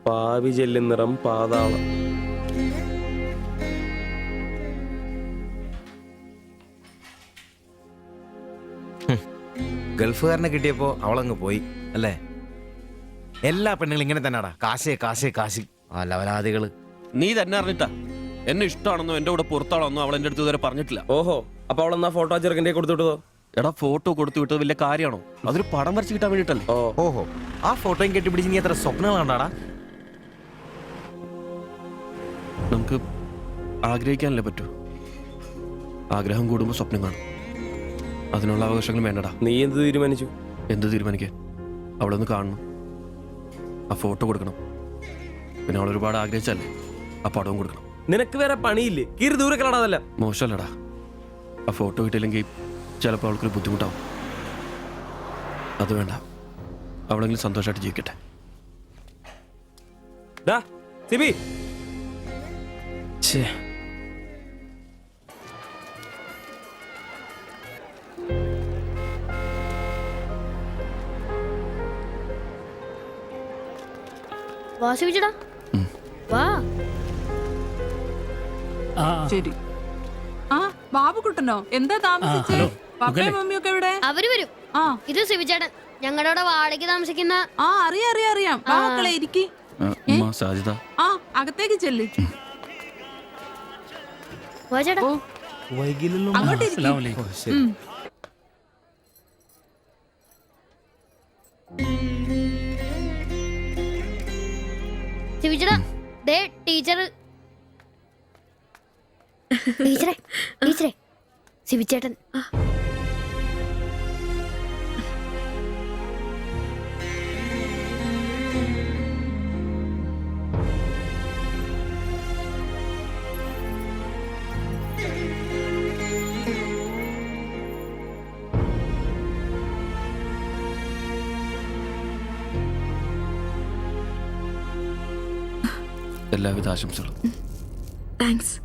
പാവി ചെല്ലുന്നിറം പാതാളം. ഗൾഫുകാരനെ കിട്ടിയപ്പോ അവളങ്ങ് പോയി അല്ലേ? എല്ലാ പെണ്ണുങ്ങളും ഇങ്ങനെ തന്നെയാടാ, കാശേ കാശേ കാശ്. ആ ലവലാദികള്. നീ തന്നെ അറിഞ്ഞിട്ടാ എന്നെ ഇഷ്ടമാണെന്നോ എന്റെ കൂടെ പുറത്താണെന്നോ അവൾ എന്റെ അടുത്ത് ഇതുവരെ പറഞ്ഞിട്ടില്ല. ഓഹോ, അപ്പൊ അവളെന്നാ ഫോട്ടോ ചെറുക്കൻ്റെ കൊടുത്തു വിട്ടതോ? എടാ, ഫോട്ടോ കൊടുത്തു വിട്ടത് വലിയ കാര്യമാണോ? അതൊരു പടം വരച്ച് കിട്ടാൻ വേണ്ടിട്ടല്ലേ. ഓഹോ, ആ ഫോട്ടോയും കെട്ടിപ്പിടിച്ച് നീ എത്ര സ്വപ്നങ്ങൾ കണ്ടാടാ? നമുക്ക് ആഗ്രഹിക്കാനല്ലേ പറ്റൂ. ആഗ്രഹം കൂടുമ്പോൾ സ്വപ്നം കാണും. അതിനുള്ള അവകാശങ്ങൾ വേണ്ടടാ. നീ എന്ത് തീരുമാനിച്ചു? എന്ത് തീരുമാനിക്കാൻ? അവളൊന്ന് കാണണം, ആ ഫോട്ടോ കൊടുക്കണം, പിന്നെ അവൾ ഒരുപാട് ആഗ്രഹിച്ചല്ലേ ആ പടവും കൊടുക്കണം. നിനക്ക് വേറെ പണിയില്ലേ? കീറി ദൂരെ കളടാതല്ല. മോശമല്ലടാ, ആ ഫോട്ടോ കിട്ടിയില്ലെങ്കിൽ ചിലപ്പോൾ അവൾക്കൊരു ബുദ്ധിമുട്ടാവും. അത് വേണ്ട, അവളെങ്കിലും സന്തോഷമായിട്ട് ജീവിക്കട്ടെ. സിബി, വാ സിബിച്ചേട്ടാ, വാ. ശരി. ആ ബാബുക്കുട്ടനോ, എന്താ താമസിച്ചേ? പപ്പയും മമ്മിയൊക്കെ എവിടെ? അവര് വരും. ഇത് സിബിച്ചേട്ടൻ, ഞങ്ങളുടെ അവിടെ വാടകയ്ക്ക് താമസിക്കുന്ന. ആ അറിയാം അറിയാം അറിയാം. മക്കളെ ഇരിക്കി. സാജിദ, ആ അകത്തേക്ക് ചെല്ല്. വാ ചേട്ടാ. അങ്ങോട്ട് ഇരിക്ക്. സിബിച്ചേട്ടാ, ദേ ടീച്ചർ. ടീച്ചറെ ടീച്ചറെ, സിബിച്ചേട്ടൻ. എല്ലാവിധ ആശംസകളും. താങ്ക്സ്.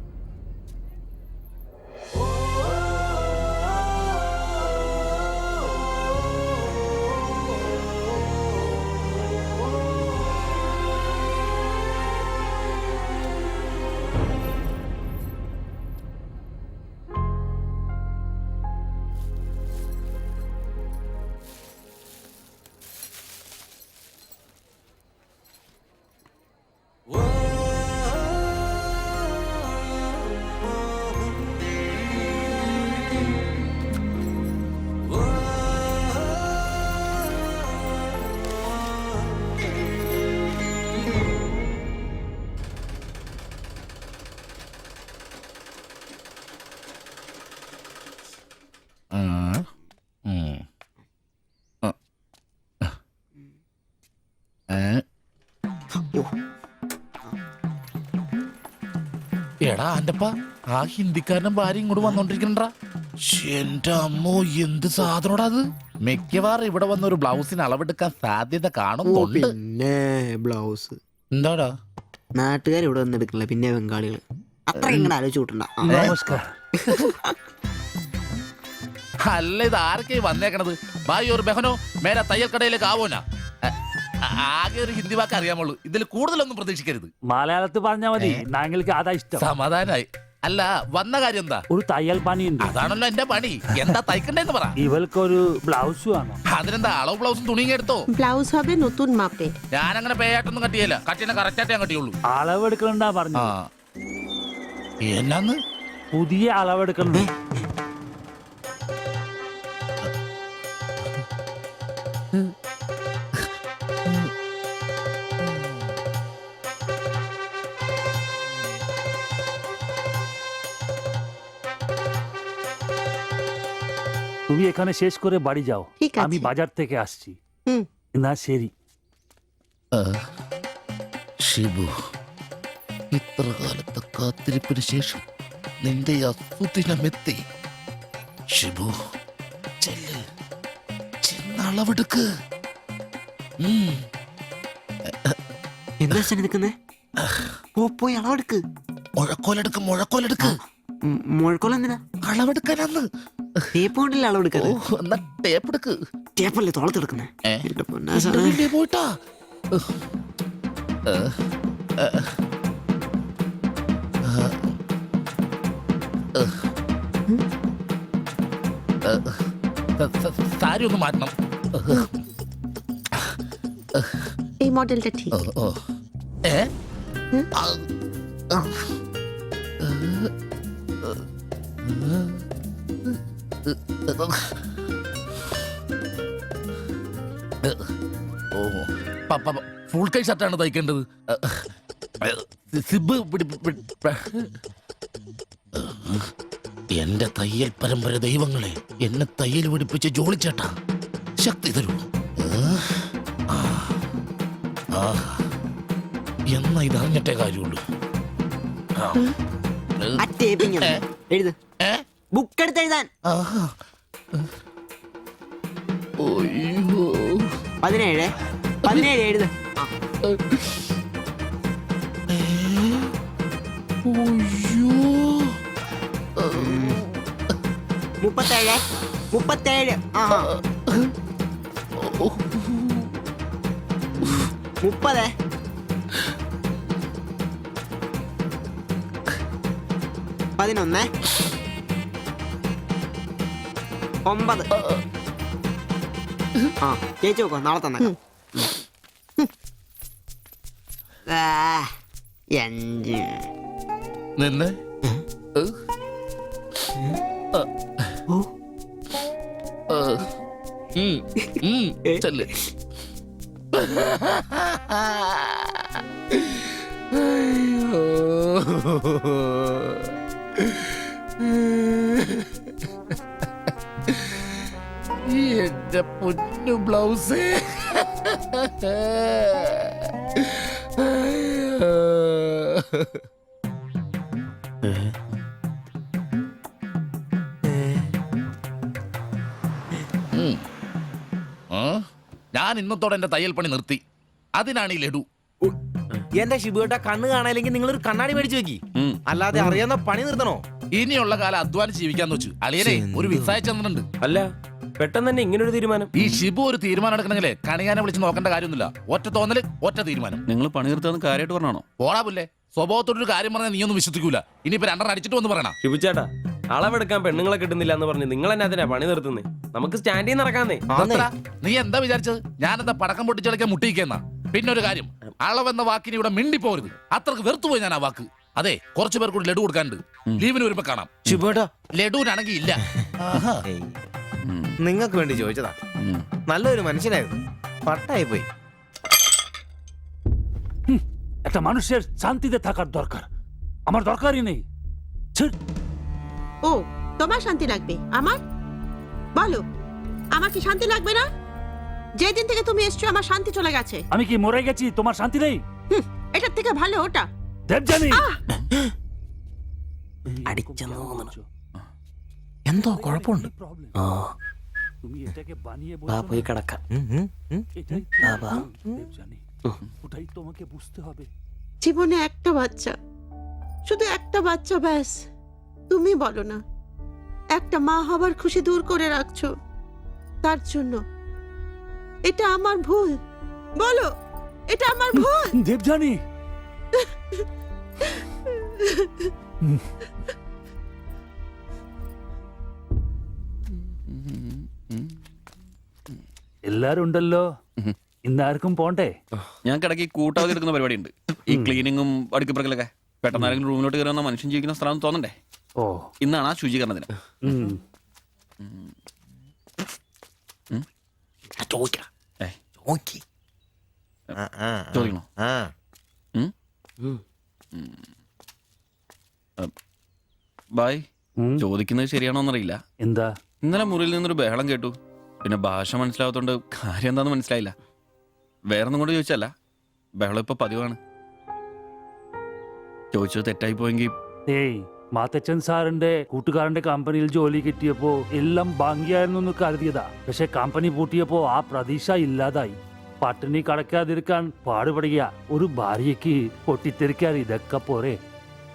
എടാ അന്റപ്പ ആ ഹിന്ദിക്കാരനും ഭാര്യ ഇങ്ങോട്ട് വന്നോണ്ടിരിക്കണ്ടാ. എന്റെ അമ്മോ എന്ത് സാധനോടാ അത്. മിക്കവാറും ഇവിടെ വന്ന ഒരു ബ്ലൗസിന് അളവെടുക്കാൻ സാധ്യത കാണുന്നുണ്ട്. പിന്നെ ബ്ലൗസ് എന്താടാ നാട്ടുകാർ ഇവിടെ വന്ന് എടുക്കില്ല, പിന്നെ ബംഗാളികൾ അത്ര ഇങ്ങനെ ആലോചിച്ച് കൂട്ടണ്ട. നമസ്കാരം. അല്ല ഇത് ആരൊക്കെ വന്നേക്കണത്? ഭായി ഒരു ബഹനോ മേര തയ്യൽ കടയിലേക്ക് ആവോനാ. ആകെ ഒരു ഹിന്ദി വാക്ക് അറിയാമുള്ളൂ, ഇതിൽ കൂടുതലൊന്നും പ്രതീക്ഷിക്കരുത്. മലയാളത്തിൽ പറഞ്ഞാൽ മതി, ഞങ്ങൾക്ക് അതാ ഇഷ്ടം. സമാധാനായി. അല്ല വന്ന കാര്യം എന്താ? ഒരു തയ്യൽ പണിയുണ്ട്. അതാണല്ലോ എന്റെ പണി. എന്താ തയ്ക്കണ്ടേന്ന് പറ. ഇവൾക്കൊരു ബ്ലൗസ് വേണം. അതിനെന്താ അളവ് ബ്ലൗസും തുണിയും എടുത്തോ? ব্লাউজ হবে নতুন মাপে। ഞാൻ അങ്ങനെ പേയായിട്ടൊന്നും കട്ടിയല്ല, കട്ടിനെ കറക്റ്റായിട്ട് ഞാൻ കട്ടിയുള്ളൂ. അളവെടുക്കണ്ടാ പറഞ്ഞു. എന്നാന്ന്? പുതിയ അളവെടുക്കണ്ട. তুমি এখানে শেষ করে বাড়ি যাও, আমি বাজার থেকে আসছি। না ശരി. ഷിബു, ഇത്ര കാലത്തെ കാത്തിരിപ്പിന് ശേഷം നിന്റെ അസുദിനമെത്തി. ഷിബു ചെല്ല്, ചെന്നളവെടുക്ക്. എന്താ നിൽക്കുന്നേ? പോയി അളവെടുക്ക്. മുഴക്കോലെടുക്ക്, മുഴക്കോലെടുക്ക്. മുഴക്കോൽ എന്തിനാ? അളവെടുക്കാനാന്ന്. ടേപ്പ് കൊണ്ടല്ലേ അളവെടുക്കാറ്? എന്നാ ടേപ്പ് എടുക്ക്. ടേപ്പല്ലേ തോളത്തെടുക്കുന്നേ? പോയിട്ടാ സാരി ഒന്ന് മാറ്റണം. এই মডেলটা ঠিক। ഫുൾ കൈ ഷർട്ടാണ് തയ്ക്കേണ്ടത്. സിബ് എന്റെ തയ്യൽ പരമ്പര ദൈവങ്ങളെ, എന്നെ തയ്യൽ പിടിപ്പിച്ച് ജോളിച്ചേട്ടാ ശക്തി തരൂ. എന്നാ ഇത് അറിഞ്ഞിട്ടേ കാര്യമുള്ളൂ. എഴുത്, ബുക്ക് എടുത്ത് എഴുതാൻ. 17 എഴുത്. 37. 30. 11. 9. ചേച്ചി നോക്കോ, നാളെ തന്നെ. 5. നിന്ന് ചെല്ല്. എന്റെ പൊന്നു ബ്ലൗസ്. ഞാൻ ഇന്നത്തോടെ എന്റെ തയ്യൽ പണി നിർത്തി. അതിനാണ് ഈ ലഡു. എന്റെ ഷിബുവേട്ട കണ്ണ് കാണാനില്ലെങ്കിൽ നിങ്ങൾ ഒരു കണ്ണാടി മേടിച്ചു വെക്കി. അല്ലാതെ അറിയാവുന്ന പണി നിർത്തണോ? ഇനിയുള്ള കാലം അധ്വാനം ജീവിക്കാന്ന് വെച്ചു. അളിയനെ ഒരു വിസായ ചെന്നിട്ടുണ്ട്. അല്ല പെട്ടെന്ന് തന്നെ ഇങ്ങനെ ഒരു തീരുമാനം. ഈ ഷിബു ഒരു തീരുമാനം എടുക്കണമെങ്കിലേ കണിയാനെ വിളിച്ച് നോക്കേണ്ട കാര്യമൊന്നുമില്ല. ഒറ്റ തോന്നല്, ഒറ്റ തീരുമാനം. നിങ്ങൾ പണി നിർത്താന്ന് കാര്യമായിട്ട് പറഞ്ഞാണോ? പോടാ പുല്ലേ, സ്വഭാവത്തോടൊരു കാര്യം പറഞ്ഞാൽ നീ ഒന്നും വിശ്വസിക്കൂല. ഇനിയിപ്പോ രണ്ടെണ്ണം അടിച്ചിട്ട് വന്ന് പറയണം. ഷിബുച്ചേട്ടാ, അളവെടുക്കാൻ പെണ്ണുങ്ങളെ കിട്ടുന്നില്ല എന്ന് പറഞ്ഞ് നിങ്ങൾ എന്നെ അതിനാ പണി നിർത്തുന്നേ. നമുക്ക് സ്റ്റാൻഡിൽ നടക്കാന്നേ. നീ എന്താ വിചാരിച്ചത്? ഞാനെന്താ പടക്കം പൊട്ടിച്ചടക്കാൻ മുട്ടിയിക്കുന്ന? പിന്നെ ഒരു കാര്യം, അളവെന്ന വാക്കിന് ഇവിടെ മിണ്ടിപ്പോരുത്. അത്രക്ക് വെറുത്തുപോയി ഞാൻ ആ വാക്ക്. അതെ, കുറച്ചു പേർ കൂടി ലഡു കൊടുക്കാനുണ്ട്. ലീവിന് വരുമ്പോ കാണാം. ലഡുവിനാണെങ്കിൽ ഇല്ല. നിങ്ങൾക്ക് വേണ്ടി ചോദിച്ചതാ. നല്ലൊരു മനുഷ്യനായിരുന്നു, പട്ടായി പോയി. একটা মানুষের শান্তিতে থাকার দরকার, আমার দরকারই নেই। ও তোমার শান্তি লাগবে? আমার বলো, আমার কি শান্তি লাগবে না? যেদিন থেকে তুমি এসছো আমার শান্তি চলে গেছে। আমি কি মরে গেছি? তোমার শান্তি নেই? এটার থেকে ভালো ওটা। দেবজানি എന്തോ കുഴപ്പമുണ്ട്. তুমি এটাকে বানিয়ে പോയി കിടക്കാം. ওটাই তোমাকে বুঝতে হবে। জীবনে একটা বাচ্চা, শুধু একটা বাচ্চা, ব্যাস। তুমি বলো না, একটা মা হবার খুশি দূর করে রাখছো, তার জন্য এটা আমার ভুল? বলো, এটা আমার ভুল? দেবজানি എല്ലാരും ഉണ്ടല്ലോ, ഇന്നാർക്കും പോണ്ടേ? ഞങ്ങൾക്ക് ഇടയ്ക്ക് കൂട്ടാതെ എടുക്കുന്ന പരിപാടി ഉണ്ട്. ഈ ക്ലീനിങ്ങും അടുക്കപ്പുറക്കലൊക്കെ. പെട്ടെന്ന് ആരെങ്കിലും റൂമിലോട്ട് കയറി വന്ന മനുഷ്യൻ ജീവിക്കുന്ന സ്ഥലം തോന്നണ്ടേ? ഓ, ഇന്നാണ് ആ ശുചീകരണ ദിനം. ചോദിക്കണോ? ബായ്, ചോദിക്കുന്നത് ശരിയാണോന്നറിയില്ല. എന്താ? ഇന്നലെ മുറിയിൽ നിന്നൊരു ബഹളം കേട്ടു. പിന്നെ ഭാഷ മനസ്സിലാവാത്തോണ്ട് കാര്യം എന്താന്ന് മനസ്സിലായില്ല. വേറൊന്നും കൊണ്ട് ചോദിച്ചല്ല, ബഹളം ഇപ്പൊ പതിവാണ്. ചോദിച്ചത് തെറ്റായി പോയെങ്കിൽ. ഏയ്, മാത്തച്ചൻ സാറിന്റെ കൂട്ടുകാരന്റെ കമ്പനിയിൽ ജോലി കിട്ടിയപ്പോ എല്ലാം ഭംഗിയായിരുന്നു എന്ന് കരുതിയതാ. പക്ഷെ കമ്പനി പൂട്ടിയപ്പോ ആ പ്രതീക്ഷ ഇല്ലാതായി. പട്ടിണി കടക്കാതിരിക്കാൻ പാടുപെടുക. ഒരു ഭാര്യയ്ക്ക് പൊട്ടിത്തെറിക്കാൻ ഇതൊക്കെ പോരെ?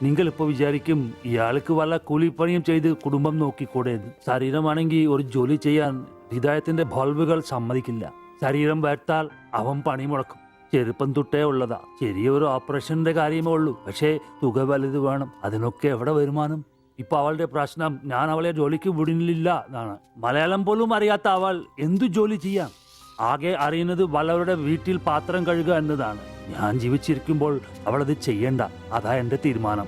നിങ്ങളിപ്പോ വിചാരിക്കും ഇയാൾക്ക് വല്ല കൂലിപ്പണിയും ചെയ്ത് കുടുംബം നോക്കിക്കൂടെ? ശരീരമാണെങ്കിൽ ഒരു ജോലി ചെയ്യാൻ ഹൃദയത്തിന്റെ ബൾബുകൾ സമ്മതിക്കില്ല. ശരീരം വേർത്താൽ അവൻ പണി മുടക്കും. ചെറുപ്പം തൊട്ടേ ഉള്ളതാ. ചെറിയൊരു ഓപ്പറേഷന്റെ കാര്യമേ ഉള്ളൂ, പക്ഷേ തുക വലുത് വേണം. അതിനൊക്കെ എവിടെ വരുമാനം? ഇപ്പൊ അവളുടെ പ്രശ്നം ഞാൻ അവളെ ജോലിക്ക് വിടുന്നില്ല എന്നാണ്. മലയാളം പോലും അറിയാത്ത അവൾ എന്തു ജോലി ചെയ്യാം? ആകെ അറിയുന്നത് വല്ലവരുടെ വീട്ടിൽ പാത്രം കഴുകുക എന്നതാണ്. ഞാൻ ജീവിച്ചിരിക്കുമ്പോൾ അവളത് ചെയ്യണ്ട. അതാ എന്റെ തീരുമാനം.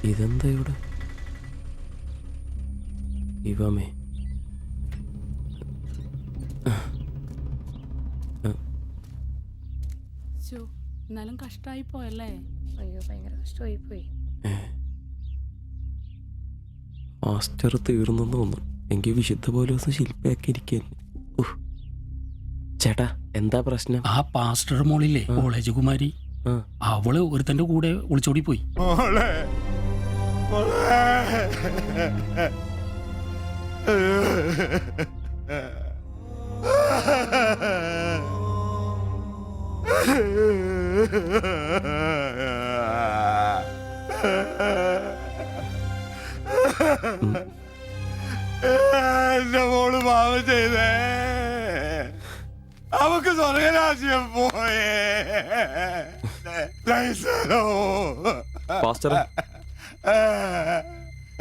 ഇതെന്താ ഇവിടെ? ഇവമേ എന്നാലും കഷ്ടായി പോയല്ലേ? അയ്യോ, ഭയങ്കര കഷ്ടമായി പോയി. മാസ്റ്റർ തീർന്നു തോന്നുന്നു. എങ്കിൽ വിശുദ്ധ പോലെ ശില്പയാക്കി ഇരിക്കുന്നു. ചേട്ടാ, എന്താ പ്രശ്നം? ആ പാസ്റ്റർ മോളില്ലേ, കോളേജ് കുമാരി, അവള് ഒരുത്തന്റെ കൂടെ ഒളിച്ചോടി പോയി. എന്റെ മോള് പാവം ചെയ്തേ. അവക്ക് സ്വർഗരാജ്യം പോയേ.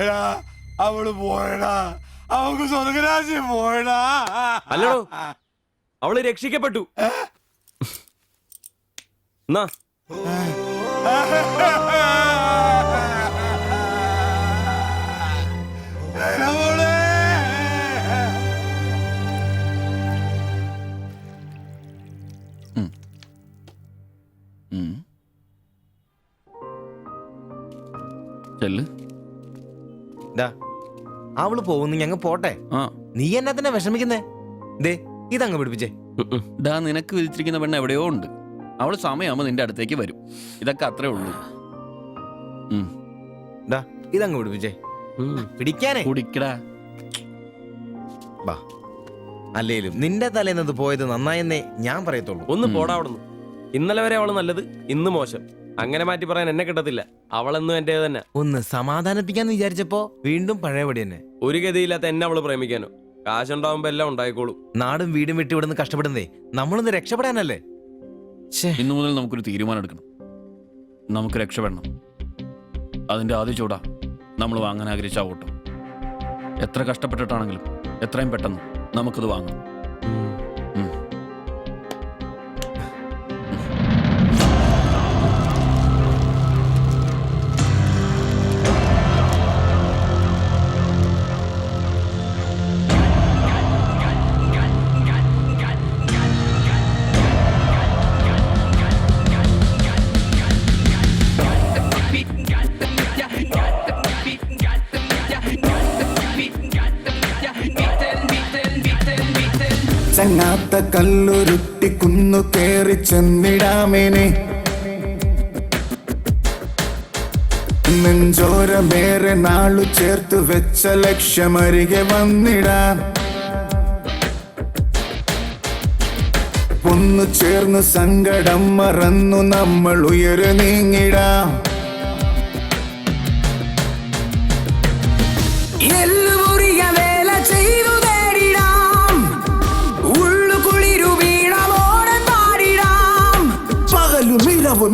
എടാ, അവള് പോയടാ. അവക്ക് സ്വർഗരാജ്യം പോയടാ. അല്ലടോ, അവള് രക്ഷിക്കപ്പെട്ടു. എന്നാ അവള് പോകുന്നു, ഞങ്ങ പോട്ടെ. നീ എന്നാ തന്നെ വിഷമിക്കുന്നേ? ദേ, ഇതങ്ങ് പിടിപ്പിച്ചേ. നിനക്ക് വിധിച്ചിരിക്കുന്ന പെണ്ണ് എവിടെയോ ഉണ്ട്. അവള് സമയമാകുമ്പോ നിന്റെ അടുത്തേക്ക് വരും. ഇതൊക്കെ അത്രേ ഉള്ളൂ. ഇതങ്ങ് പിടിപ്പിച്ചേ പിടിക്കാനേ കുടിക്കടാ. ബാ അല്ലേലും നിന്റെ തലേന്നത് പോയത് നന്നായെന്നേ ഞാൻ പറയത്തുള്ളൂ. ഒന്ന് പോടാ അവിടുന്ന്. ഇന്നലെ വരെ അവള് നല്ലത്, ഇന്ന് മോശം. അങ്ങനെ മാറ്റി പറയാൻ എന്നെ കിട്ടത്തില്ല. അവളെന്നും എന്റെ തന്നെ. ഒന്ന് സമാധാനിപ്പിക്കാന്ന് വിചാരിച്ചപ്പോ വീണ്ടും പഴയപടി തന്നെ. ഒരു ഗതിയില്ലാത്ത എന്നെ അവള് പ്രേമിക്കാനോ? കാശുണ്ടാവുമ്പോ എല്ലാം ഉണ്ടായിക്കോളും. നാടും വീടും വിട്ട് ഇവിടുന്ന് കഷ്ടപ്പെടുന്നേ നമ്മളൊന്ന് രക്ഷപ്പെടാനല്ലേ. ഇന്നു മുതൽ നമുക്കൊരു തീരുമാനം എടുക്കണം. നമുക്ക് രക്ഷപ്പെടണം. അതിന്റെ ആദ്യ ചൂടാ നമ്മൾ വാങ്ങാൻ ആഗ്രഹിച്ച ഓട്ടോ. എത്ര കഷ്ടപ്പെട്ടിട്ടാണെങ്കിലും എത്രയും പെട്ടെന്ന് നമുക്കത് വാങ്ങാം. ചങ്ങാത്ത കല്ലുരുട്ടി കുന്നു കേറി ചെന്നിടാമേനെ നെഞ്ചോരമേറെ നാളു ചേർത്ത് വെച്ച ലക്ഷ്യമരികെ വന്നിടാം. ഒന്നു ചേർന്ന് സങ്കടം മറന്നു നമ്മൾ ഉയര് നീങ്ങിടാം.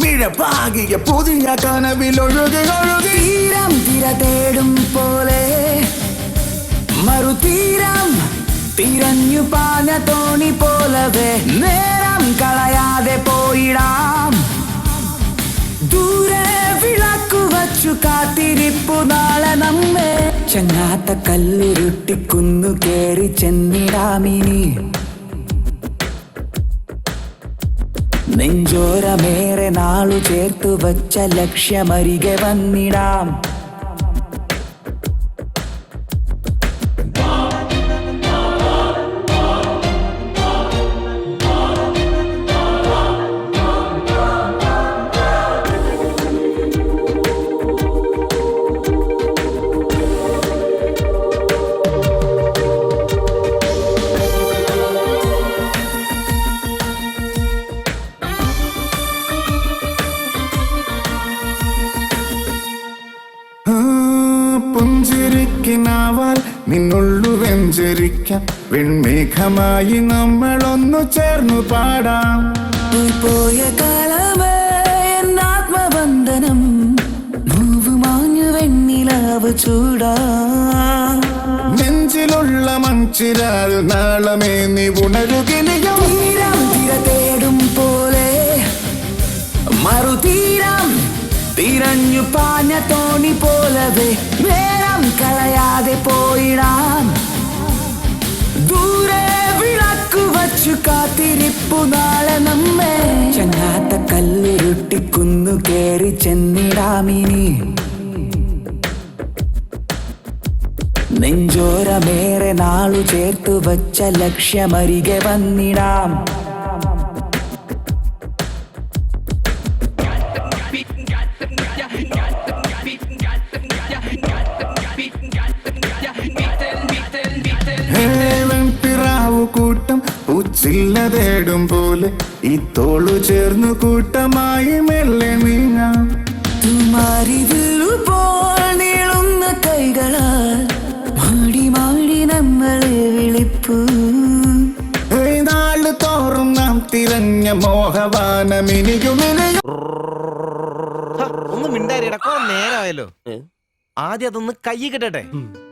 മിഴപ്പാകിയ പുതിയ കനവിലൊഴുകി തീരം തിര തേടും പോലെ മറുതീരം തിരഞ്ഞു പാഞ്ഞ തോണി പോലവേ നേരം കളയാതെ പോയിടാം. ദൂരെ വിളക്കു വച്ചു കാത്തിരിപ്പു നാളെ നമ്മെ ചങ്ങാത്ത കല്ലുരുട്ടിക്കുന്നു കേറി ചെന്നിടാമിനി നെഞ്ചോരമേറെ നാളു ചേർത്തു വച്ച ലക്ഷ്യമരികെ വന്നിടാം. പുഞ്ചിരിക്കിനാവാൽ നിന്നുള്ളു വെഞ്ചരിക്കാം. വെൺമേഘമായി നമ്മളൊന്നു ചേർന്നു പാടാം. പോയ കാലമേ എന്നാത്മബന്ധനം നോവ് മാഞ്ഞു വെണ്ണിലാവ് ചൂടാ. നെഞ്ചിലുള്ള മൺചിരാൽ നാളമേ നീ ഉണരുകിനിയോ. തീരം തിര തേടും പോലെ മറുതീരം തിരഞ്ഞു പാഞ്ഞ തോണി പോലവേ നേരം കളയാതെ പോയിടാം. ദൂരെ വിളക്കു വച്ചു കാത്തിരിപ്പു നാളെ നമ്മെ ചങ്ങാത്ത കല്ലുരുട്ടിക്കുന്നു കേറി ചെന്നിടാമിനി നെഞ്ചോരമേറെ നാളു ചേർത്തു വച്ച ലക്ഷ്യമരികെ വന്നിടാം. കൂട്ടം ഉച്ചില്ല തേടും പോലെ ഈ തോളു ചേർന്നു കൂട്ടമായി മെല്ലെ നീങ്ങാം. തുമാരിതിലുപോൽ നീളുന്ന കൈകളാൽ മാടി മാടി നമ്മളെ വിളിപ്പൂ. നാള് തോറും നാം തിരഞ്ഞ മോഹവാനമിനിയുമിനിയും. ഒന്ന് മിണ്ടാരിടക്കോ നേരമായല്ലോ. ആദ്യം അതൊന്ന് കൈ കിട്ടട്ടെ,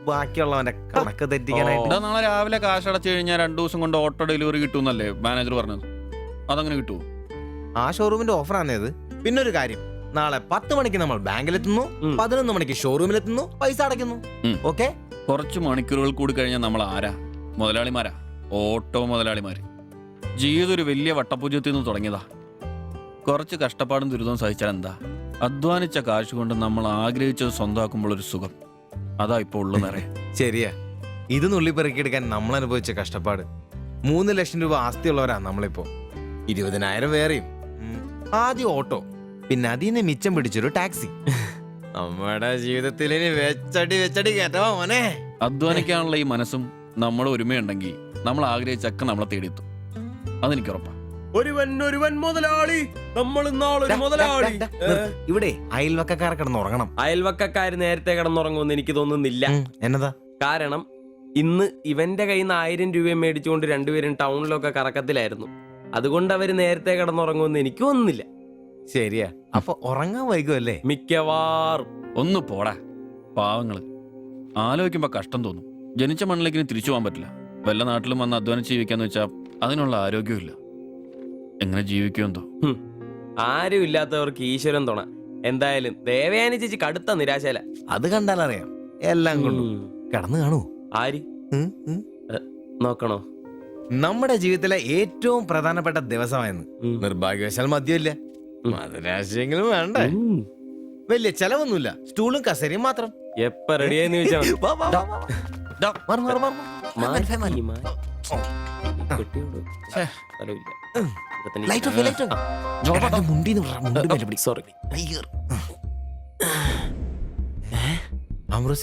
ബാക്കിയുള്ളവന്റെ കണക്ക് തെറ്റിക്കാനായിട്ട്. നാളെ രാവിലെ കാശ് അടച്ചു കഴിഞ്ഞാൽ 2 ദിവസം കൊണ്ട് ഓട്ടോ ഡെലിവറി കിട്ടുമെന്നല്ലേ മാനേജർ പറഞ്ഞത്? അതങ്ങനെ കിട്ടുമോ? ആ ഷോറൂമിന്റെ ഓഫറാണേത്. പിന്നെ ഒരു കാര്യം, നാളെ 10 മണിക്ക് നമ്മൾ ബാങ്കിലെത്തുന്നു, 11 മണിക്ക് ഷോറൂമിലെത്തുന്നു, പൈസ അടയ്ക്കുന്നു. ഓക്കെ, കുറച്ച് മണിക്കൂറുകൾ കൂടി കഴിഞ്ഞാൽ നമ്മൾ ആരാ? മുതലാളിമാരാ, ഓട്ടോ മുതലാളിമാര്. ജീവിതം ഒരു വലിയ വട്ടപൂജ്യത്തിൽ നിന്ന് തുടങ്ങിയതാ. കുറച്ച് കഷ്ടപ്പാടും ദുരിതവും സഹിച്ചാൽ എന്താ? അധ്വാനിച്ച കാശ് കൊണ്ട് നമ്മൾ ആഗ്രഹിച്ചത് സ്വന്തമാക്കുമ്പോൾ ഒരു സുഖം, അതാ ഇപ്പൊ ഉള്ളു നിറയെ. ശരിയാ, ഇത് നുള്ളിപ്പെറുക്കിയെടുക്കാൻ നമ്മൾ അനുഭവിച്ച കഷ്ടപ്പാട്. 3 ലക്ഷം രൂപ ആസ്തിയുള്ളവരാ നമ്മളിപ്പോ. 20,000 വേറെയും. ആദ്യം ഓട്ടോ, പിന്നെ അതിൽ നിന്ന് മിച്ചം പിടിച്ചൊരു ടാക്സി. നമ്മുടെ ജീവിതത്തിൽ ഇനി വെച്ചടി കേട്ടോ മോനെ. അധ്വാനിക്കാനുള്ള ഈ മനസ്സും നമ്മുടെ ഒരുമയുണ്ടെങ്കിൽ നമ്മൾ ആഗ്രഹിച്ചൊക്കെ നമ്മളെ തേടിയെത്തും. അതെനിക്ക് ഉറപ്പാ. ഒരുവൻ മുതലാളി, നമ്മൾ നാളൊരു മുതലാളി. ഇവിടെ അയൽവക്കക്കാർ കിടന്ന് ഉറങ്ങണം. അയൽവക്കക്കാര് നേരത്തെ കിടന്നുറങ്ങുമെന്ന് എനിക്ക് തോന്നുന്നില്ല. എന്നതാ കാരണം ഇന്ന് ഇവന്റെ കയ്യിൽ നിന്ന് 1000 രൂപ മേടിച്ചുകൊണ്ട് രണ്ടുപേരും ടൗണിലൊക്കെ കറക്കത്തിലായിരുന്നു. അതുകൊണ്ട് അവര് നേരത്തെ കിടന്നുറങ്ങുമെന്ന് എനിക്ക് തോന്നുന്നില്ല. ശരിയാ, അപ്പൊ ഉറങ്ങാൻ വൈകുമല്ലേ? മിക്കവാറും. ഒന്ന് പോടാ പാവങ്ങള്. ആലോചിക്കുമ്പോ കഷ്ടം തോന്നും. ജനിച്ച മണ്ണിലേക്ക് തിരിച്ചു പോകാൻ പറ്റില്ല. വല്ല നാട്ടിലും വന്ന് അധ്വാനിച്ച് ജീവിക്കാന്ന് വെച്ചാൽ അതിനുള്ള ആരോഗ്യമില്ല. എങ്ങനെ ജീവിക്കുമെന്തോ. ആരും ഇല്ലാത്തവർക്ക് ഈശ്വരൻ തുണ. എന്തായാലും ദേവയാനി ചേച്ചി കടുത്ത നിരാശയില. അത് കണ്ടാലറിയാം എല്ലാം കൊണ്ടും. കിടന്നു കാണൂ. ആര് നോക്കണോ? നമ്മുടെ ജീവിതത്തിലെ ഏറ്റവും പ്രധാനപ്പെട്ട ദിവസമായിരുന്നു. നിർഭാഗ്യവശാൽ മദ്യമില്ല. മധുരാശയെങ്കിലും വേണ്ട. വലിയ ചെലവൊന്നുമില്ല. സ്റ്റൂളും കസേരയും മാത്രം. എപ്പ റെഡിയായെന്ന് ചോദിച്ചാൽ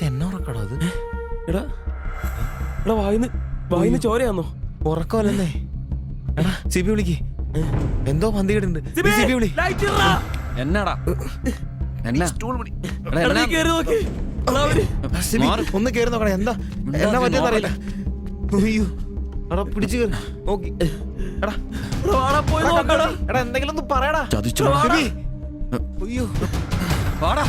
എന്നെ ഉറക്കടോ അത്? വായിന്ന് ചോരയാന്നോ? ഉറക്കമല്ലെന്നേ. എടാ സിബി വിളിക്ക്. എന്തോ പന്തികിട്ടുണ്ട്. സിബി വിളി. എന്നാടാ ഒന്ന് കേറി നോക്കണേ. എന്താ എന്നാ പറ്റിയെന്നറിയില്ല. അയ്യോ എടാ പിടിച്ചു കയറി നോക്കി. എടാ എന്തെങ്കിലും ഒന്ന് പറയടാ. അയ്യോ വാടാ.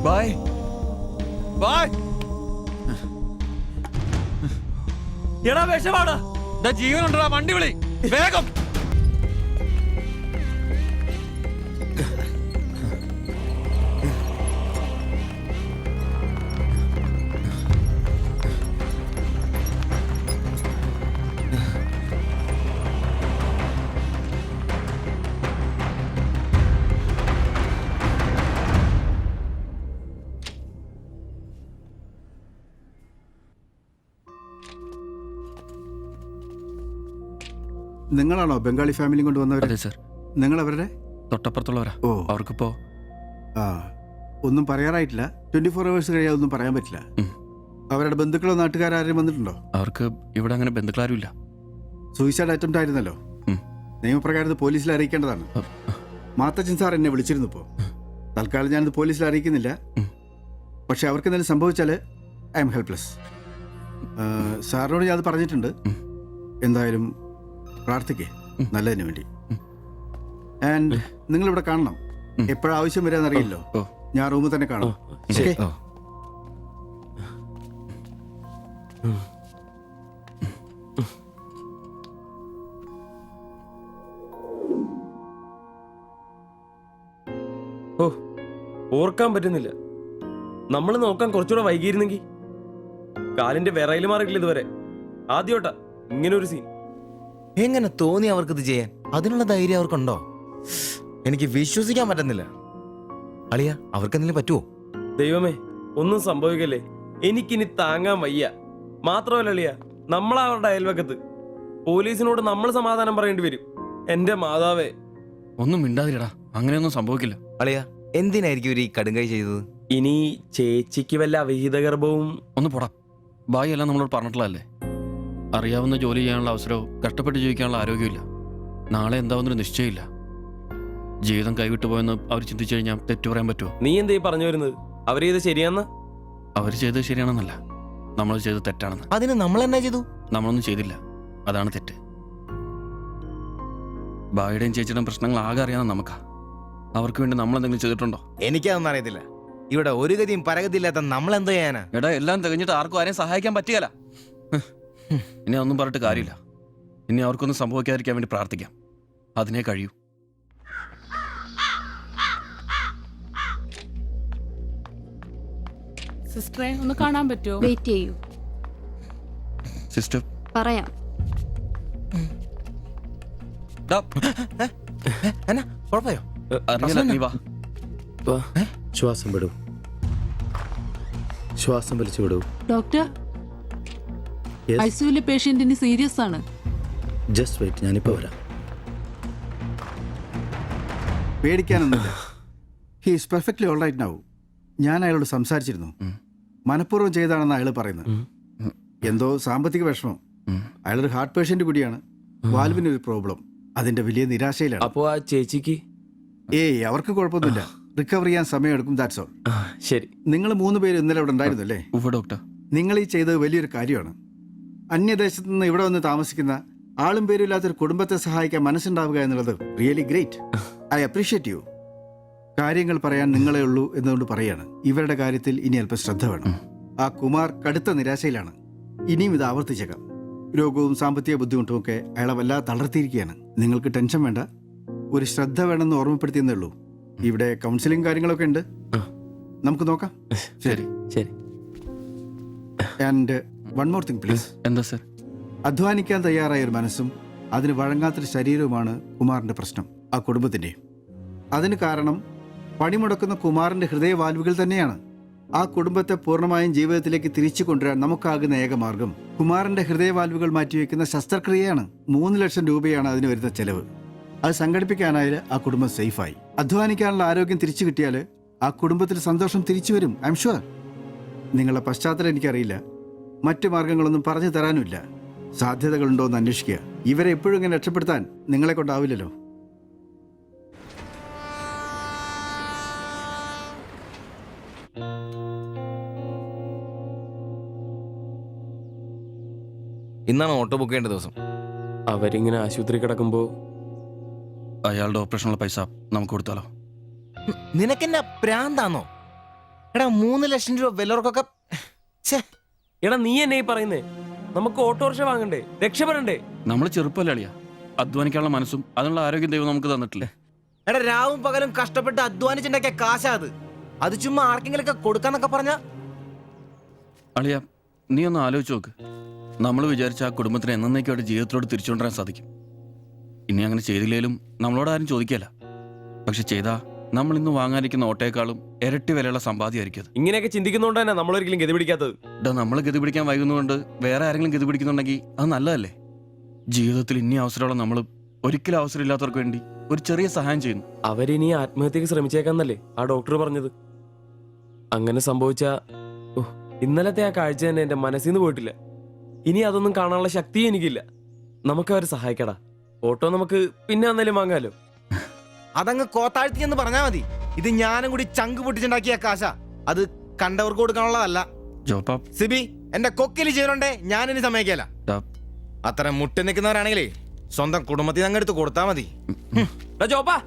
Bye bye. എടാ വിഷമാടാ. ജീവനുണ്ടടാ. വണ്ടി വിളി വേഗം. നിങ്ങളാണോ ബംഗാളി ഫാമിലി കൊണ്ട് വന്നവർ? അതെ സർ. നിങ്ങൾ അവരുടെ തൊട്ടപ്പുറത്തുള്ളവരാ. ഓ അവർക്കിപ്പോ ഒന്നും പറയാറായിട്ടില്ല. 24 hours കഴിയാതെ ഒന്നും പറയാൻ പറ്റില്ല. അവരുടെ ബന്ധുക്കളോ നാട്ടുകാരും വന്നിട്ടുണ്ടോ? അവർക്ക് ഇവിടെ അങ്ങനെ ബന്ധുക്കളാരും ഇല്ല. സൂയിസൈഡ് അറ്റംപ്റ്റ് ആയിരുന്നല്ലോ. നിയമപ്രകാരം പോലീസിൽ അറിയിക്കേണ്ടതാണ്. മാത്തച്ചൻ സാർ എന്നെ വിളിച്ചിരുന്നു. ഇപ്പോൾ തൽക്കാലം ഞാനിത് പോലീസിൽ അറിയിക്കുന്നില്ല. പക്ഷെ അവർക്ക് എന്തെങ്കിലും സംഭവിച്ചാൽ ഐ എം ഹെൽപ്ലെസ്. സാറിനോട് ഞാൻ അത് പറഞ്ഞിട്ടുണ്ട്. എന്തായാലും പ്രാർത്ഥിക്കേ നല്ലതിന് വേണ്ടി. ആൻഡ് നിങ്ങളിവിടെ കാണണം. എപ്പോഴും ആവശ്യം വരാന്നറിയില്ലോ. ഞാൻ റൂമിൽ തന്നെ കാണാം. ഓർക്കാൻ പറ്റുന്നില്ല. നമ്മൾ നോക്കാൻ കുറച്ചുകൂടെ വൈകിയിരുന്നെങ്കിൽ. കാലിന്റെ വിറയിൽ മാറിയിട്ടില്ല ഇതുവരെ. ആദ്യോട്ടാ ഇങ്ങനെ ഒരു സീൻ. എങ്ങനെ തോന്നി അവർക്കിത് ചെയ്യാൻ? അതിനുള്ള ധൈര്യം അവർക്കുണ്ടോ? എനിക്ക് വിശ്വസിക്കാൻ പറ്റുന്നില്ല. അളിയ അവർക്ക് എന്തെങ്കിലും പറ്റുമോ? ദൈവമേ ഒന്നും സംഭവിക്കല്ലേ. എനിക്കിനി താങ്ങാൻ വയ്യ. മാത്രമല്ല അളിയ, നമ്മളവരുടെ അയൽവക്കത്ത്. പോലീസിനോട് നമ്മൾ സമാധാനം പറയേണ്ടി വരും. എന്റെ മാതാവേ. ഒന്നും മിണ്ടാതിരടാ. അങ്ങനെയൊന്നും സംഭവിക്കില്ല. അളിയ എന്തിനായിരിക്കും ഒരു കടുങ്കൈ ചെയ്തത്? ഇനി ചേച്ചിക്ക് വല്ല അവിഹിത ഗർഭവും. ഒന്ന് പോടാ. ബായി എല്ലാം നമ്മളോട് പറഞ്ഞിട്ടുള്ളതല്ലേ. അറിയാവുന്ന ജോലി ചെയ്യാനുള്ള അവസരവും കഷ്ടപ്പെട്ട് ജീവിക്കാനുള്ള ആരോഗ്യമില്ല. നാളെ എന്താവുന്നൊരു നിശ്ചയമില്ല. ജീവിതം കൈവിട്ടു പോയെന്ന് അവർ ചിന്തിച്ചു കഴിഞ്ഞാൽ തെറ്റു പറയാൻ പറ്റുമോ? നീ എന്തേ പറഞ്ഞു വരുന്നത്? അവർ ചെയ്ത് ശരിയാന്ന്? അവർ ചെയ്തത് ശരിയാണെന്നല്ല, നമ്മൾ ചെയ്തത് തെറ്റാണെന്ന്. അതിന് നമ്മൾ എന്നാ ചെയ്തു? നമ്മളൊന്നും ചെയ്തില്ല. അതാണ് തെറ്റ്. ബായിയുടെയും ചേച്ചിയുടെയും പ്രശ്നങ്ങൾ ആകെ അറിയാവുന്ന നമുക്കാ. അവർക്ക് വേണ്ടി നമ്മൾ എന്തെങ്കിലും ചെയ്തിട്ടുണ്ടോ? എനിക്കതൊന്നും അറിയത്തില്ല. ഇവിടെ ഒരു ഗതിയും പരഗതിയില്ലാത്ത നമ്മൾ എന്തോ ചെയ്യാനാ? എടാ എല്ലാം തികഞ്ഞിട്ട് ആർക്കും ആരെയും സഹായിക്കാൻ പറ്റിയല്ല. ഇനി ഒന്നും പറഞ്ഞിട്ട് കാര്യമില്ല. ഇനി അവർക്കൊന്നും സംഭവിക്കാതിരിക്കാൻ വേണ്ടി പ്രാർത്ഥിക്കാം. അതിനെ കഴിയൂ. സിസ്റ്ററെ ഒന്ന് കാണാൻ പറ്റുമോ? വെയിറ്റ് ചെയ്യൂ. സിസ്റ്റർ പറയാം. എന്നാ കുഴപ്പമായോ? അറിയില്ല, നീ വാ. ശ്വാസം വിടൂ, ശ്വാസം വലിച്ചു വിടൂ. Doctor, Yes. ഐസിയുലെ പേഷ്യന്റിന് സീരിയസ് ആണ്. ജസ്റ്റ് വെയിറ്റ്, ഞാനിപ്പോ വരാം. പേടിക്കാനൊന്നുമില്ല. He is perfectly all right now. ഞാൻ അയാളോട് സംസാരിച്ചിരുന്നു. മനഃപൂർവ്വം ചെയ്താണെന്ന് അയാൾ പറയുന്നത്. എന്തോ സാമ്പത്തിക വിഷമം. അയാളൊരു ഹാർട്ട് പേഷ്യന്റ് കൂടിയാണ്. വാൽവിന് ഒരു പ്രോബ്ലം. അതിന്റെ വലിയ നിരാശയിലാണ്. അപ്പോ ആ ചേച്ചിക്ക് അവർക്ക് കുഴപ്പമൊന്നുമില്ല. റിക്കവർ ചെയ്യാൻ സമയമെടുക്കും. That's all. ശരി. നിങ്ങൾ 3 പേര് ഇന്നലെ ഇവിടെ ഉണ്ടായിരുന്നല്ലേ? ഡോക്ടർ, നിങ്ങൾ ഈ ചെയ്തത് വലിയൊരു കാര്യമാണ്. അന്യദേശത്ത് നിന്ന് ഇവിടെ വന്ന് താമസിക്കുന്ന ആളും പേരും ഇല്ലാത്തൊരു കുടുംബത്തെ സഹായിക്കാൻ മനസ്സുണ്ടാവുക എന്നുള്ളത് really great. I appreciate you. കാര്യങ്ങൾ പറയാൻ നിങ്ങളെ ഉള്ളൂ എന്നുകൊണ്ട് പറയാണ്. ഇവരുടെ കാര്യത്തിൽ ഇനി അല്പം ശ്രദ്ധ വേണം. ആ കുമാർ കടുത്ത നിരാശയിലാണ്. ഇനിയും ഇത് ആവർത്തിച്ചേക്കാം. രോഗവും സാമ്പത്തിക ബുദ്ധിമുട്ടും ഒക്കെ അയാളെ വല്ലാതെ തളർത്തിയിരിക്കുകയാണ്. നിങ്ങൾക്ക് ടെൻഷൻ വേണ്ട. ഒരു ശ്രദ്ധ വേണമെന്ന് ഓർമ്മപ്പെടുത്തിയെന്നേ ഉള്ളൂ. ഇവിടെ കൗൺസിലിംഗ് കാര്യങ്ങളൊക്കെ ഉണ്ട്. നമുക്ക് നോക്കാം. ശരി ശരി. And one more thing please. എന്താ സർ? അധ്വാനിക്കാൻ തയ്യാറായ ഒരു മനസ്സും അതിന് വഴങ്ങാത്തൊരു ശരീരവുമാണ് കുമാറിന്റെ പ്രശ്നം, ആ കുടുംബത്തിൻ്റെയും. അതിന് കാരണം പണിമുടക്കുന്ന കുമാറിന്റെ ഹൃദയവാൽവുകൾ തന്നെയാണ്. ആ കുടുംബത്തെ പൂർണ്ണമായും ജീവിതത്തിലേക്ക് തിരിച്ചു കൊണ്ടുവരാൻ നമുക്കാകുന്ന ഏക മാർഗം കുമാറിന്റെ ഹൃദയവാൽവുകൾ മാറ്റിവെക്കുന്ന ശസ്ത്രക്രിയയാണ്. 3 ലക്ഷം രൂപയാണ് അതിന് വരുന്ന ചെലവ്. അത് സംഘടിപ്പിക്കാനായാൽ ആ കുടുംബം സേഫായി. അധ്വാനിക്കാനുള്ള ആരോഗ്യം തിരിച്ചു കിട്ടിയാൽ ആ കുടുംബത്തിൽ സന്തോഷം തിരിച്ചു വരും. I am sure. നിങ്ങളുടെ പശ്ചാത്തലം എനിക്കറിയില്ല, മറ്റു മാർഗങ്ങളൊന്നും പറഞ്ഞു തരാനുമില്ല. സാധ്യതകളുണ്ടോ എന്ന് അന്വേഷിക്കുക. ഇവരെ എപ്പോഴും ഇങ്ങനെ രക്ഷപ്പെടുത്താൻ നിങ്ങളെ കൊണ്ടാവില്ലല്ലോ. ഇന്നാണ് ഓട്ടോ ബുക്ക് ചെയ്യേണ്ട ദിവസം. അവരിങ്ങനെ ആശുപത്രി കിടക്കുമ്പോ അയാളുടെ ഓപ്പറേഷനുള്ള പൈസ നമുക്ക് കൊടുത്താലോ? നിനക്കെന്നാ പ്രാന്താന്നോ? എടാ 3 ലക്ഷം രൂപ വിലർക്കൊക്കെ. എടാ നീ എന്നെ ഈ പറയുന്നേ? നമുക്ക് ഓട്ടോറിക്ഷ വാങ്ങണ്ടേ? രക്ഷപ്പെടണ്ടേ? നമ്മൾ ചെറുപ്പല്ലേ അളിയാ. അധ്വാനിക്കാനുള്ള മനസ്സും അതിനുള്ള ആരോഗ്യം ദൈവം നമുക്ക് തന്നിട്ടില്ലേ? എടാ രാവും പകലും കഷ്ടപ്പെട്ട് അധ്വാനിച്ചുണ്ടാക്കിയ കാശാ അത് ചുമ്മാ ആർക്കെങ്കിലും ഒക്കെ കൊടുക്കാന്നൊക്കെ പറഞ്ഞ. അളിയ, നീ ഒന്ന് ആലോചിച്ച് നോക്ക്. നമ്മൾ വിചാരിച്ച ആ കുടുംബത്തിന് എന്നേക്കുമായിട്ട് ജീവിതത്തിലോട്ട് തിരിച്ചുകൊണ്ടുവരാൻ സാധിക്കും. ഇനി അങ്ങനെ ചെയ്തില്ലേലും നമ്മളോട് ആരും ചോദിക്കല്ല. പക്ഷെ ചെയ്താ നമ്മൾ ഇന്ന് വാങ്ങാനിരിക്കുന്ന ഓട്ടേക്കാളും ഇരട്ടി വിലയുള്ള സമ്പാദ്യമായിരിക്കും. ഇങ്ങനെയൊക്കെ ചിന്തിക്കുന്നതുകൊണ്ട് തന്നെ നമ്മളൊരിക്കലും ഗതി പിടിക്കാത്തത്. നമ്മൾ ഗതി പിടിക്കാൻ വൈകുന്നതുകൊണ്ട് വേറെ ആരെങ്കിലും ഗതി പിടിക്കുന്നുണ്ടെങ്കിൽ അത് നല്ലതല്ലേ? ജീവിതത്തിൽ ഇനി അവസരമുള്ള നമ്മൾ ഒരിക്കലും അവസരമില്ലാത്തവർക്ക് വേണ്ടി ഒരു ചെറിയ സഹായം ചെയ്യുന്നു. അവരിനി ആത്മഹത്യക്ക് ശ്രമിച്ചേക്കാന്നല്ലേ ആ ഡോക്ടർ പറഞ്ഞത്? അങ്ങനെ സംഭവിച്ച ഇന്നലത്തെ ആ കാഴ്ച തന്നെ എന്റെ മനസ്സിൽ നിന്ന് പോയിട്ടില്ല. ഇനി അതൊന്നും കാണാനുള്ള ശക്തിയും എനിക്കില്ല. നമുക്ക് അവരെ സഹായിക്കടാ. ഓട്ടോ നമുക്ക് പിന്നെ അന്നേലും വാങ്ങാലോ. അതങ്ങ് കോത്താഴ്ത്തി എന്ന് പറഞ്ഞാ മതി. ഇത് ഞാനും കൂടി ചങ്ക് പൊട്ടിച്ചുണ്ടാക്കിയ കാശ. അത് കണ്ടവർക്ക് കൊടുക്കാനുള്ളതല്ല. സിബി, എന്റെ കൊക്കില് ജീവനുണ്ടേ ഞാൻ ഇനി സമ്മതിക്കല. അത്ര മുട്ടി നിൽക്കുന്നവരാണെങ്കിലേ സ്വന്തം കുടുംബത്തിൽ അങ്ങ് എടുത്ത് കൊടുത്താ മതി. ജോപ്പാടാ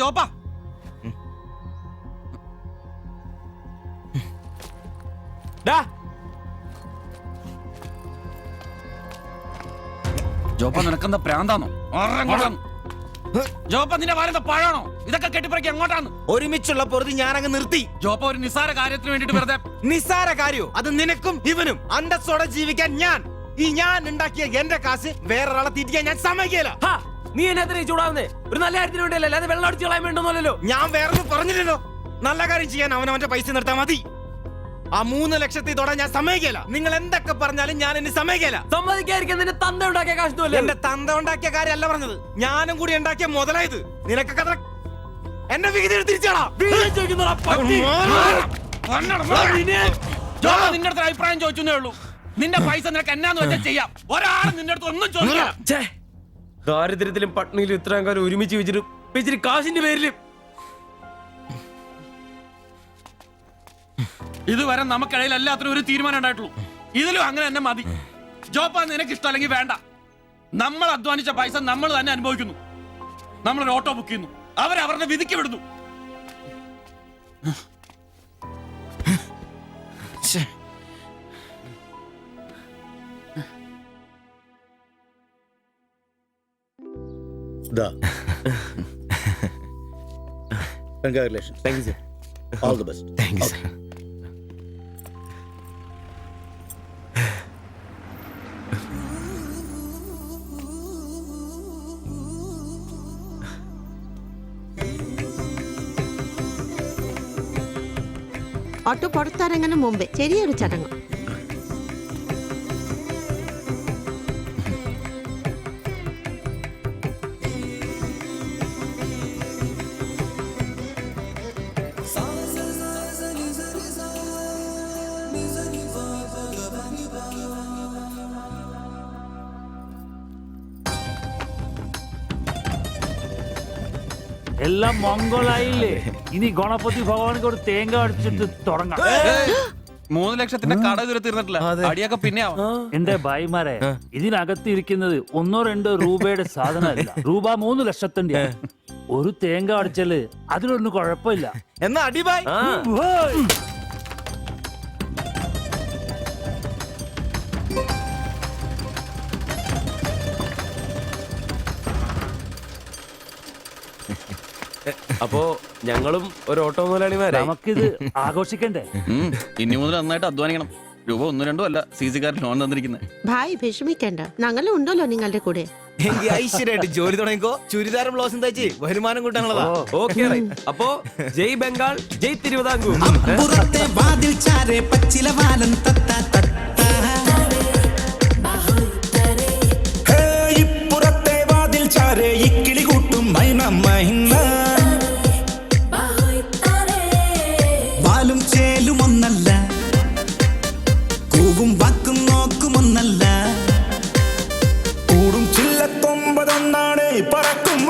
ജോപ്പാ ജോപ്പ, നിനക്കെന്താ പ്രാന്താണോ? ജോപ്പ, നിന്റെ വാരെന്താ പഴാണോ? ഇതൊക്കെ കെട്ടിപ്പറക്കി അങ്ങോട്ടാണ്. ഒരുമിച്ചുള്ള പൊറുതി ഞാനങ്ങ് നിർത്തി. ജോപ്പ, ഒരു നിസ്സാര കാര്യത്തിന് വേണ്ടിട്ട് വെറുതെ. നിസ്സാര കാര്യോ? അത് നിനക്കും ഇവനും അന്തസ്സോടെ ജീവിക്കാൻ ഞാൻ ഉണ്ടാക്കിയ എന്റെ കാശ് വേറൊരാളെ തീറ്റിക്കാൻ ഞാൻ സമ്മതിക്കില്ല. നീ എന്നെ ചൂടാവുന്നേ? ഒരു നല്ല കാര്യത്തിന് വേണ്ടിയല്ലേ, അല്ലാതെ വെള്ളം അടിച്ചു കളയാൻ വേണ്ടല്ലോ. ഞാൻ വേറെ പറഞ്ഞില്ലല്ലോ. നല്ല കാര്യം ചെയ്യാൻ അവനവന്റെ പൈസ നിർത്താൻ മതി. ആ 3 ലക്ഷത്തിൽ തൊടാൻ ഞാൻ സമ്മതിക്കില്ല. നിങ്ങൾ എന്തൊക്കെ പറഞ്ഞാലും ഞാൻ എന്നെ സമ്മതിക്കില്ല. സമ്മതിക്കാതിരിക്കാൻ നിന്റെ തന്ത ഉണ്ടാക്കിയ കാശൊന്നുമല്ല. എന്റെ തന്ത ഉണ്ടാക്കിയ കാര്യമല്ല പറഞ്ഞത്, ഞാനും കൂടി ഉണ്ടാക്കിയ മുതലായത്. നിനക്കൊക്കെ എന്റെ വിഹിതം തിരിച്ചാടാ. നിന്റെ അടുത്ത് അഭിപ്രായം ചോദിച്ചേ ഉള്ളൂ. നിന്റെ പൈസ നിനക്ക് എന്നാന്ന് വെച്ചാൽ ചെയ്യാം. ഒരാളും നിന്റെ അടുത്ത് ഒന്നും ചോദിക്കില്ല. ദാരിദ്ര്യത്തിലും പട്ടിണിയിലും ഇത്രയും കാലം ഒരുമിച്ച് വെച്ചിട്ട് കാശിന്റെ പേരിലും ഇതുവരെ നമുക്കിടയിൽ എല്ലാത്തിനും ഒരു തീരുമാനം ഉണ്ടായിട്ടുള്ളൂ. ഇതിലും അങ്ങനെ തന്നെ മതി. ജോപ്പ, നിനക്ക് ഇഷ്ടമല്ലെങ്കിൽ വേണ്ട. നമ്മൾ അധ്വാനിച്ച പൈസ നമ്മൾ തന്നെ അനുഭവിക്കുന്നു. നമ്മളൊരു ഓട്ടോ ബുക്ക് ചെയ്യുന്നു, അവരവരുടെ വിധിക്ക് വിടുന്നു. ദാ congratulations. Thank you sir. All the best. Thank you sir. Auto പുറത്തിറങ്ങുന്ന മുമ്പേ ചെറിയൊരു ചടങ്ങ്. എല്ലാം മംഗളായില്ലേ? ഇനി ഗണപതി ഭഗവാനിക്ക് ഒരു തേങ്ങ അടിച്ചിട്ട് തുടങ്ങാം. 3 ലക്ഷത്തിന്റെ കട ഇതുവരെ തീർന്നിട്ടില്ല. അടിയൊക്കെ പിന്നെ ആവാം. എന്റെ ഭായിമാരെ, ഇതിനകത്ത് ഇരിക്കുന്നത് 1-2 രൂപയുടെ സാധനമല്ല, രൂപ 3 ലക്ഷത്തിന്റെ. ഒരു തേങ്ങ അടിച്ചാല് അതിലൊന്നും കുഴപ്പമില്ല. എന്നാ അടിബായ്. അപ്പോ ഞങ്ങളും ഒരു ഓട്ടോ മുതലാളിമാരെ നമുക്കിത് ആഘോഷിക്കണ്ടേ? ഇനി മുതൽ നന്നായിട്ട് അധ്വാനിക്കണം. രൂപ 1-2 അല്ല CC-കാരൻ ലോൺ തന്നിരിക്കുന്നത്. ഭായ് വിഷമിക്കണ്ട, ഞങ്ങളും ഉണ്ടല്ലോ നിങ്ങളുടെ കൂടെ. എങ്കിൽ ഐശ്വര്യമായിട്ട് ജോലി തുടങ്ങിക്കോ. ചുരിദാറും ബ്ലൗസും തയ്ച്ച് വരുമാനം കൂട്ടാനുള്ളതാ. ഓക്കെ. അപ്പോ ജയ് ബംഗാൾ, ജയ് തിരുവിതാംകൂർ. വാലും ചേലും ഒന്നല്ല, കൂവും വാക്കും നോക്കുമൊന്നല്ല, കൂടും ചില്ലത്തൊമ്പതെന്നാണ് പറക്കും.